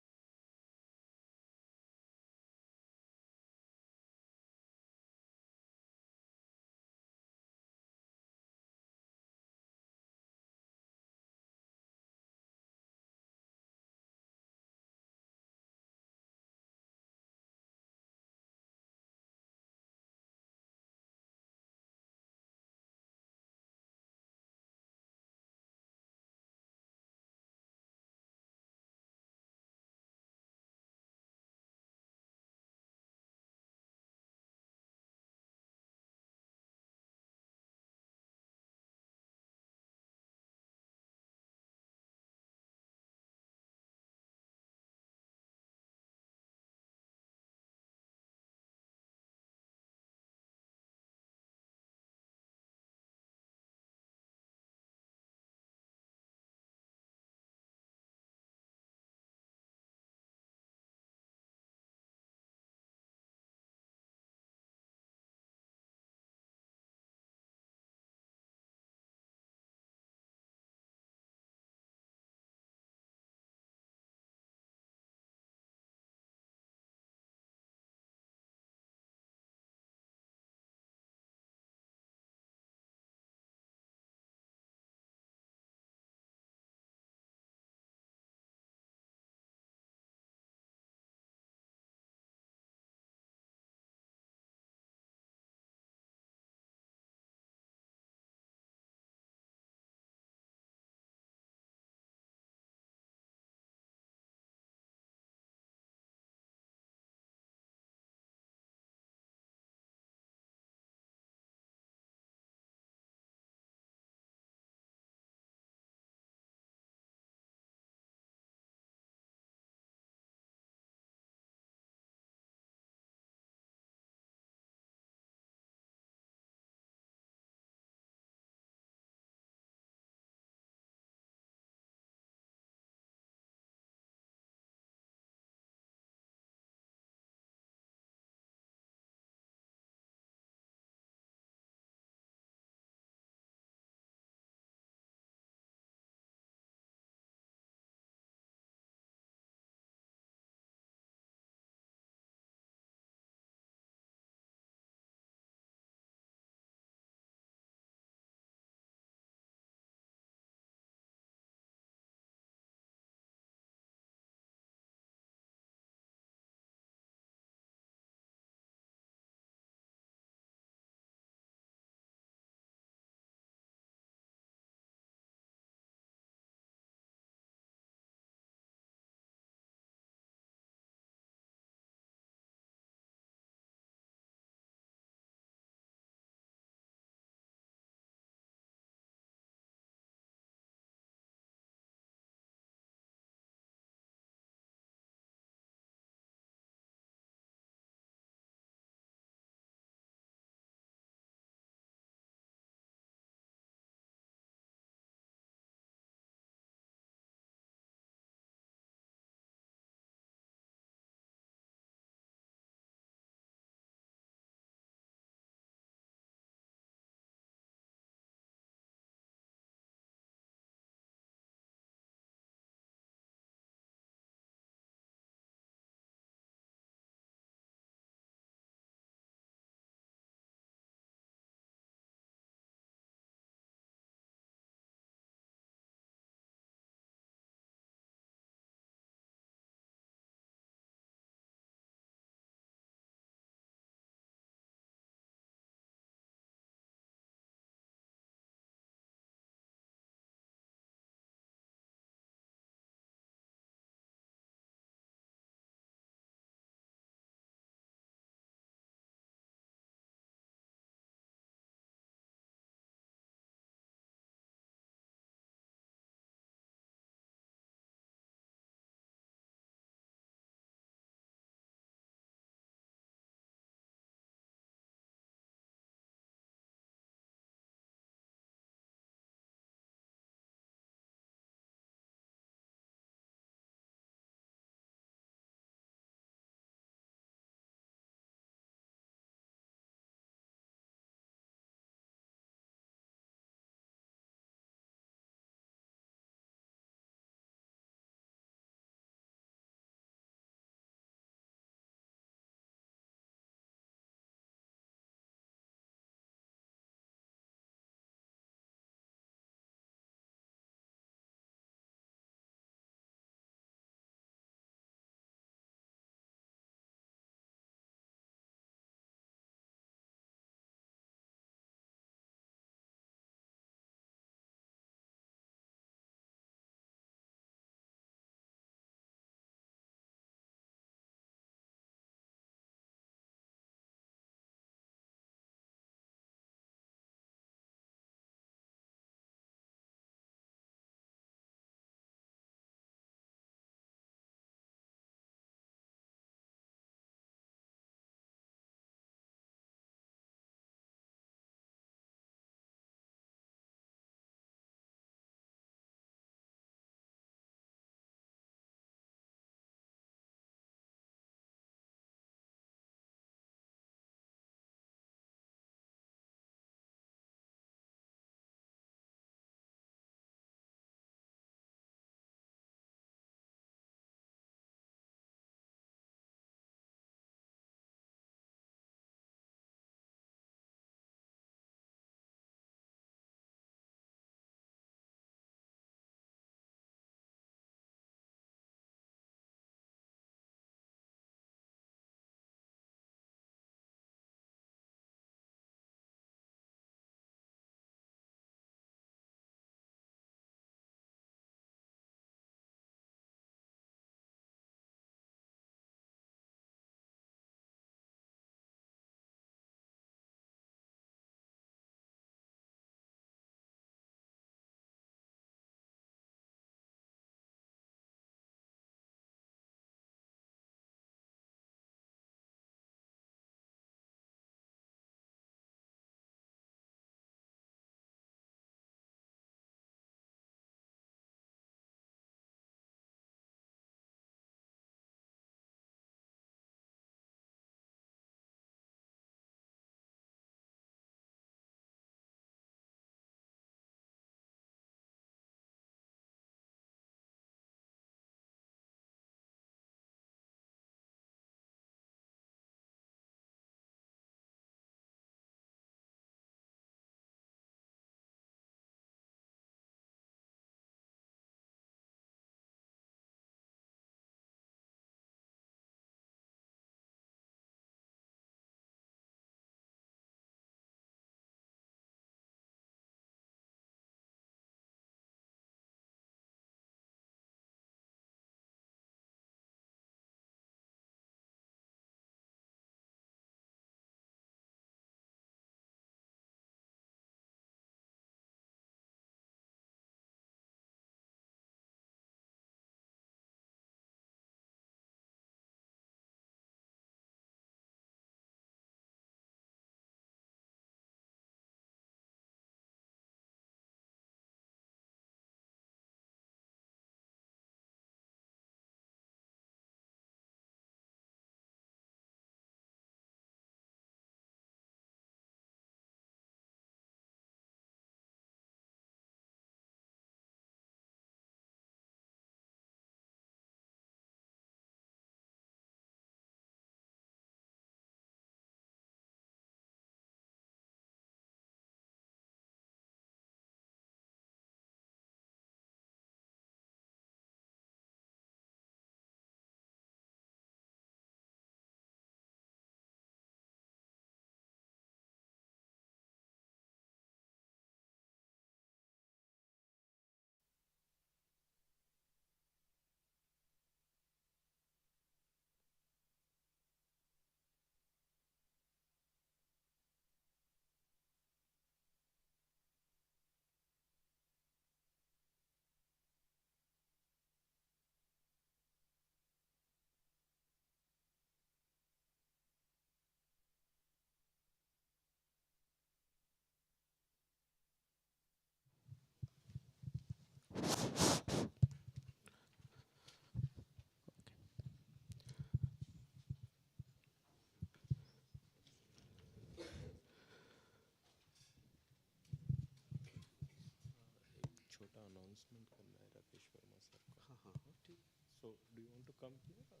announcement करना है Rakesh Verma sir को. हाँ हाँ हाँ ठीक. So do you want to come here or?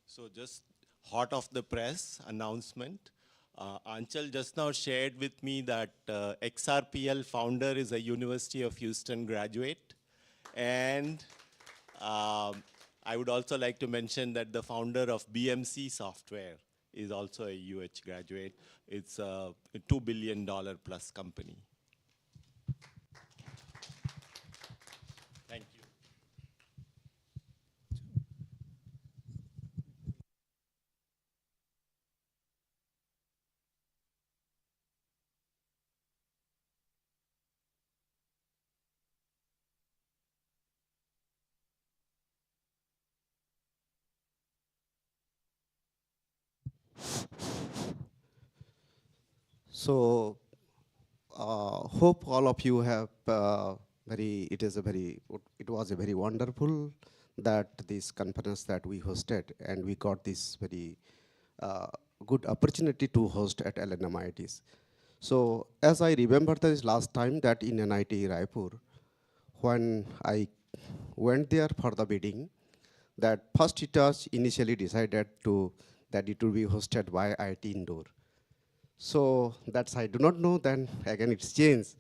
So just hot off the press announcement. Anchal just now shared with me that XRPL founder is a University of Houston graduate. And I would also like to mention that the founder of BMC Software is also a UH graduate. It's a $2 billion plus company. Thank you. So, hope all of you have it was a very wonderful that this conference that we hosted, and we got this very good opportunity to host at LNMIITs. So, as I remember this last time that in NIT Raipur, when I went there for the bidding, that first it was initially decided that it will be hosted by IIT Indore. So that's I do not know, then again it's changed.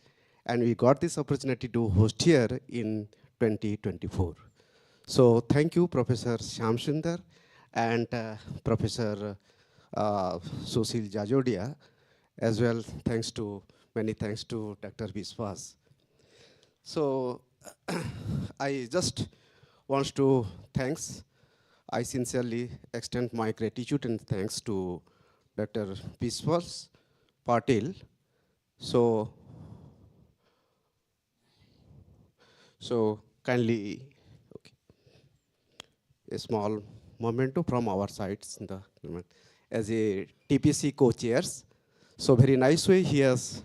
And we got this opportunity to host here in 2024. So thank you, Professor Shyam Sundar and Professor Sushil Jajodia, as well. Many thanks to Dr. Biswas. So I just want to I sincerely extend my gratitude and thanks to Dr. Biswas Patil. So kindly, okay, a small memento from our sides as a TPC co-chairs. So very nice way he has.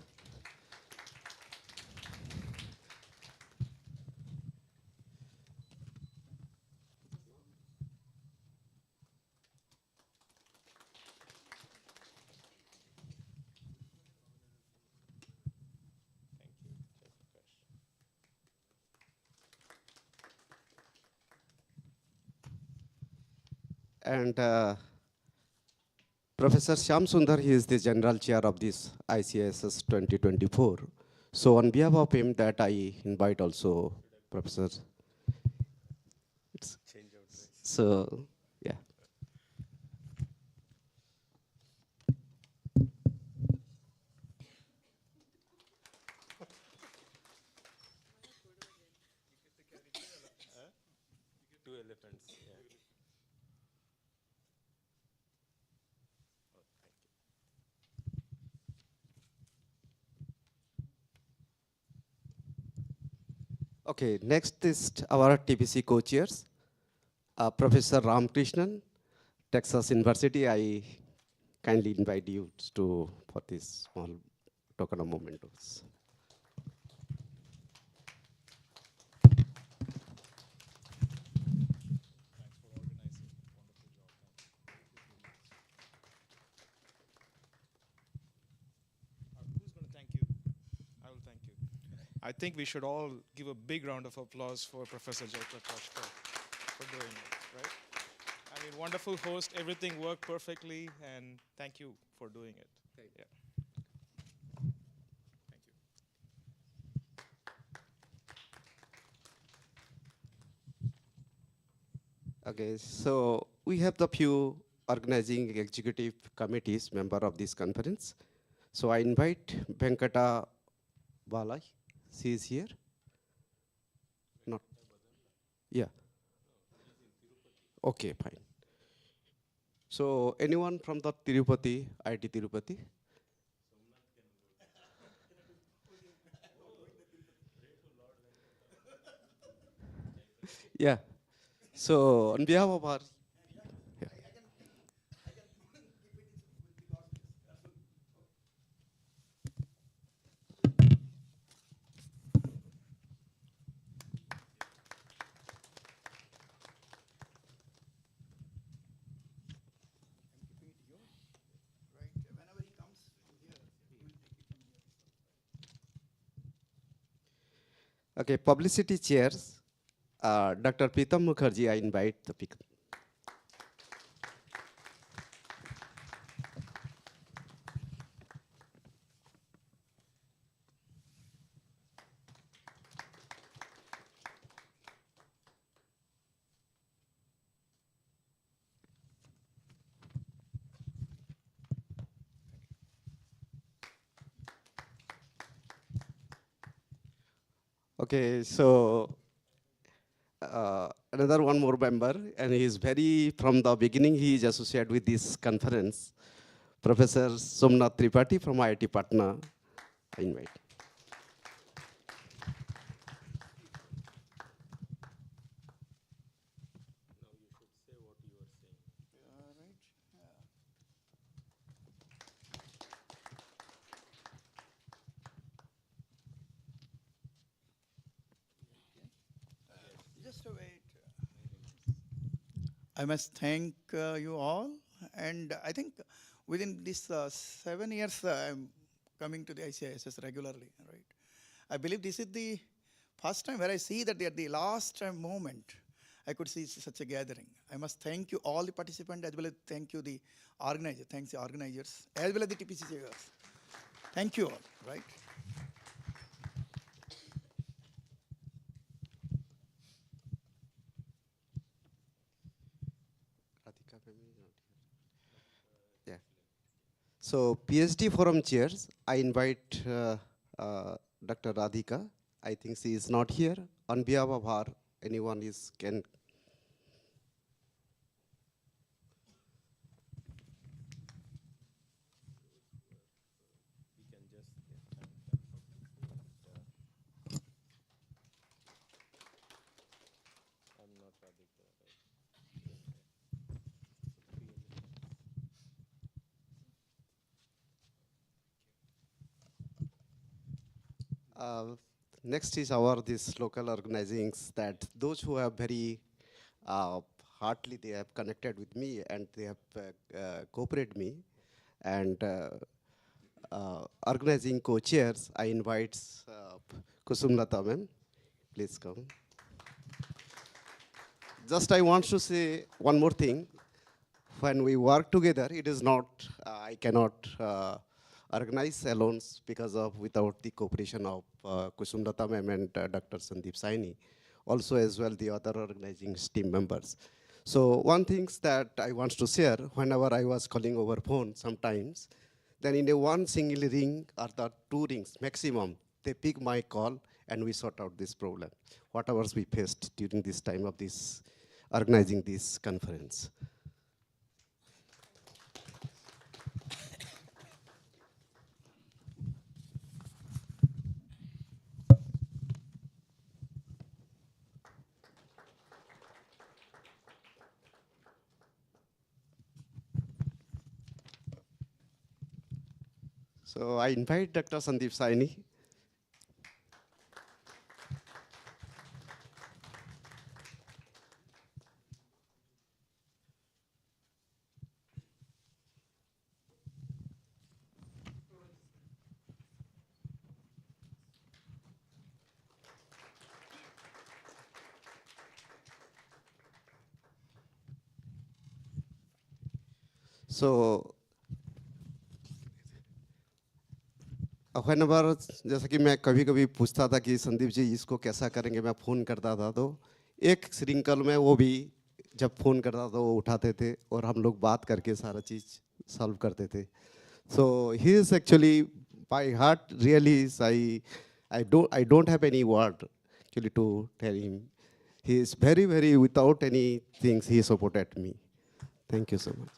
And Professor Shyam Sundar, he is the General Chair of this ICISS 2024. So on behalf of him that I invite also Professor. So, yeah. Two elephants. Yeah. Okay, next is our TPC co-chairs. Professor Ram Krishnan, Texas University. I kindly invite you for this small token of mementos. Who's going to thank you? I will thank you. I think we should all give a big round of applause for Professor Jaipur for doing it, right? I mean, wonderful host, everything worked perfectly, and thank you for doing it. Yeah. Thank you. Okay, so we have the few organizing executive committees member of this conference. So I invite Venkata Balai. She is here. Not. Yeah. Okay, fine. So anyone from the Tirupati, IIT Tirupati? Yeah. So on behalf of our, yeah. Okay, publicity chairs. Dr. Pritam Mukherjee, I invite the speaker. Okay, so another one more member, and he is from the beginning, he is associated with this conference. Professor Somnath Tripathi from IIT Patna, I invite. Just wait. I must thank you all, and I think within these 7 years, I'm coming to the ICISS regularly, right? I believe this is the first time where I see that at the last moment, I could see such a gathering. I must thank you all the participants, as well as thank you the organizers, thanks the organizers, as well as the TPCCers. Thank you all, right? Yeah. So PhD forum chairs, I invite Dr. Radhika. I think she is not here. On behalf of her, anyone can. Next is this local organizings that those who have very heartily they have connected with me and they have cooperated me, and organizing co-chairs, I invite Kusum Lata ma'am, please come. Just I want to say one more thing. When we work together, it is not, I cannot organize alone because of without the cooperation of Kusum Lata ma'am and Dr. Sandeep Saini, also as well the other organizing team members. So one thing that I want to share, whenever I was calling over phone sometimes, then in a one single ring or the two rings maximum, they pick my call and we sort out this problem, whatever we faced during this time of this organizing this conference. So I invite Dr. Sandeep Saini. So whenever, जैसा कि मैं कभी कभी पूछता था कि संदीप जी इसको कैसा करेंगे, मैं फ़ोन करता था तो एक श्रृंखल में वो भी जब फ़ोन करता था वो उठाते थे और हम लोग बात करके सारा चीज़ सॉल्व करते थे. So he is actually by heart really is I don't have any word actually to tell him. He is very without any things he supported me. Thank you so much.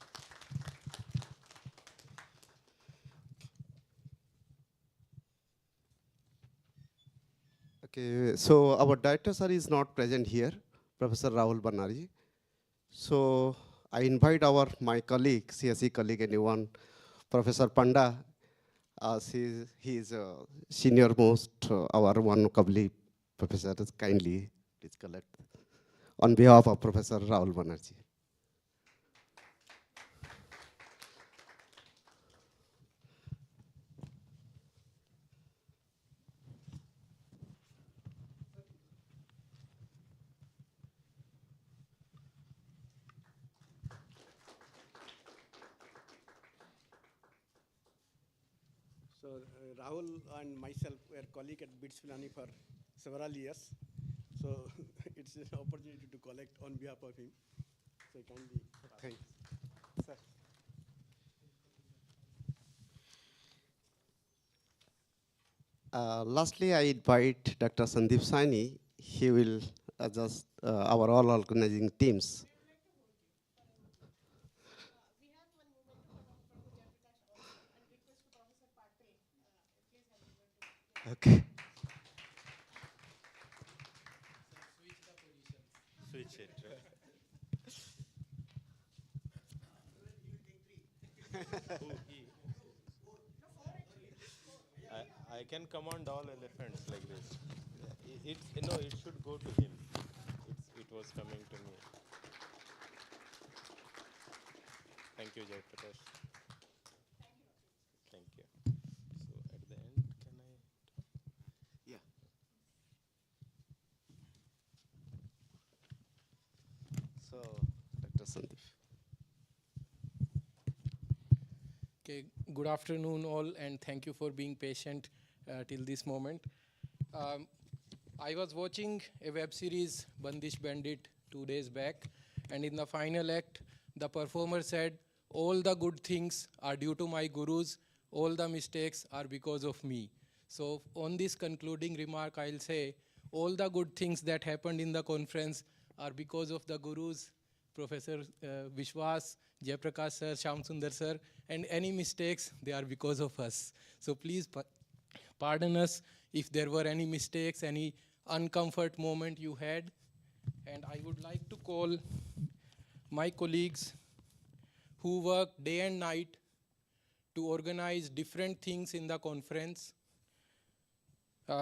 Okay, so our director sir is not present here, Professor Rahul Banari. So I invite my colleague, CSE colleague, anyone, Professor Panda. He is senior most, our one Kabli professor, kindly please collect on behalf of Professor Rahul Banerjee. So Rahul and myself were colleagues at BITS Filani for several years. So it's an opportunity to collect on behalf of him. So kindly. Thanks. Sir. Lastly, I invite Dr. Sandeep Saini. He will adjust our all organizing teams. Okay. Switch it. Who, he? I can command all elephants like this. No, it should go to him. It was coming to me. Thank you, Jayaprakash. Thank you. So at the end, can I? Yeah. So, Dr. Sandeep. Okay, good afternoon all, and thank you for being patient till this moment. I was watching a web series, Bandish Bandit, 2 days back, and in the final act, the performer said, all the good things are due to my gurus, all the mistakes are because of me. So on this concluding remark, I'll say, all the good things that happened in the conference are because of the gurus, Professor Vishwas, Jayaprakash sir, Shyam Sundar sir, and any mistakes, they are because of us. So please pardon us if there were any mistakes, any uncomfort moment you had. And I would like to call my colleagues who work day and night to organize different things in the conference.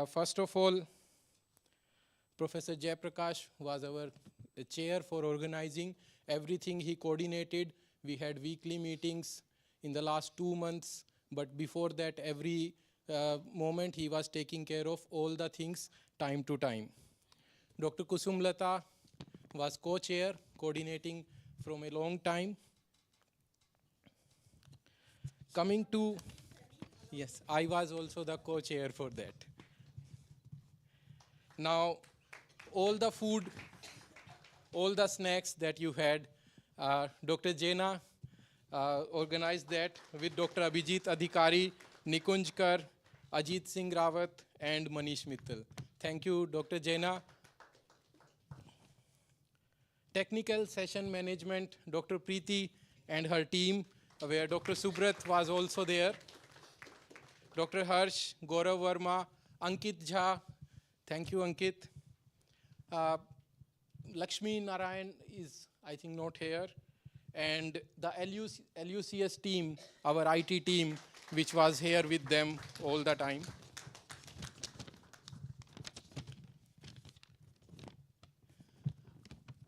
First of all, Professor Jayaprakash was our chair for organizing everything. He coordinated. We had weekly meetings in the last 2 months, but before that, every moment he was taking care of all the things time to time. Dr. Kusumlata was co-chair, coordinating from a long time. Coming to, yes, I was also the co-chair for that. Now, all the food, all the snacks that you had, Dr. Jaina organized that with Dr. Abhijit Adhikari, Nikunj Kar, Ajit Singh Rawat, and Manish Mittal. Thank you, Dr. Jaina. Technical session management, Dr. Preeti and her team, where Dr. Subrat was also there. Dr. Harsh, Gaurav Verma, Ankit Jha. Thank you, Ankit. Lakshmi Narayan is, I think, not here. And the LUCS team, our IT team, which was here with them all the time.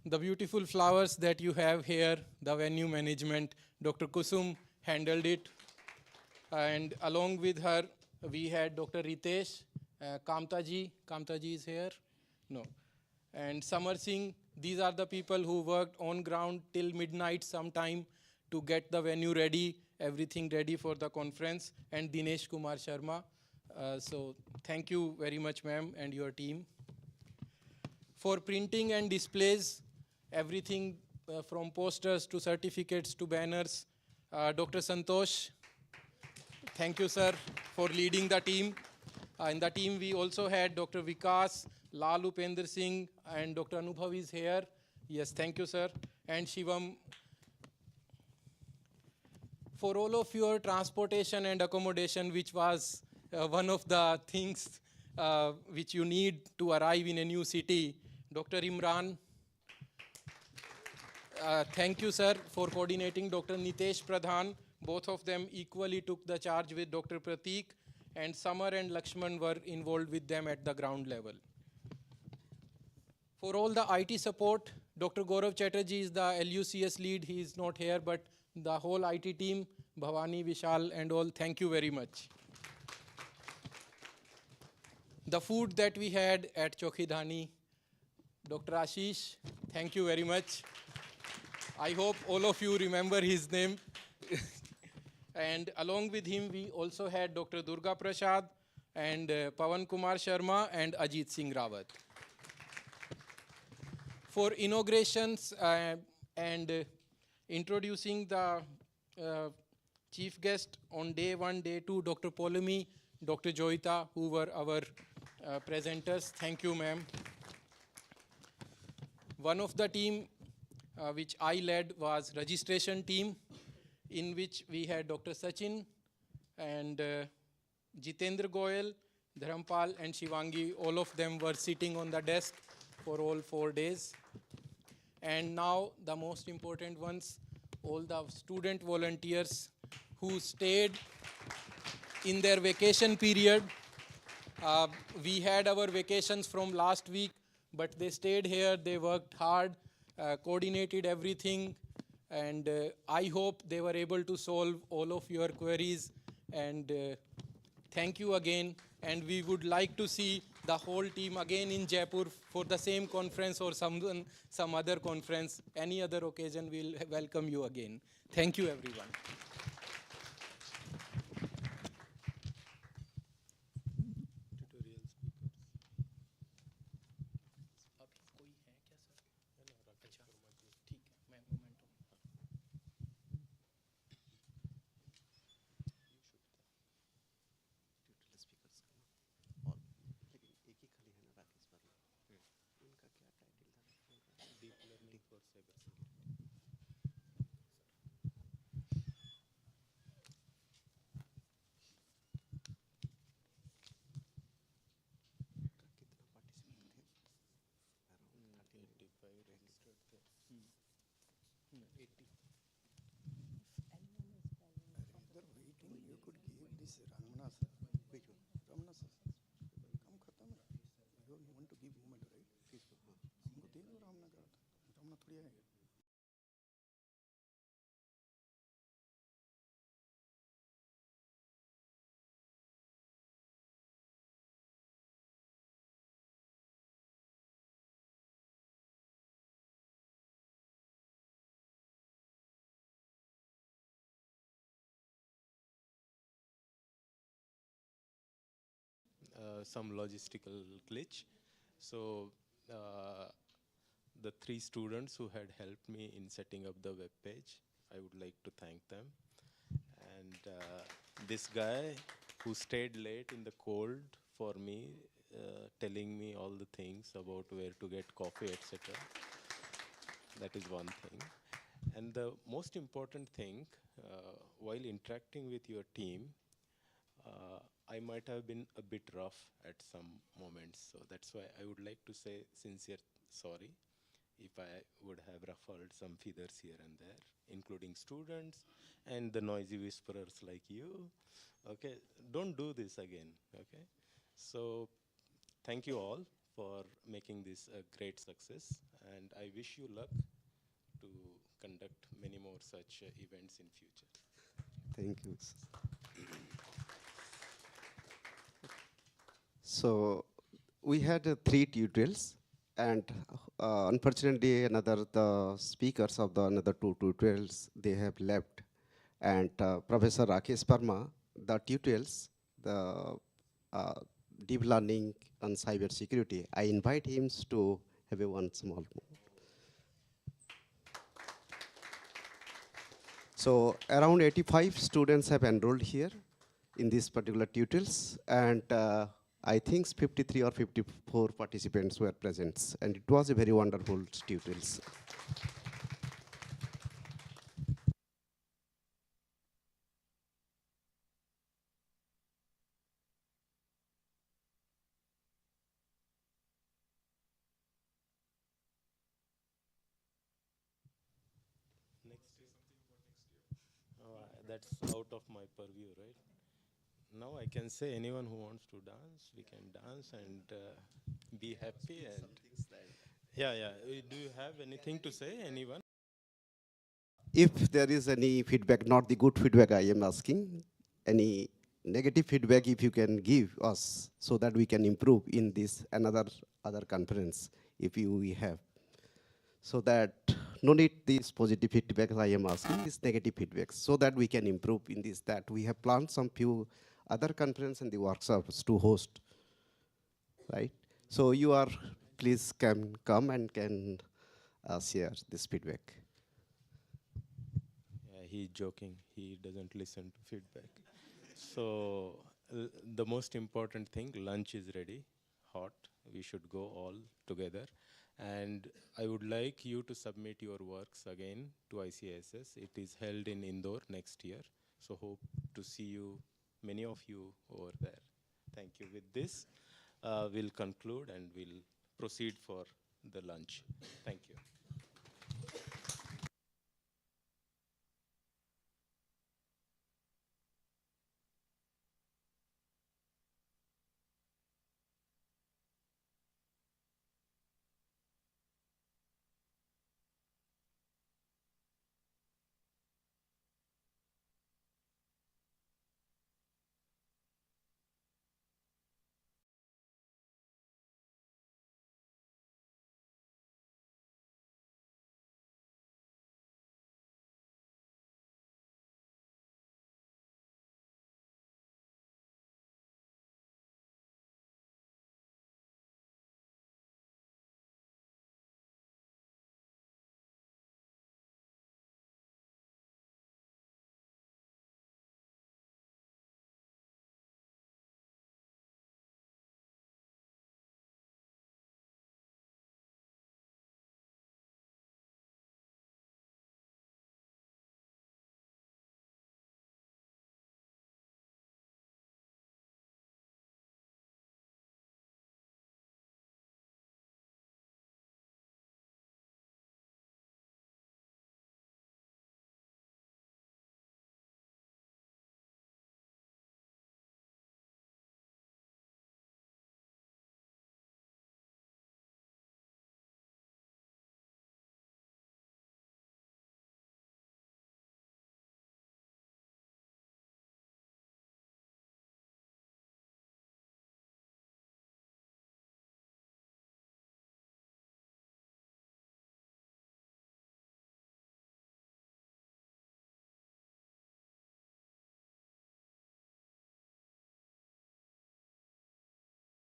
The beautiful flowers that you have here, the venue management, Dr. Kusum handled it. And along with her, we had Dr. Ritesh, Kamtaji. Kamtaji is here? No. And Samar Singh. These are the people who worked on ground till midnight sometime to get the venue ready, everything ready for the conference. And Dinesh Kumar Sharma. So thank you very much, ma'am, and your team. For printing and displays, everything from posters to certificates to banners, Dr. Santosh. Thank you, sir, for leading the team. In the team, we also had Dr. Vikas, Lal Upender Singh, and Dr. Anubhav is here. Yes, thank you, sir. And Shivam. For all of your transportation and accommodation, which was one of the things which you need to arrive in a new city, Dr. Imran. Thank you, sir, for coordinating. Dr. Nitesh Pradhan, both of them equally took the charge with Dr. Prateek, and Samar and Lakshman were involved with them at the ground level. For all the IT support, Dr. Gaurav Chatterjee is the LUCS lead. He is not here, but the whole IT team, Bhavani, Vishal, and all, thank you very much. The food that we had at Chokhidhani, Dr. Ashish, thank you very much. I hope all of you remember his name. And along with him, we also had Dr. Durga Prasad and Pawan Kumar Sharma and Ajit Singh Rawat. For inaugurations and introducing the chief guest on day 1, day 2, Dr. Polumi, Dr. Joita, who were our presenters. Thank you, ma'am. One of the team which I led was registration team, in which we had Dr. Sachin and Jitendra Goyal, Dharampal and Shivangi. All of them were sitting on the desk for all 4 days. And now the most important ones, all the student volunteers who stayed in their vacation period. We had our vacations from last week, but they stayed here, they worked hard, coordinated everything, and I hope they were able to solve all of your queries. And thank you again, and we would like to see the whole team again in Jaipur for the same conference or some other conference. Any other occasion, we'll welcome you again. Thank you, everyone. Deep learning for cybersecurity. You could give this Ramana sir. Ramana sir. काम खत्म है. You want to give movement, right? हमको दे दो रामना का. रामना थोड़ी आएगा. Some logistical glitch. So the 3 students who had helped me in setting up the web page, I would like to thank them. And this guy who stayed late in the cold for me, telling me all the things about where to get coffee, etc. That is one thing. And the most important thing, while interacting with your team, I might have been a bit rough at some moments. So that's why I would like to say sincere sorry if I would have ruffled some feathers here and there, including students and the noisy whisperers like you. Okay, don't do this again, okay? So thank you all for making this a great success, and I wish you luck to conduct many more such events in future. Thank you. So we had 3 tutorials, and unfortunately the speakers of the another 2 tutorials, they have left. And Professor Rakesh Parma, the tutorials, the deep learning on cybersecurity, I invite him to have a one small. So around 85 students have enrolled here in these particular tutorials, and I think 53 or 54 participants were present, and it was a very wonderful tutorials. That's out of my purview, right? Now I can say anyone who wants to dance, we can dance and be happy. And yeah. Do you have anything to say, anyone? If there is any feedback, not the good feedback I am asking, any negative feedback if you can give us so that we can improve in this other conference if we have. So that no need these positive feedbacks I am asking, these negative feedbacks, so that we can improve in this, that we have planned some few other conference and the workshops to host, right? So you are, please can come and can share this feedback. Yeah, he's joking. He doesn't listen to feedback. So the most important thing, lunch is ready, hot. We should go all together. And I would like you to submit your works again to ICISS. It is held in Indore next year. So hope to see you, many of you over there. Thank you. With this, we'll conclude and we'll proceed for the lunch. Thank you.